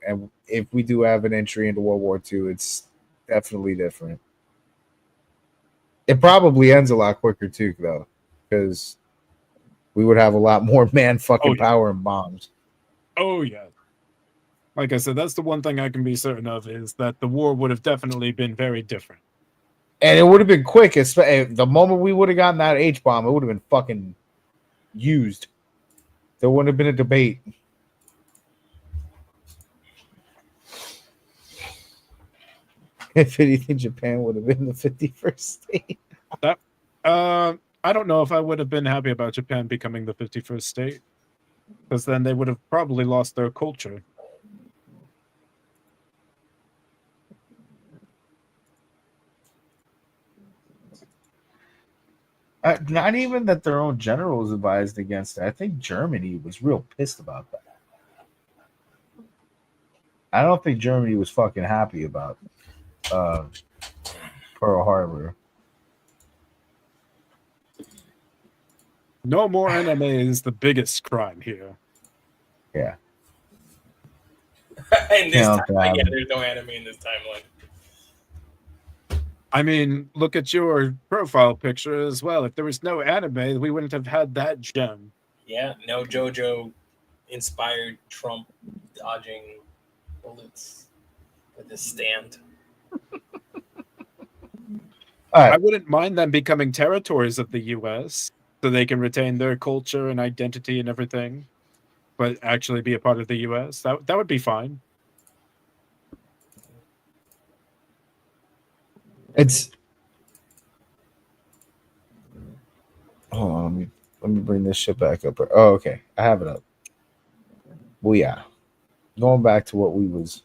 and if we do have an entry into World War II, it's definitely different. It probably ends a lot quicker too, though, because we would have a lot more power and bombs. Oh yeah. Like I said, that's the one thing I can be certain of, is that the war would have definitely been very different. And it would have been quick. The moment we would have gotten that H-bomb, it would have been fucking used. There wouldn't have been a debate. If anything, Japan would have been the 51st state. I don't know if I would have been happy about Japan becoming the 51st state, because then they would have probably lost their culture. Not even that their own generals advised against it. I think Germany was real pissed about that. I don't think Germany was fucking happy about Pearl Harbor. No more anime is the biggest crime here. Yeah. In this timeline, there's no anime in this timeline. I mean, look at your profile picture as well. If there was no anime, we wouldn't have had that gem. Yeah, no JoJo inspired Trump dodging bullets with his stand. I wouldn't mind them becoming territories of the U.S. so they can retain their culture and identity and everything, but actually be a part of the U.S. That would be fine. Hold on, let me bring this shit back up. Oh, okay, I have it up. Well, yeah, going back to what we was.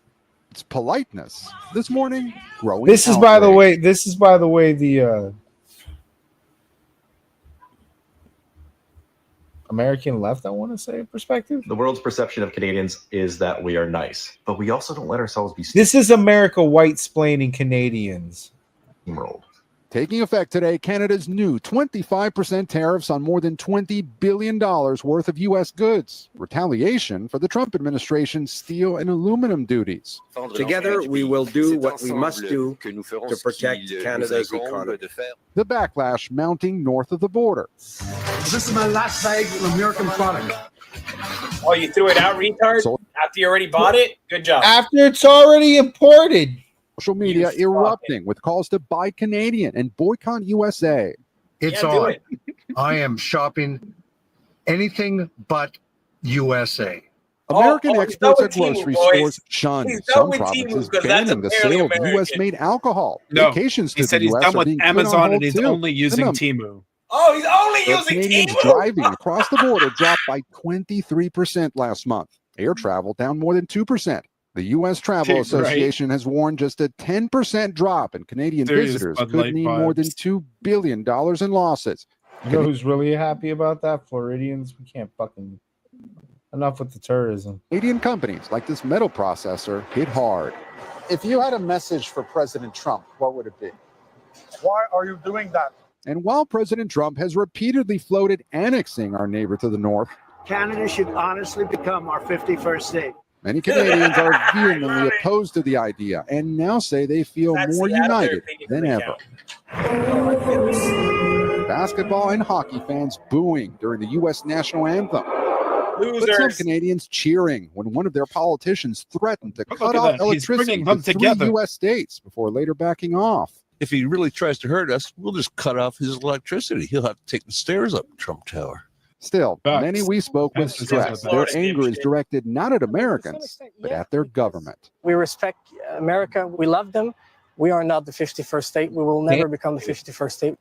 It's politeness. This morning, growing. This is by the way. The American left, I want to say, perspective. The world's perception of Canadians is that we are nice, but we also don't let ourselves be. This is America white-splaining Canadians. World. Taking effect today, Canada's new 25% tariffs on more than $20 billion worth of U.S. goods. Retaliation for the Trump administration's steel and aluminum duties. Together, we will do what we must do to protect Canada's economy. The backlash mounting north of the border. This is my last bag of American product. Oh, you threw it out, retard? After you already bought it? Good job. After it's already imported. Social media erupting with calls to buy Canadian and boycott USA. It's on. I am shopping anything but USA. American experts at grocery stores shun some provinces banning the sale of U.S.-made alcohol. No, Vacations he to said the he's U.S. done are with being put on Amazon hold and he's too. only using The Temu. Oh, he's only using Canadians Temu? driving across the border dropped by 23% last month. Air travel down more than 2%. The U.S. Travel Right. Association has warned just a 10% drop in Canadian Serious visitors Bud could Light mean more than vibes. $2 billion in losses. You know who's really happy about that? Floridians. We can't fucking... Enough with the tourism. Canadian companies like this metal processor hit hard. If you had a message for President Trump, what would it be? Why are you doing that? And while President Trump has repeatedly floated annexing our neighbor to the north, Canada should honestly become our 51st state. many Canadians are vehemently opposed to the idea and now say they feel more united than ever. Basketball and hockey fans booing during the U.S. national anthem. But some Canadians cheering when one of their politicians threatened to cut off electricity to 3 U.S. states before later backing off. If he really tries to hurt us, we'll just cut off his electricity. He'll have to take the stairs up Trump Tower. Still, many we spoke with stress their anger is directed not at Americans, but at their government. We respect America. We love them. We are not the 51st state. We will never become the 51st state.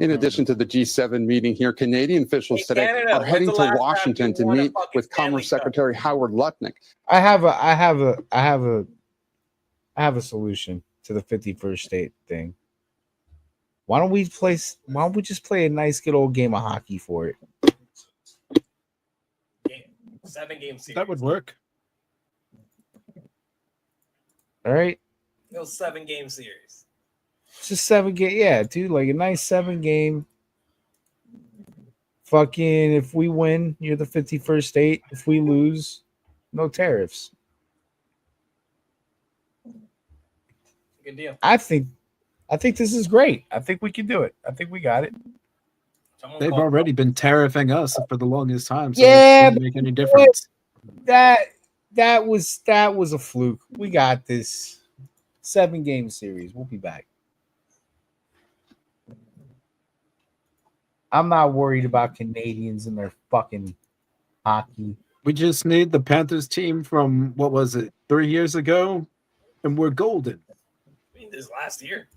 In addition to the G7 meeting here, Canadian officials today Canada, are heading when's the to last Washington time to you won a meet fucking with Commerce Secretary Howard Lutnick. I have a solution to the 51st state thing. Why don't we just play a nice good old game of hockey for it? 7-game series. That would work. All right. No 7-game series. Just 7 game, yeah, dude. Like a nice 7 game. Fucking, if we win, you're the 51st state. If we lose, no tariffs. Good deal. I think this is great. I think we can do it. I think we got it. They've already been tariffing us for the longest time. So Yeah, it doesn't make any difference. That was a fluke. We got this 7-game series. We'll be back. I'm not worried about Canadians and their fucking hockey. We just need the Panthers team from, what was it, 3 years ago? And we're golden. I mean, this last year.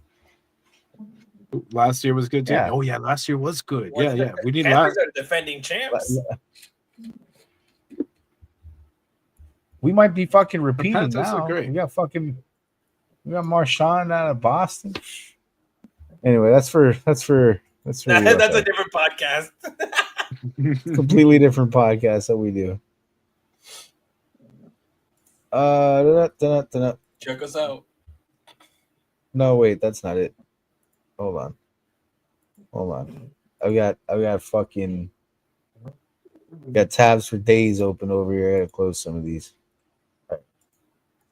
Last year was good too. Yeah. Oh yeah, last year was good. Well, Yeah. We need Panthers last. are defending champs. We might be fucking repeating Panthers now. are great. We got Marchand out of Boston. Anyway, that's for That's USA. a different podcast. Completely different podcast that we do. Check us out. No, wait, that's not it. Hold on. I got fucking got tabs for days open over here. I gotta close some of these.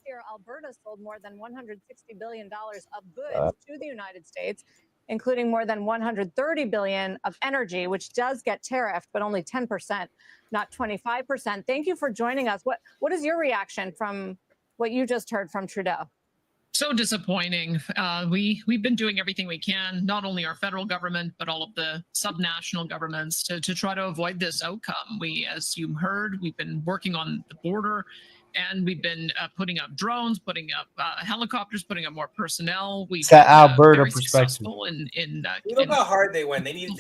Here, Alberta sold more than $160 billion of goods to the United States, including more than $130 billion of energy, which does get tariffed, but only 10%, not 25%. Thank you for joining us. What is your reaction from what you just heard from Trudeau? So disappointing. We've been doing everything we can, not only our federal government, but all of the subnational governments to try to avoid this outcome. We, as you heard, we've been working on the border, and we've been putting up drones, putting up helicopters, putting up more personnel. We've It's that Alberta very perspective. successful in Look how hard they went. They needed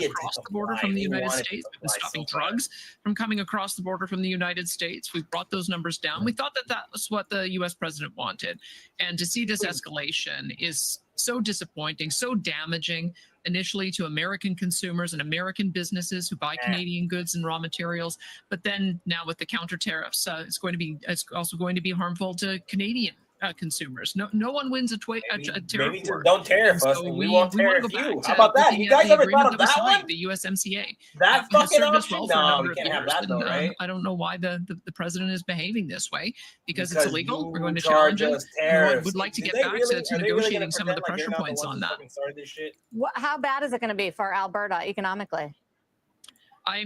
across the border from the United States. We've been stopping drugs from coming across the border from the United States. We've brought those numbers down. We thought that was what the U.S. president wanted. And to see this escalation is so disappointing, so damaging initially to American consumers and American businesses who buy Canadian goods and raw materials. But then now with the counter tariffs, it's also going to be harmful to Canadian consumers. No one wins a tariff Maybe war. don't tariff us, So and we won't wanna tariff go you. back How to about that? You guys the ever thought agreement of that was that signed, one? the USMCA. That Has fucking served us option? well for a No, number we of can't have years, that though, and right? I don't know why the president is behaving this way because it's Because illegal. We're you going to charge challenge it. us And tariffs. would like to Did get they back really- to are they really gonna negotiating some of the pretend like pressure they're not the points ones on who that. fucking started this shit? How bad is it going to be for Alberta economically? I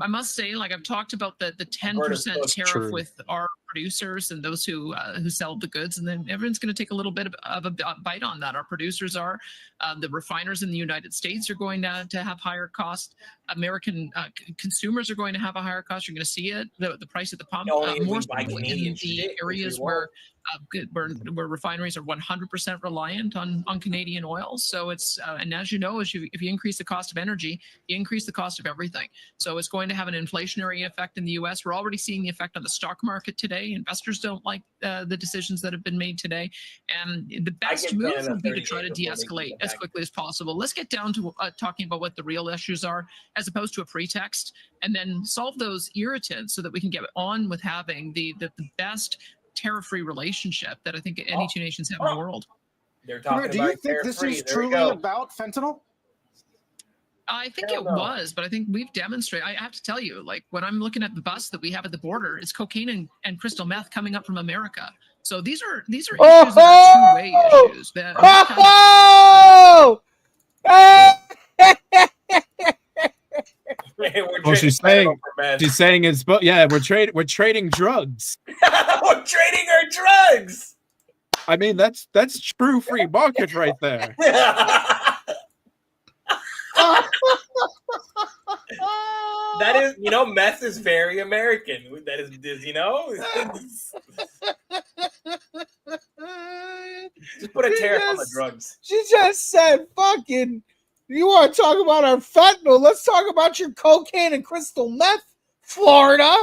must say, like I've talked about the 10% Alberta's tariff true. with our producers and those who sell the goods, and then everyone's going to take a little bit of a bite on that. Our producers are, the refiners in the United States are going to have higher costs. American consumers are going to have a higher cost. You're going to see it, the price at the pump, Only if more we buy so in Canadian the shit, which areas we won't. where refineries are 100% reliant on Canadian oil. So it's and as you know, if you increase the cost of energy, you increase the cost of everything. So it's going to have an inflationary effect in the U.S. We're already seeing the effect on the stock market today. Investors don't like the decisions that have been made today, and the best give move Canada would be to 30 try to days before they de-escalate get as back. quickly as possible. Let's get down to talking about what the real issues are, as opposed to a pretext, and then solve those irritants so that we can get on with having the best tariff-free relationship that I think any two nations have in the world. They're talking Do you about think this tariff-free. is There we truly go. about fentanyl? I think Hell it no. was, but I think we've demonstrated. I have to tell you, like when I'm looking at the bus that we have at the border, it's cocaine and crystal meth coming up from America. So these are issues that are two-way issues. That Well, she's saying it's but yeah, we're trading drugs. We're trading our drugs. I mean, that's true free market right there. That is, meth is very American. That is, just put a tariff on the drugs. She just said, "Fucking, you want to talk about our fentanyl? Let's talk about your cocaine and crystal meth, Florida."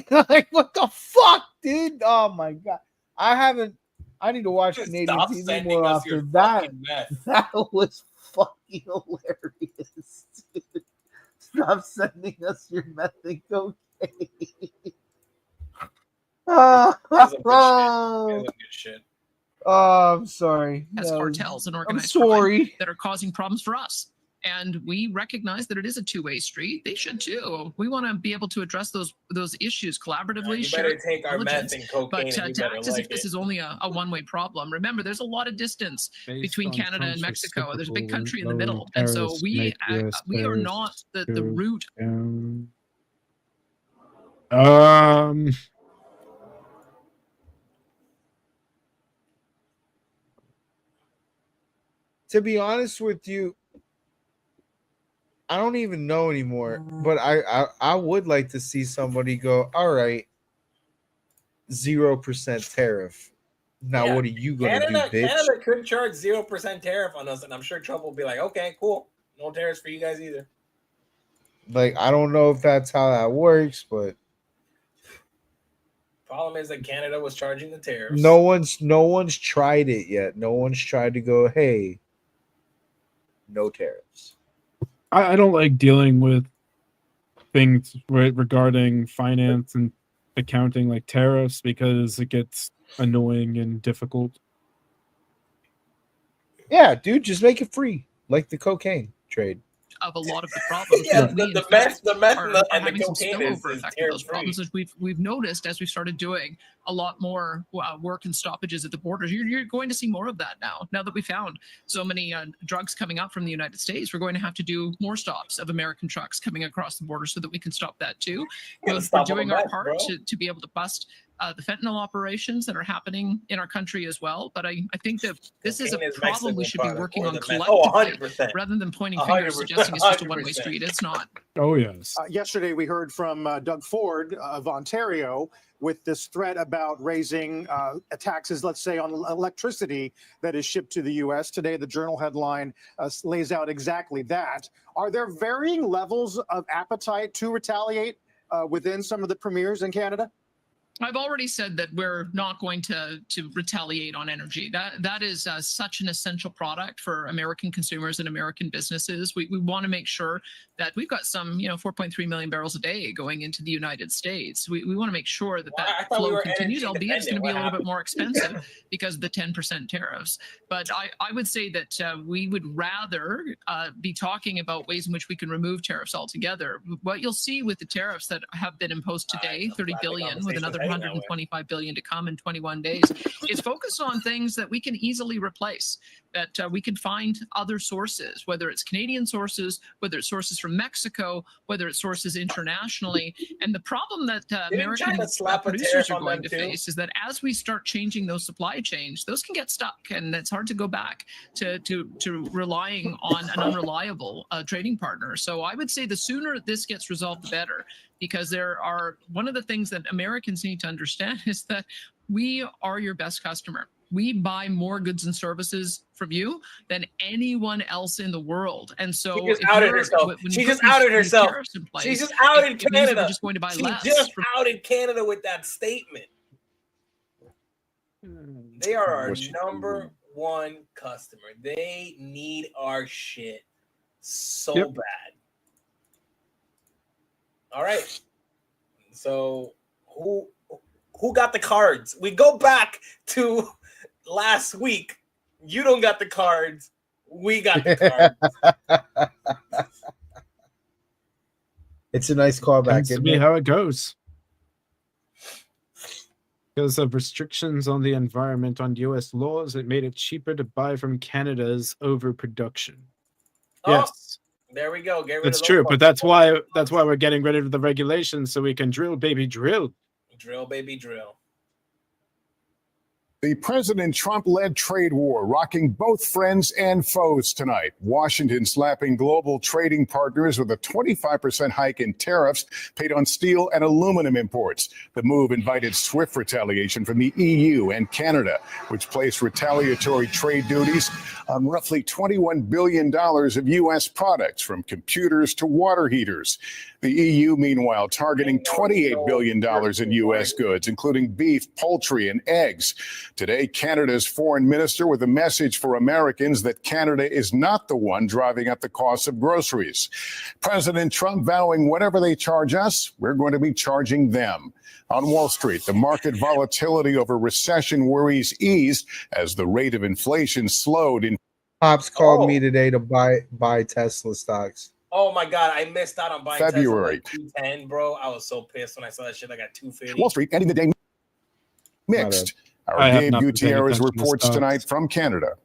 Like, what the fuck, dude? Oh my god, I need to watch Canadian Stop TV sending more us your often. That fucking meth. was fucking hilarious, dude. Stop sending us your meth and cocaine. Good shit. Oh, I'm sorry. as cartels and organized sorry. crime that are causing problems for us. And we recognize that it is a two-way street. They should too. We want to be able to address those issues collaboratively. You share better take our meth intelligence. and cocaine, But and you to better act as if like this it. is only a one-way problem. Remember, there's a lot of distance between on Canada and Trump's Mexico. There's a big reciprocal country in the lowering middle, and so tariffs we make US are tariffs not the go root. down. To be honest with you, I don't even know anymore. But I would like to see somebody go, all right, 0% tariff. Now, Yeah. what are you going to do, Canada bitch? could charge 0% tariff on us, and I'm sure Trump will be like, okay, cool. No tariffs for you guys either. Like, I don't know if that's how that works, but Problem is that Canada was charging the tariffs. no one's tried it yet. No one's tried to go, hey, no tariffs. I don't like dealing with things regarding finance and accounting like tariffs because it gets annoying and difficult. Yeah, dude, just make it free, like the cocaine trade. Of a lot of the problems. Yeah, that we, the in fact, meth are and the having some cocaine is spillover effect of those tariff-free. problems, as we've noticed as we've started doing a lot more work and stoppages at the borders. You're going to see more of that now. Now that we found so many drugs coming up from the United States, we're going to have to do more stops of American trucks coming across the border so that we can stop that too. We're doing our part to be able to bust the fentanyl operations that are happening in our country as well. But I think that this is a Cocaine is problem we Mexican should be product, working or on the meth. collectively 100%. rather than pointing fingers 100%, suggesting it's just a one-way 100%. street. It's not. Oh, yes. Yesterday, we heard from Doug Ford of Ontario with this threat about raising taxes, let's say, on electricity that is shipped to the U.S. Today, the Journal headline lays out exactly that. Are there varying levels of appetite to retaliate within some of the premiers in Canada? I've already said that we're not going to retaliate on energy. That is such an essential product for American consumers and American businesses. We want to make sure that we've got some, 4.3 million barrels a day going into the United States. We want to make sure that flow continues, albeit it's going to be a little bit more expensive because of the 10% tariffs. But I would say that we would rather be talking about ways in which we can remove tariffs altogether. What you'll see with the tariffs that have been imposed today, 30 billion with another 125 billion to come in 21 days, is focused on things that we can easily replace, that we can find other sources, whether it's Canadian sources, whether it's sources from Mexico, whether it's sources internationally. And the problem that American producers are going to face is that as we start changing those supply chains, those can get stuck, and it's hard to go back to relying on an unreliable trading partner. So I would say the sooner this gets resolved, the better, because one of the things that Americans need to understand is that we are your best customer. We buy more goods and services from you than anyone else in the world. And so she just outed herself. She just outed herself. She just outed Canada. We're just going to buy less. She just outed Canada with that statement. They are our number one customer. They need our shit so bad. All right. So who got the cards? We go back to last week. You don't got the cards. We got the cards. It's a nice callback. Tends to be how it goes. Because of restrictions on the environment on U.S. laws, it made it cheaper to buy from Canada's overproduction. Yes. There we go. Get rid That's of true, but that's why we're getting rid of the regulations so we can drill, baby, drill. Drill, baby, drill. The President Trump-led trade war rocking both friends and foes tonight. Washington slapping global trading partners with a 25% hike in tariffs paid on steel and aluminum imports. The move invited swift retaliation from the EU and Canada, which placed retaliatory trade duties on roughly $21 billion of U.S. products, from computers to water heaters. The EU, meanwhile, targeting $28 billion in U.S. goods, including beef, poultry, and eggs. Today, Canada's foreign minister with a message for Americans that Canada is not the one driving up the cost of groceries. President Trump vowing whatever they charge us, we're going to be charging them. On Wall Street, the market volatility over recession worries eased as the rate of inflation slowed. Pops called me today to buy Tesla stocks. Oh my God, I missed out on buying February. Tesla at 210, bro. I was so pissed when I saw that shit. I got 250. Wall Street ending the day mixed. Our Dave Gutierrez reports tonight from Canada.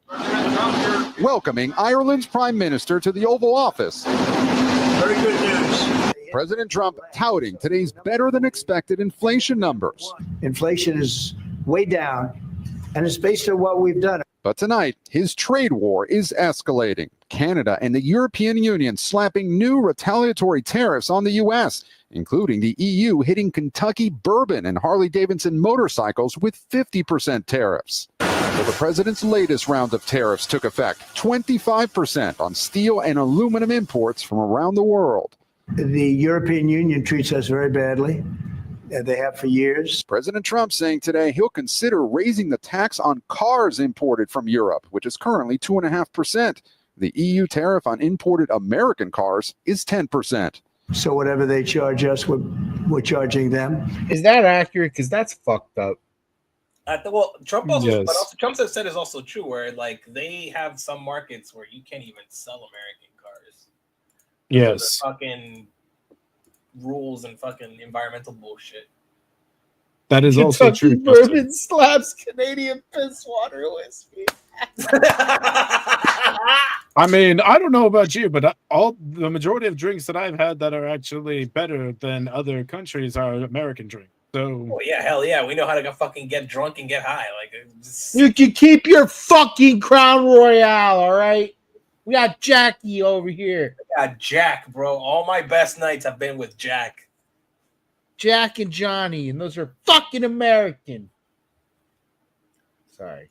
Welcoming Ireland's Prime Minister to the Oval Office. Very good news. President Trump touting today's better-than-expected inflation numbers. Inflation is way down, and it's based on what we've done. But tonight, his trade war is escalating. Canada and the European Union slapping new retaliatory tariffs on the U.S., including the EU hitting Kentucky bourbon and Harley-Davidson motorcycles with 50% tariffs. Well, the president's latest round of tariffs took effect, 25% on steel and aluminum imports from around the world. The European Union treats us very badly. They have for years. President Trump saying today he'll consider raising the tax on cars imported from Europe, which is currently 2.5%. The EU tariff on imported American cars is 10%. So whatever they charge us, we're charging them. Is that accurate? Because that's fucked up. Well, Trump also, but also Trump has said is also true, where like they have some markets where you can't even sell American cars. Yes. Fucking rules and fucking environmental bullshit. That is also true. Bourbon slaps Canadian piss water whiskey. I mean, I don't know about you, but the majority of drinks that I've had that are actually better than other countries are American drinks. So, oh yeah, hell yeah, we know how to fucking get drunk and get high. Like, you can keep your fucking Crown Royale, all right? We got Jackie over here. I got Jack, bro. All my best nights have been with Jack. Jack and Johnny, and those are fucking American. Sorry.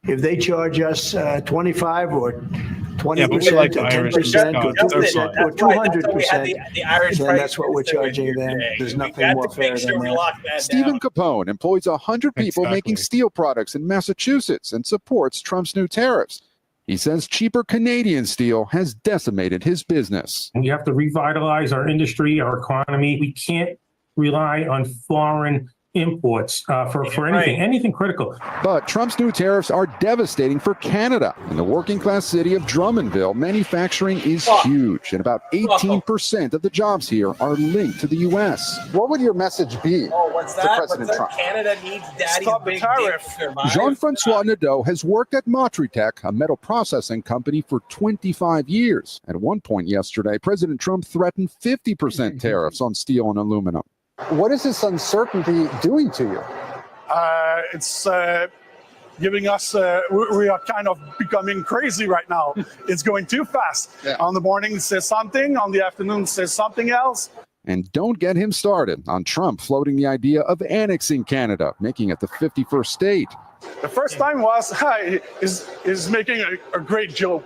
If they charge us 25 or 20% or 10% or 2% or 200%, then that's what we're charging them. There's nothing more fair than that. Stephen Capone employs 100 people making steel products in Massachusetts and supports Trump's new tariffs. He says cheaper Canadian steel has decimated his business. We have to revitalize our industry, our economy. We can't rely on foreign imports for anything critical. But Trump's new tariffs are devastating for Canada. In the working class city of Drummondville, manufacturing is huge, and about 18% of the jobs here are linked to the U.S. What would your message be what's to that? President What's that? Trump? Canada needs daddy's big dick to survive. Jean-Francois Nadeau has worked at Montreatec, a metal processing company, for 25 years. At one point yesterday, President Trump threatened 50% tariffs on steel and aluminum. What is this uncertainty doing to you? It's giving us, we are kind of becoming crazy right now. It's going too fast. On the morning, it says something. On the afternoon, it says something else. And don't get him started on Trump floating the idea of annexing Canada, making it the 51st state. The first time was, is making a great joke.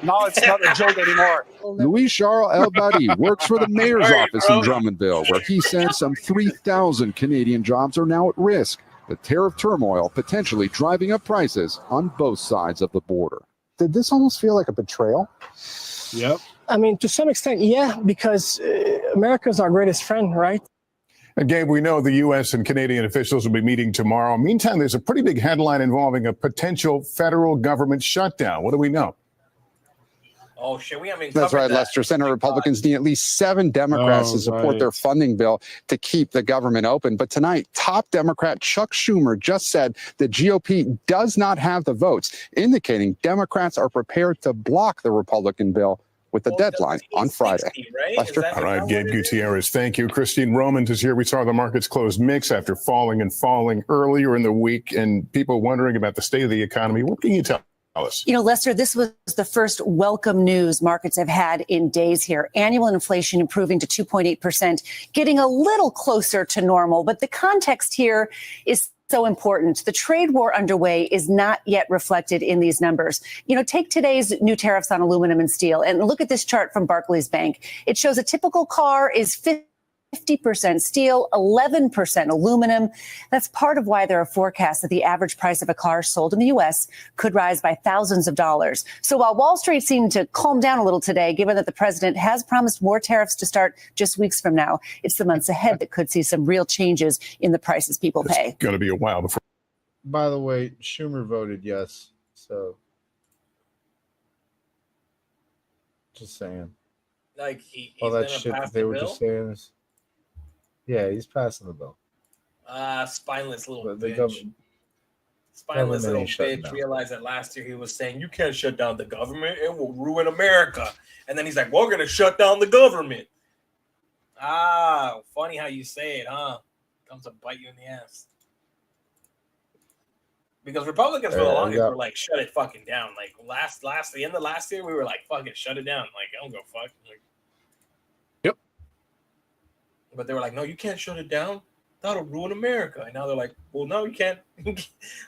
Now it's not a joke anymore. Louis-Charles Elbadi works for the mayor's office in Drummondville, where he says some 3,000 Canadian jobs are now at risk. The tariff turmoil potentially driving up prices on both sides of the border. Did this almost feel like a betrayal? Yep. I mean, to some extent, yeah, because America is our greatest friend, right? And Gabe, we know the U.S. and Canadian officials will be meeting tomorrow. Meantime, there's a pretty big headline involving a potential federal government shutdown. What do we know? Oh, shit, we haven't That's right, Lester. Senate Republicans need at least 7 Democrats to support their funding bill to keep the government open. But tonight, top Democrat Chuck Schumer just said the GOP does not have the votes, indicating Democrats are prepared to block the Republican bill with the deadline on Friday. Lester? All right, Gabe Gutierrez, thank you. Christine Romans is here. We saw the markets close mixed after falling earlier in the week, and people wondering about the state of the economy. What can you tell us? You know, Lester, this was the first welcome news markets have had in days here. Annual inflation improving to 2.8%, getting a little closer to normal. But the context here is so important. The trade war underway is not yet reflected in these numbers. You know, take today's new tariffs on aluminum and steel and look at this chart from Barclays Bank. It shows a typical car is 50% steel, 11% aluminum. That's part of why there are forecasts that the average price of a car sold in the U.S. could rise by thousands of dollars. So while Wall Street seemed to calm down a little today, given that the president has promised more tariffs to start just weeks from now, it's the months ahead that could see some real changes in the prices people pay. It's going to be a while before. By the way, Schumer voted yes. So just saying. Like he's all that gonna shit pass that they the were bill? just saying is, yeah, he's passing the bill. Spineless little But the bitch. Spineless government little ain't shutting bitch down. realized that last year he was saying, you can't shut down the government. It will ruin America. And then he's like, we're going to shut down the government. Funny how you say it, huh? Comes to bite you in the ass. Because Republicans for the longest were like, shut it fucking down. Like the end of last year, we were like, fuck it, shut it down. Like, I don't go fuck. Like, yep. But they were like, no, you can't shut it down. That'll ruin America. And now they're like, well, no, you can't.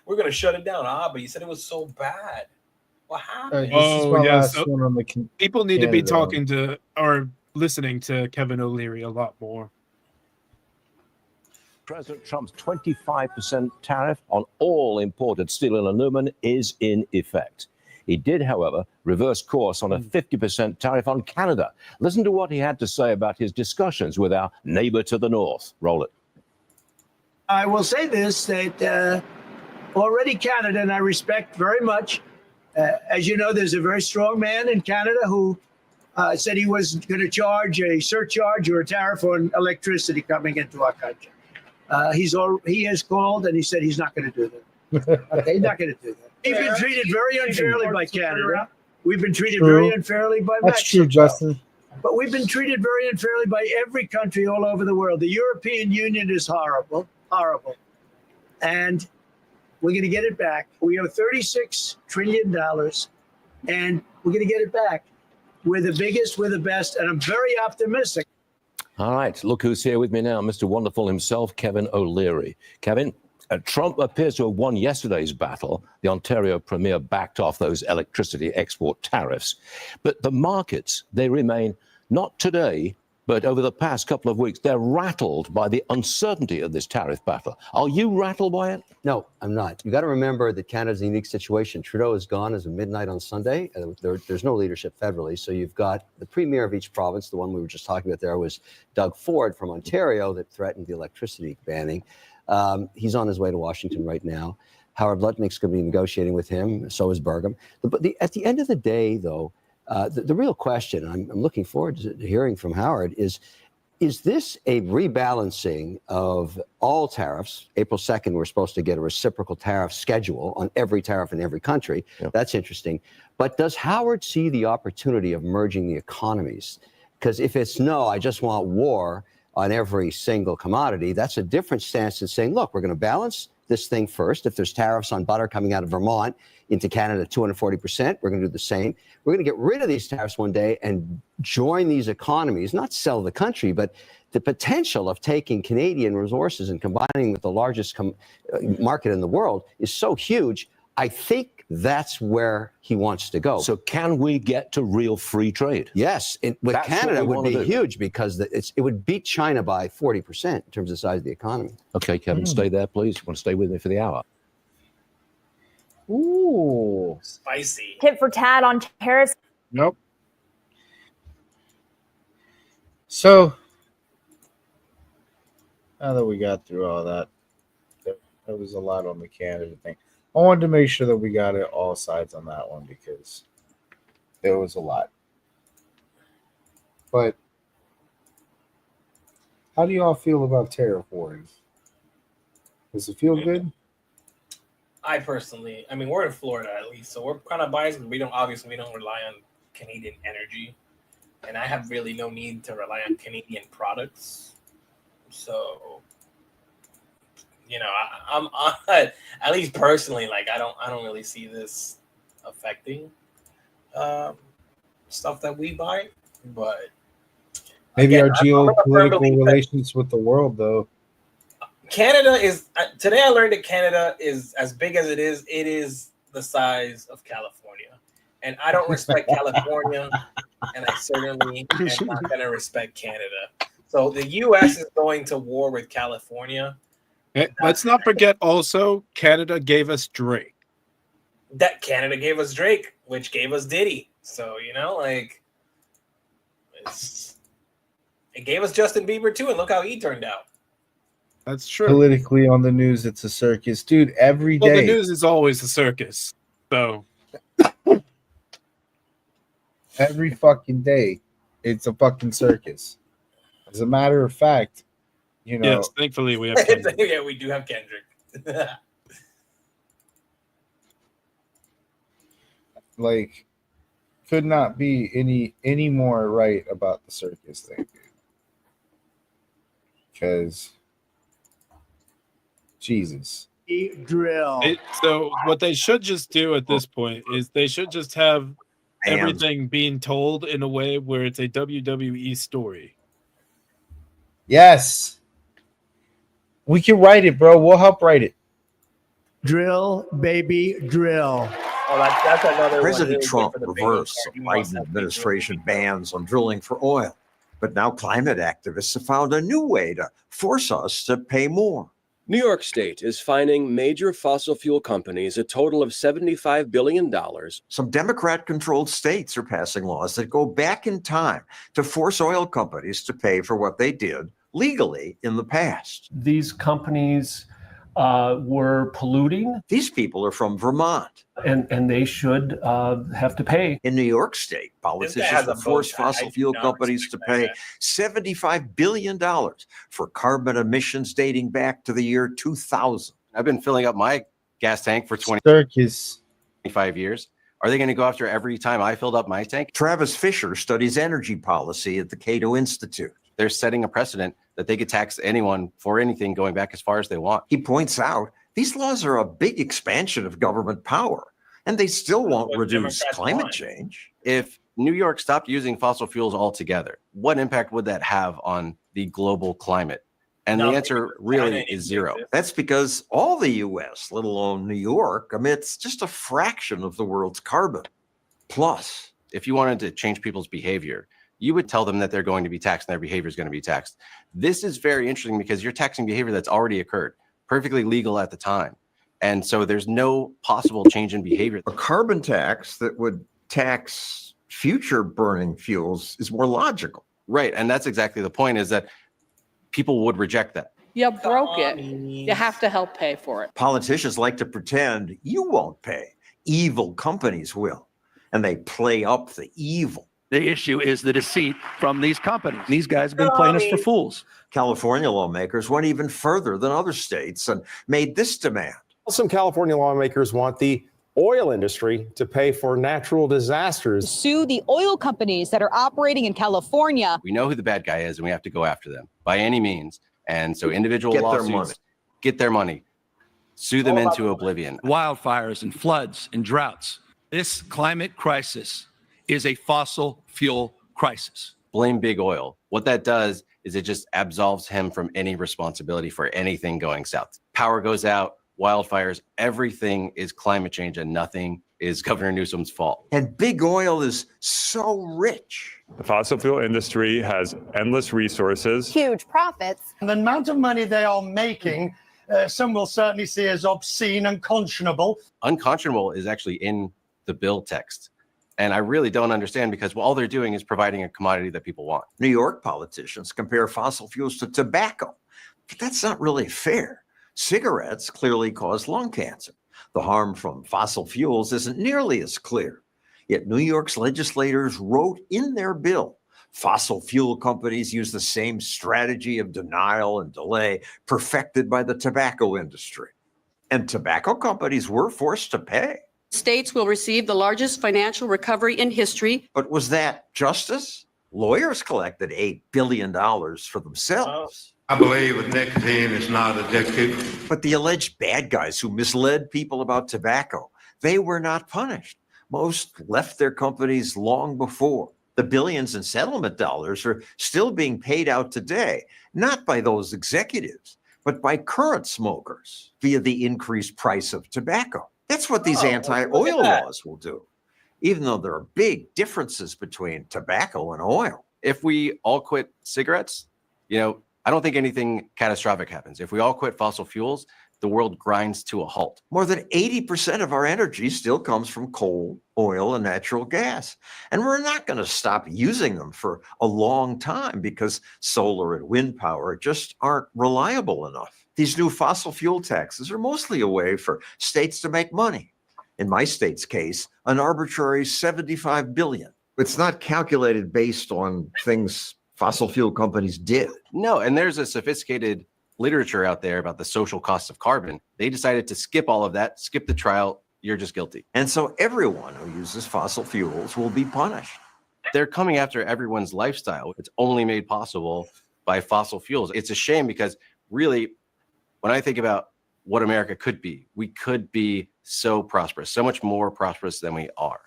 We're going to shut it down. But you said it was so bad. What happened? People need to be talking to or listening to Kevin O'Leary a lot more. President Trump's 25% tariff on all imported steel and aluminum is in effect. He did, however, reverse course on a 50% tariff on Canada. Listen to what he had to say about his discussions with our neighbor to the north. Roll it. I will say this, that already Canada, and I respect very much, as you know, there's a very strong man in Canada who said he was going to charge a surcharge or a tariff on electricity coming into our country. He has called and he said he's not going to do that. Okay, he's not going to do that. We've been treated very unfairly by Canada. We've been treated very unfairly by Mexico. That's true, Justin. But we've been treated very unfairly by every country all over the world. The European Union is horrible, horrible. And we're going to get it back. We owe $36 trillion, and we're going to get it back. We're the biggest, we're the best, and I'm very optimistic. All right, look who's here with me now, Mr. Wonderful himself, Kevin O'Leary. Kevin, Trump appears to have won yesterday's battle. The Ontario Premier backed off those electricity export tariffs. But the markets, they remain, not today, but over the past couple of weeks, they're rattled by the uncertainty of this tariff battle. Are you rattled by it? No, I'm not. You got to remember that Canada's a unique situation. Trudeau is gone as of midnight on Sunday. There's no leadership federally. So you've got the premier of each province. The one we were just talking about there was Doug Ford from Ontario that threatened the electricity banning. He's on his way to Washington right now. Howard Lutnick's going to be negotiating with him. So is Burgum. But at the end of the day, though, the real question, I'm looking forward to hearing from Howard, is this a rebalancing of all tariffs? April 2nd, we're supposed to get a reciprocal tariff schedule on every tariff in every country. Yep. That's interesting. But does Howard see the opportunity of merging the economies? Because if it's no, I just want war on every single commodity, that's a different stance than saying, look, we're going to balance this thing first. If there's tariffs on butter coming out of Vermont into Canada, 240%, we're going to do the same. We're going to get rid of these tariffs one day and join these economies, not sell the country, but the potential of taking Canadian resources and combining with the largest market in the world is so huge. I think that's where he wants to go. So can we get to real free trade? Yes. With Canada, it would be huge because it would beat China by 40% in terms of the size of the economy. Okay, Kevin, stay there, please. You want to stay with me for the hour? Ooh. Spicy. Tit for tat on tariffs. Nope. So, now that we got through all that, there was a lot on the Canada thing. I wanted to make sure that we got it all sides on that one because there was a lot. But how do you all feel about tariff wars? Does it feel good? I personally, I mean, we're in Florida at least, so we're kind of biased. We don't rely on Canadian energy, and I have really no need to rely on Canadian products. So, you know, I'm at least personally, like I don't really see this affecting stuff that we buy, but maybe our geopolitical relations with the world, though. Canada is today. I learned that Canada is as big as it is the size of California, and I don't respect California, and I certainly am not going to respect Canada. So the U.S. is going to war with California. Let's not forget also, Canada gave us Drake. That Canada gave us Drake, which gave us Diddy. So, you know, like, it gave us Justin Bieber too, and look how he turned out. That's true. Politically on the news, it's a circus. Dude, every day. Well, the news is always a circus. So every fucking day, it's a fucking circus. As a matter of fact, you know. Yes, thankfully we have Kendrick. Yeah, we do have Kendrick. Like, could not be any more right about the circus thing, dude. Because Jesus. Drill. So what they should just do at this point is they should just have everything being told in a way where it's a WWE story. Yes. We can write it, bro. We'll help write it. Drill, baby, drill. Oh, that's another President Trump reversed the Biden administration bans on drilling for oil. But now climate activists have found a new way to force us to pay more. New York State is fining major fossil fuel companies a total of $75 billion. Some Democrat-controlled states are passing laws that go back in time to force oil companies to pay for what they did legally in the past. These companies were polluting. These people are from Vermont. And they should have to pay. In New York State, politicians will force fossil fuel companies to pay $75 billion for carbon emissions dating back to the year 2000. I've been filling up my gas tank for 25 years. Are they going to go after every time I filled up my tank? Travis Fisher studies energy policy at the Cato Institute. They're setting a precedent that they could tax anyone for anything going back as far as they want. He points out these laws are a big expansion of government power, and they still won't reduce climate change. If New York stopped using fossil fuels altogether, what impact would that have on the global climate? And the answer really is zero. That's because all the U.S., let alone New York, emits just a fraction of the world's carbon. Plus, if you wanted to change people's behavior, you would tell them that they're going to be taxed and their behavior is going to be taxed. This is very interesting because you're taxing behavior that's already occurred, perfectly legal at the time. And so there's no possible change in behavior. A carbon tax that would tax future burning fuels is more logical. Right. And that's exactly the point, is that people would reject that. You broke it. You have to help pay for it. Politicians like to pretend you won't pay. Evil companies will. And they play up the evil. The issue is the deceit from these companies. These guys have been playing us for fools. California lawmakers went even further than other states and made this demand. Some California lawmakers want the oil industry to pay for natural disasters. Sue the oil companies that are operating in California. We know who the bad guy is, and we have to go after them by any means. And so individual Get their lawsuits, money. Get their money, sue them into oblivion. Wildfires and floods and droughts. This climate crisis is a fossil fuel crisis. Blame big oil. What that does is it just absolves him from any responsibility for anything going south. Power goes out, wildfires, everything is climate change, and nothing is Governor Newsom's fault. And big oil is so rich. The fossil fuel industry has endless resources. Huge profits. The amount of money they are making, some will certainly see as obscene and unconscionable. Unconscionable is actually in the bill text. And I really don't understand, because all they're doing is providing a commodity that people want. New York politicians compare fossil fuels to tobacco, but that's not really fair. Cigarettes clearly cause lung cancer. The harm from fossil fuels isn't nearly as clear. Yet New York's legislators wrote in their bill, fossil fuel companies use the same strategy of denial and delay perfected by the tobacco industry. And tobacco companies were forced to pay. States will receive the largest financial recovery in history. But was that justice? Lawyers collected $8 billion for themselves. I believe that nicotine is not addictive. But the alleged bad guys who misled people about tobacco, they were not punished. Most left their companies long before. The billions in settlement dollars are still being paid out today, not by those executives, but by current smokers via the increased price of tobacco. That's what these anti-oil laws will do, even though there are big differences between tobacco and oil. If we all quit cigarettes, I don't think anything catastrophic happens. If we all quit fossil fuels, the world grinds to a halt. More than 80% of our energy still comes from coal, oil, and natural gas. And we're not going to stop using them for a long time because solar and wind power just aren't reliable enough. These new fossil fuel taxes are mostly a way for states to make money. In my state's case, an arbitrary $75 billion. It's not calculated based on things fossil fuel companies did. No, and there's a sophisticated literature out there about the social costs of carbon. They decided to skip all of that, skip the trial. You're just guilty. And so everyone who uses fossil fuels will be punished. They're coming after everyone's lifestyle. It's only made possible by fossil fuels. It's a shame because really, when I think about what America could be, we could be so prosperous, so much more prosperous than we are.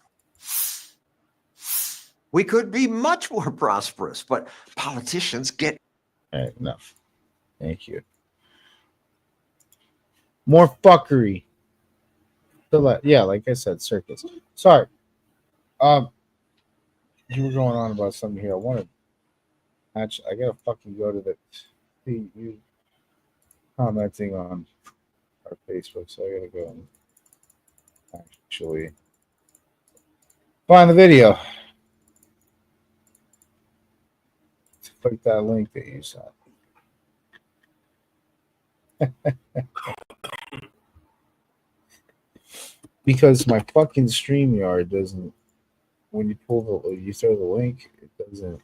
We could be much more prosperous, but politicians get... All right, enough. Thank you. More fuckery. Yeah, like I said, circus. Sorry. You were going on about something here. I gotta fucking go to you commenting on our Facebook, so I gotta go and actually find the video. Click that link that you sent. Because my fucking StreamYard doesn't, when you you throw the link, it doesn't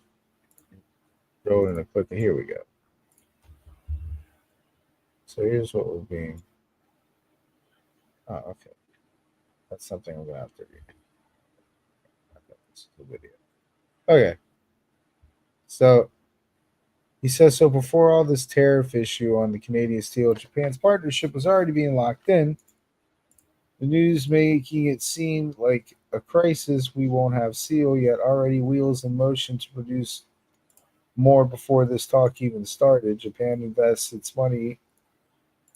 throw it in a clip. Here we go. So here's what we're being. Oh, okay. That's something I'm gonna have to read. Okay, this is the video. Okay. So he says, so before all this tariff issue on the Canadian steel, Japan's partnership was already being locked in. The news making it seem like a crisis. We won't have steel yet. Already wheels in motion to produce more before this talk even started. Japan invests its money,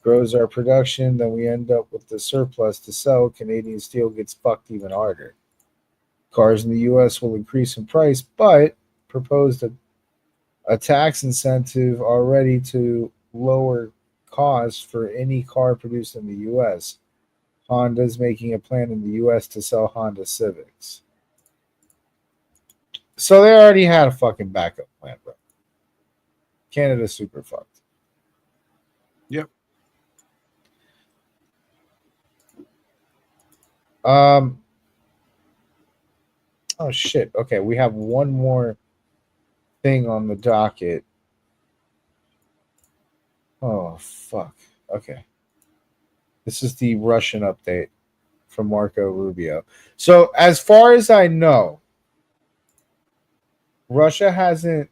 grows our production, then we end up with the surplus to sell. Canadian steel gets fucked even harder. Cars in the U.S. will increase in price, but proposed a tax incentive already to lower costs for any car produced in the U.S. Honda's making a plan in the U.S. to sell Honda Civics. So they already had a fucking backup plan, bro. Canada's super fucked. Yep. Oh shit. Okay, we have one more thing on the docket. Oh fuck. Okay. This is the Russian update from Marco Rubio. So as far as I know, Russia hasn't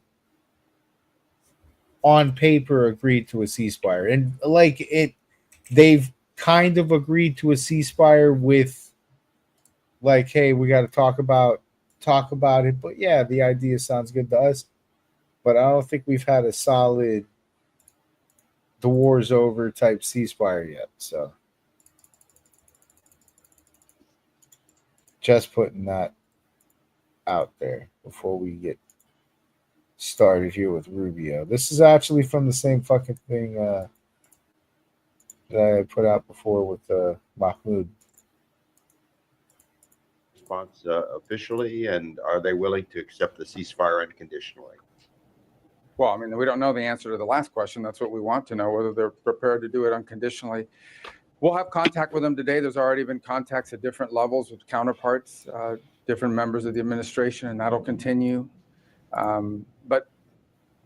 on paper agreed to a ceasefire. And they've kind of agreed to a ceasefire with like, hey, we got to talk about it. But yeah, the idea sounds good to us. But I don't think we've had a solid the war's over type ceasefire yet. So just putting that out there before we get started here with Rubio. This is actually from the same fucking thing that I put out before with Mahmoud. Response officially, and are they willing to accept the ceasefire unconditionally? Well, I mean, we don't know the answer to the last question. That's what we want to know, whether they're prepared to do it unconditionally. We'll have contact with them today. There's already been contacts at different levels with counterparts, different members of the administration, and that'll continue. But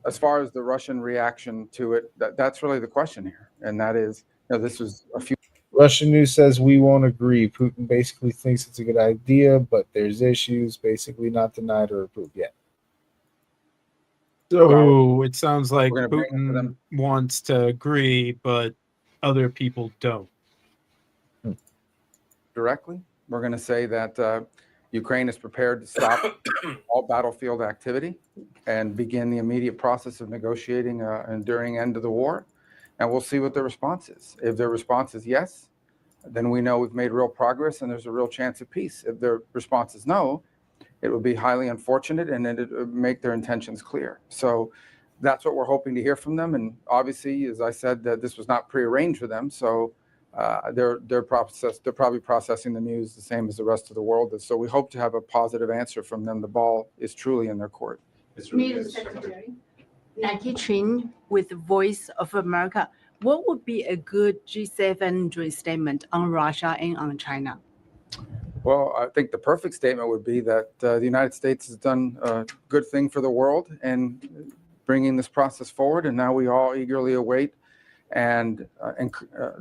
as far as the Russian reaction to it, that's really the question here. And that is, this was a few. Russian news says we won't agree. Putin basically thinks it's a good idea, but there's issues, basically not denied or approved yet. So it sounds like Putin wants to agree, but other people don't. Directly, we're going to say that Ukraine is prepared to stop all battlefield activity and begin the immediate process of negotiating an enduring end to the war. And we'll see what their response is. If their response is yes, then we know we've made real progress and there's a real chance of peace. If their response is no, it would be highly unfortunate and it would make their intentions clear. So that's what we're hoping to hear from them. And obviously, as I said, that this was not prearranged for them. So they're probably processing the news the same as the rest of the world. So we hope to have a positive answer from them. The ball is truly in their court. Mr. Secretary, Nike Chin with Voice of America. What would be a good G7 joint statement on Russia and on China? Well, I think the perfect statement would be that the United States has done a good thing for the world and bringing this process forward. And now we all eagerly await the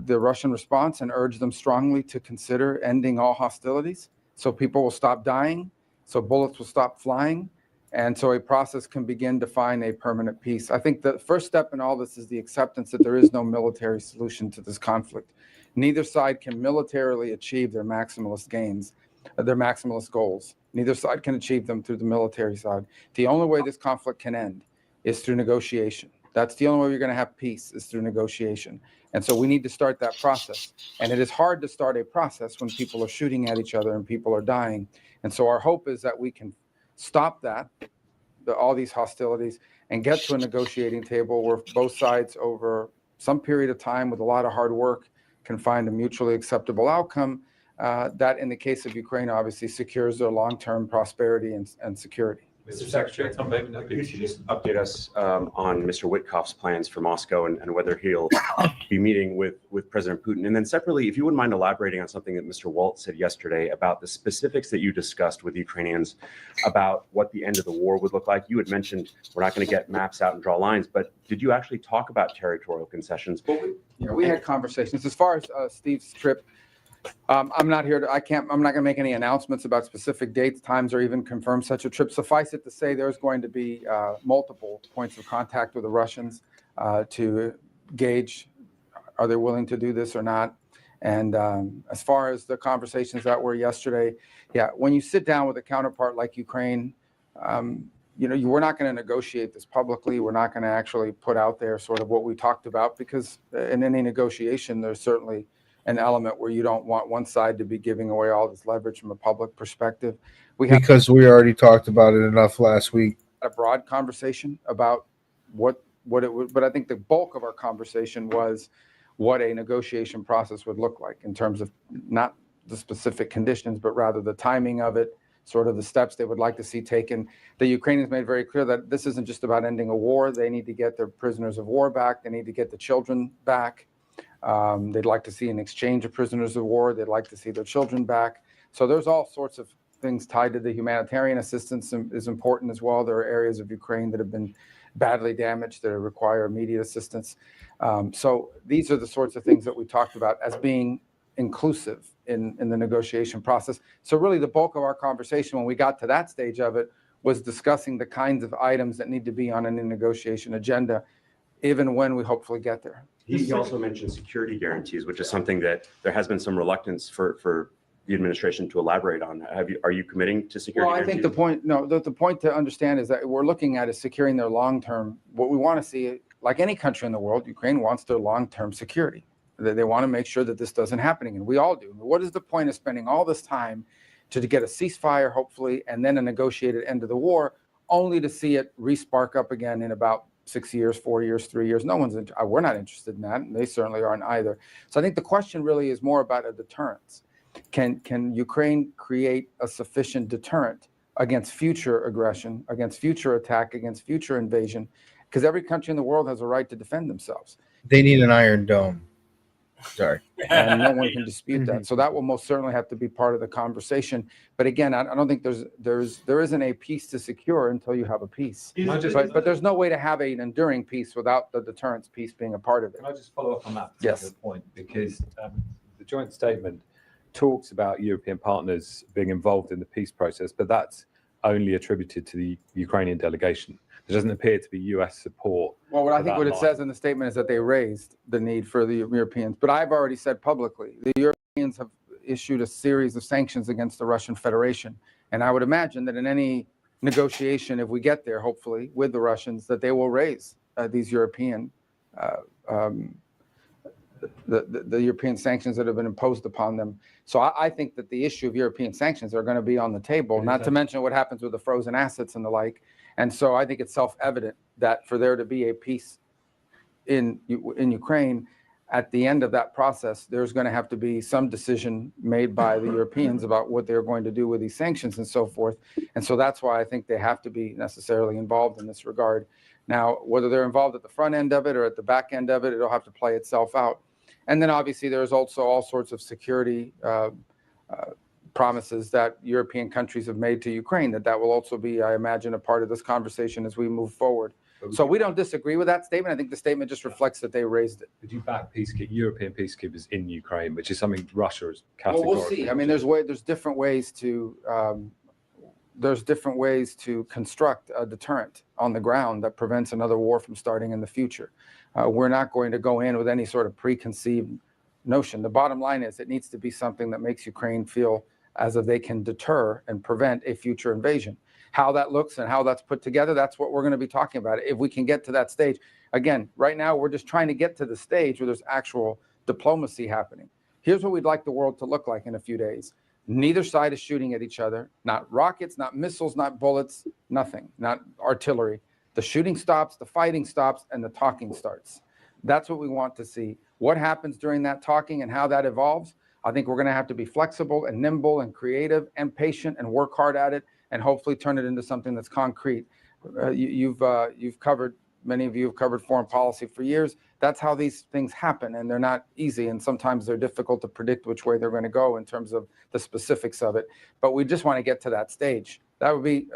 Russian response and urge them strongly to consider ending all hostilities so people will stop dying, so bullets will stop flying, and so a process can begin to find a permanent peace. I think the first step in all this is the acceptance that there is no military solution to this conflict. Neither side can militarily achieve their maximalist gains, their maximalist goals. Neither side can achieve them through the military side. The only way this conflict can end is through negotiation. That's the only way you're going to have peace is through negotiation. And so we need to start that process. And it is hard to start a process when people are shooting at each other and people are dying. And so our hope is that we can stop that, all these hostilities, and get to a negotiating table where both sides over some period of time with a lot of hard work can find a mutually acceptable outcome that in the case of Ukraine obviously secures their long-term prosperity and security. Mr. Secretary, maybe you could just update us on Mr. Witkoff's plans for Moscow and whether he'll be meeting with President Putin. And then separately, if you wouldn't mind elaborating on something that Mr. Waltz said yesterday about the specifics that you discussed with Ukrainians about what the end of the war would look like. You had mentioned we're not going to get maps out and draw lines, but did you actually talk about territorial concessions? Well, we had conversations. As far as Steve's trip, I'm not here to, I'm not going to make any announcements about specific dates, times, or even confirm such a trip. Suffice it to say, there's going to be multiple points of contact with the Russians to gauge, are they willing to do this or not? And as far as the conversations that were yesterday, yeah, when you sit down with a counterpart like Ukraine, we're not going to negotiate this publicly. We're not going to actually put out there sort of what we talked about, because in any negotiation, there's certainly an element where you don't want one side to be giving away all this leverage from a public perspective. Because we already talked about it enough last week. A broad conversation about what it would, but I think the bulk of our conversation was what a negotiation process would look like in terms of not the specific conditions, but rather the timing of it, sort of the steps they would like to see taken. The Ukrainians made very clear that this isn't just about ending a war. They need to get their prisoners of war back. They need to get the children back. They'd like to see an exchange of prisoners of war. They'd like to see their children back. So there's all sorts of things tied to the humanitarian assistance is important as well. There are areas of Ukraine that have been badly damaged that require immediate assistance. So these are the sorts of things that we talked about as being inclusive in the negotiation process. So really the bulk of our conversation when we got to that stage of it was discussing the kinds of items that need to be on a negotiation agenda, even when we hopefully get there. He also mentioned security guarantees, which is something that there has been some reluctance for the administration to elaborate on. Are you committing to security guarantees? I think the point to understand is that we're looking at is securing their long-term. What we want to see, like any country in the world, Ukraine wants their long-term security. They want to make sure that this doesn't happen, and we all do. What is the point of spending all this time to get a ceasefire, hopefully, and then a negotiated end of the war, only to see it re-spark up again in about 6 years, 4 years, 3 years? We're not interested in that, and they certainly aren't either. So I think the question really is more about a deterrence. Can Ukraine create a sufficient deterrent against future aggression, against future attack, against future invasion? Because every country in the world has a right to defend themselves. They need an Iron Dome. Sorry. And no one can dispute that. So that will most certainly have to be part of the conversation. But again, I don't think there isn't a peace to secure until you have a peace. But there's no way to have an enduring peace without the deterrence piece being a part of it. Can I just follow up on that Yes. point? Because the joint statement talks about European partners being involved in the peace process, but that's only attributed to the Ukrainian delegation. There doesn't appear to be US support. Well, what it says in the statement is that they raised the need for the Europeans. But I've already said publicly, the Europeans have issued a series of sanctions against the Russian Federation. And I would imagine that in any negotiation, if we get there, hopefully, with the Russians, that they will raise these European the European sanctions that have been imposed upon them. So I think that the issue of European sanctions are going to be on the table, not to mention what happens with the frozen assets and the like. And so I think it's self-evident that for there to be a peace in Ukraine, at the end of that process, there's going to have to be some decision made by the Europeans about what they're going to do with these sanctions and so forth. And so that's why I think they have to be necessarily involved in this regard. Now, whether they're involved at the front end of it or at the back end of it, it'll have to play itself out. And then obviously there's also all sorts of security promises that European countries have made to Ukraine, that will also be, I imagine, a part of this conversation as we move forward. So we don't disagree with that statement. I think the statement just reflects that they raised it. Could you back European peacekeepers in Ukraine, which is something Russia is categorically? Well, we'll see. I mean, there's different ways to construct a deterrent on the ground that prevents another war from starting in the future. We're not going to go in with any sort of preconceived notion. The bottom line is it needs to be something that makes Ukraine feel as if they can deter and prevent a future invasion. How that looks and how that's put together, that's what we're going to be talking about. If we can get to that stage. Again, right now, we're just trying to get to the stage where there's actual diplomacy happening. Here's what we'd like the world to look like in a few days. Neither side is shooting at each other. Not rockets, not missiles, not bullets, nothing, not artillery. The shooting stops, the fighting stops, and the talking starts. That's what we want to see. What happens during that talking and how that evolves, I think we're going to have to be flexible and nimble and creative and patient and work hard at it and hopefully turn it into something that's concrete. You've covered, many of you have covered foreign policy for years. That's how these things happen, and they're not easy, and sometimes they're difficult to predict which way they're going to go in terms of the specifics of it. But we just want to get to that stage. That would be,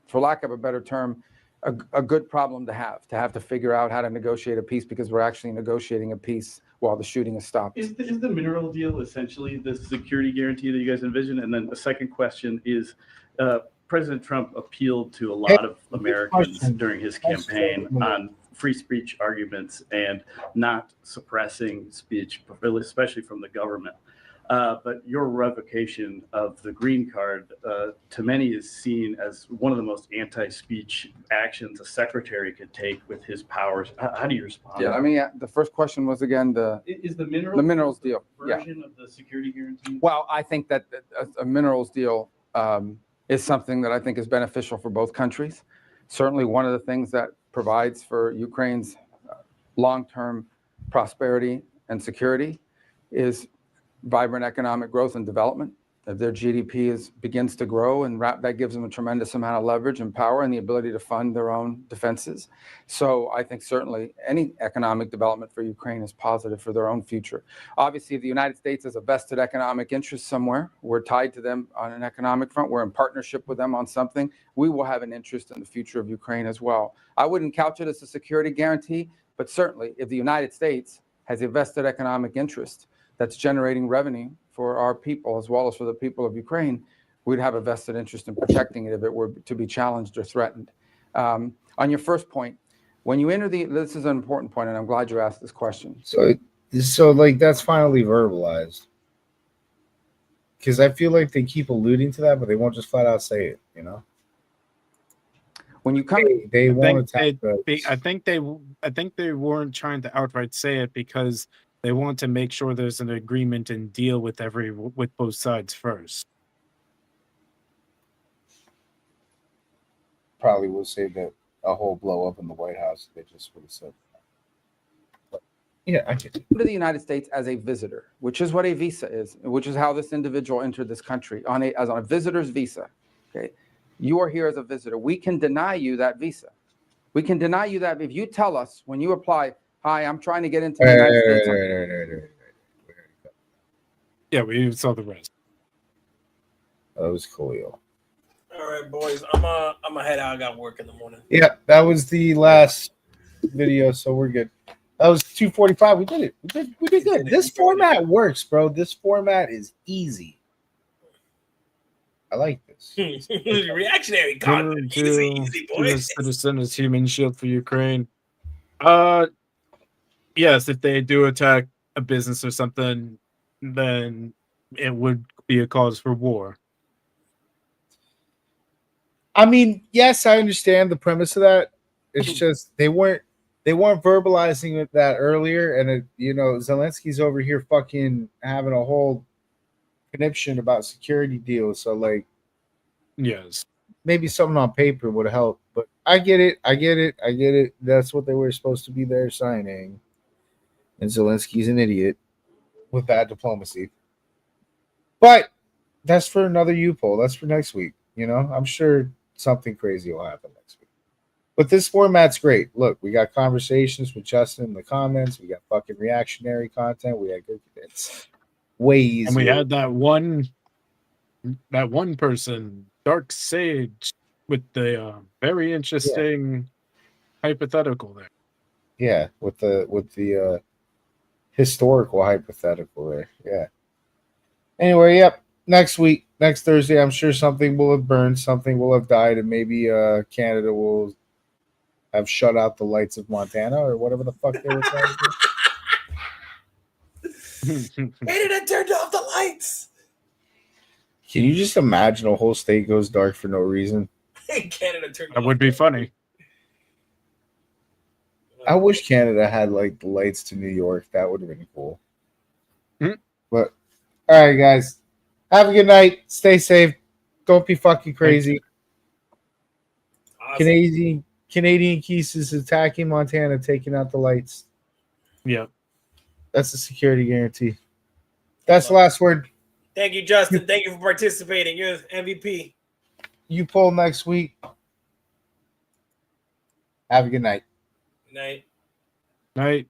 for lack of a better term, a good problem to have to figure out how to negotiate a peace, because we're actually negotiating a peace while the shooting is stopped. Is the mineral deal essentially the security guarantee that you guys envision? And then the second question is, President Trump appealed to a lot of Americans during his campaign on free speech arguments and not suppressing speech, especially from the government. But your revocation of the green card, to many, is seen as one of the most anti-speech actions a secretary could take with his powers. How do you respond? Yeah, I mean, the first question was again Is the minerals deal version of the security guarantee? Well, I think that a minerals deal is something that I think is beneficial for both countries. Certainly, one of the things that provides for Ukraine's long-term prosperity and security is vibrant economic growth and development. If their GDP begins to grow, and that gives them a tremendous amount of leverage and power and the ability to fund their own defenses. So I think certainly any economic development for Ukraine is positive for their own future. Obviously, the United States has a vested economic interest somewhere. We're tied to them on an economic front. We're in partnership with them on something. We will have an interest in the future of Ukraine as well. I wouldn't couch it as a security guarantee, but certainly if the United States has a vested economic interest that's generating revenue for our people as well as for the people of Ukraine, we'd have a vested interest in protecting it if it were to be challenged or threatened. On your first point, when you enter this is an important point, and I'm glad you asked this question. So like that's finally verbalized. Because I feel like they keep alluding to that, but they won't just flat out say it, you know? When you come, they won't attack I think they weren't trying to outright say it because they want to make sure there's an agreement and deal with both sides first. Probably will say that a whole blow up in the White House. They just would have said. But, yeah, I get it. To the United States as a visitor, which is what a visa is, which is how this individual entered this country on a visitor's visa. Okay, you are here as a visitor. We can deny you that visa. We can deny you that if you tell us when you apply, "Hi, I'm trying to get into the United States." Yeah, we saw the rest. That was Khalil. All right, boys. I'm a head out. I got work in the morning. Yeah, that was the last video, so we're good. That was 2:45. We did it. We did good. This format works, bro. This format is easy. I like this. Reactionary General content. Jill, Easy, boys. US citizen as human shield for Ukraine. Yes, if they do attack a business or something, then it would be a cause for war. I mean, yes, I understand the premise of that. It's just they weren't verbalizing it that earlier, and Zelensky's over here fucking having a whole conniption about security deals. So like, yes, maybe something on paper would help. But I get it. That's what they were supposed to be there signing, and Zelensky's an idiot with bad diplomacy. But that's for another U-poll. That's for next week. I'm sure something crazy will happen next week. But this format's great. Look, we got conversations with Justin in the comments. We got fucking reactionary content. We had good. It's way easier. And we had that one person, Dark Sage, with the very interesting hypothetical there. Yeah, with the historical hypothetical there. Yeah. Anyway, yep. Next Thursday, I'm sure something will have burned, something will have died, and maybe Canada will have shut out the lights of Montana or whatever the fuck they were trying to do. Canada turned off the lights. Can you just imagine a whole state goes dark for no reason? Canada turned. That would be funny. I wish Canada had like the lights to New York. That would have been cool. But all right, guys. Have a good night. Stay safe. Don't be fucking crazy. Awesome. Canadian Keys is attacking Montana, taking out the lights. Yeah. That's a security guarantee. That's the last word. Thank you, Justin. Thank you for participating. You're MVP. You poll next week. Have a good night. Good night. Night.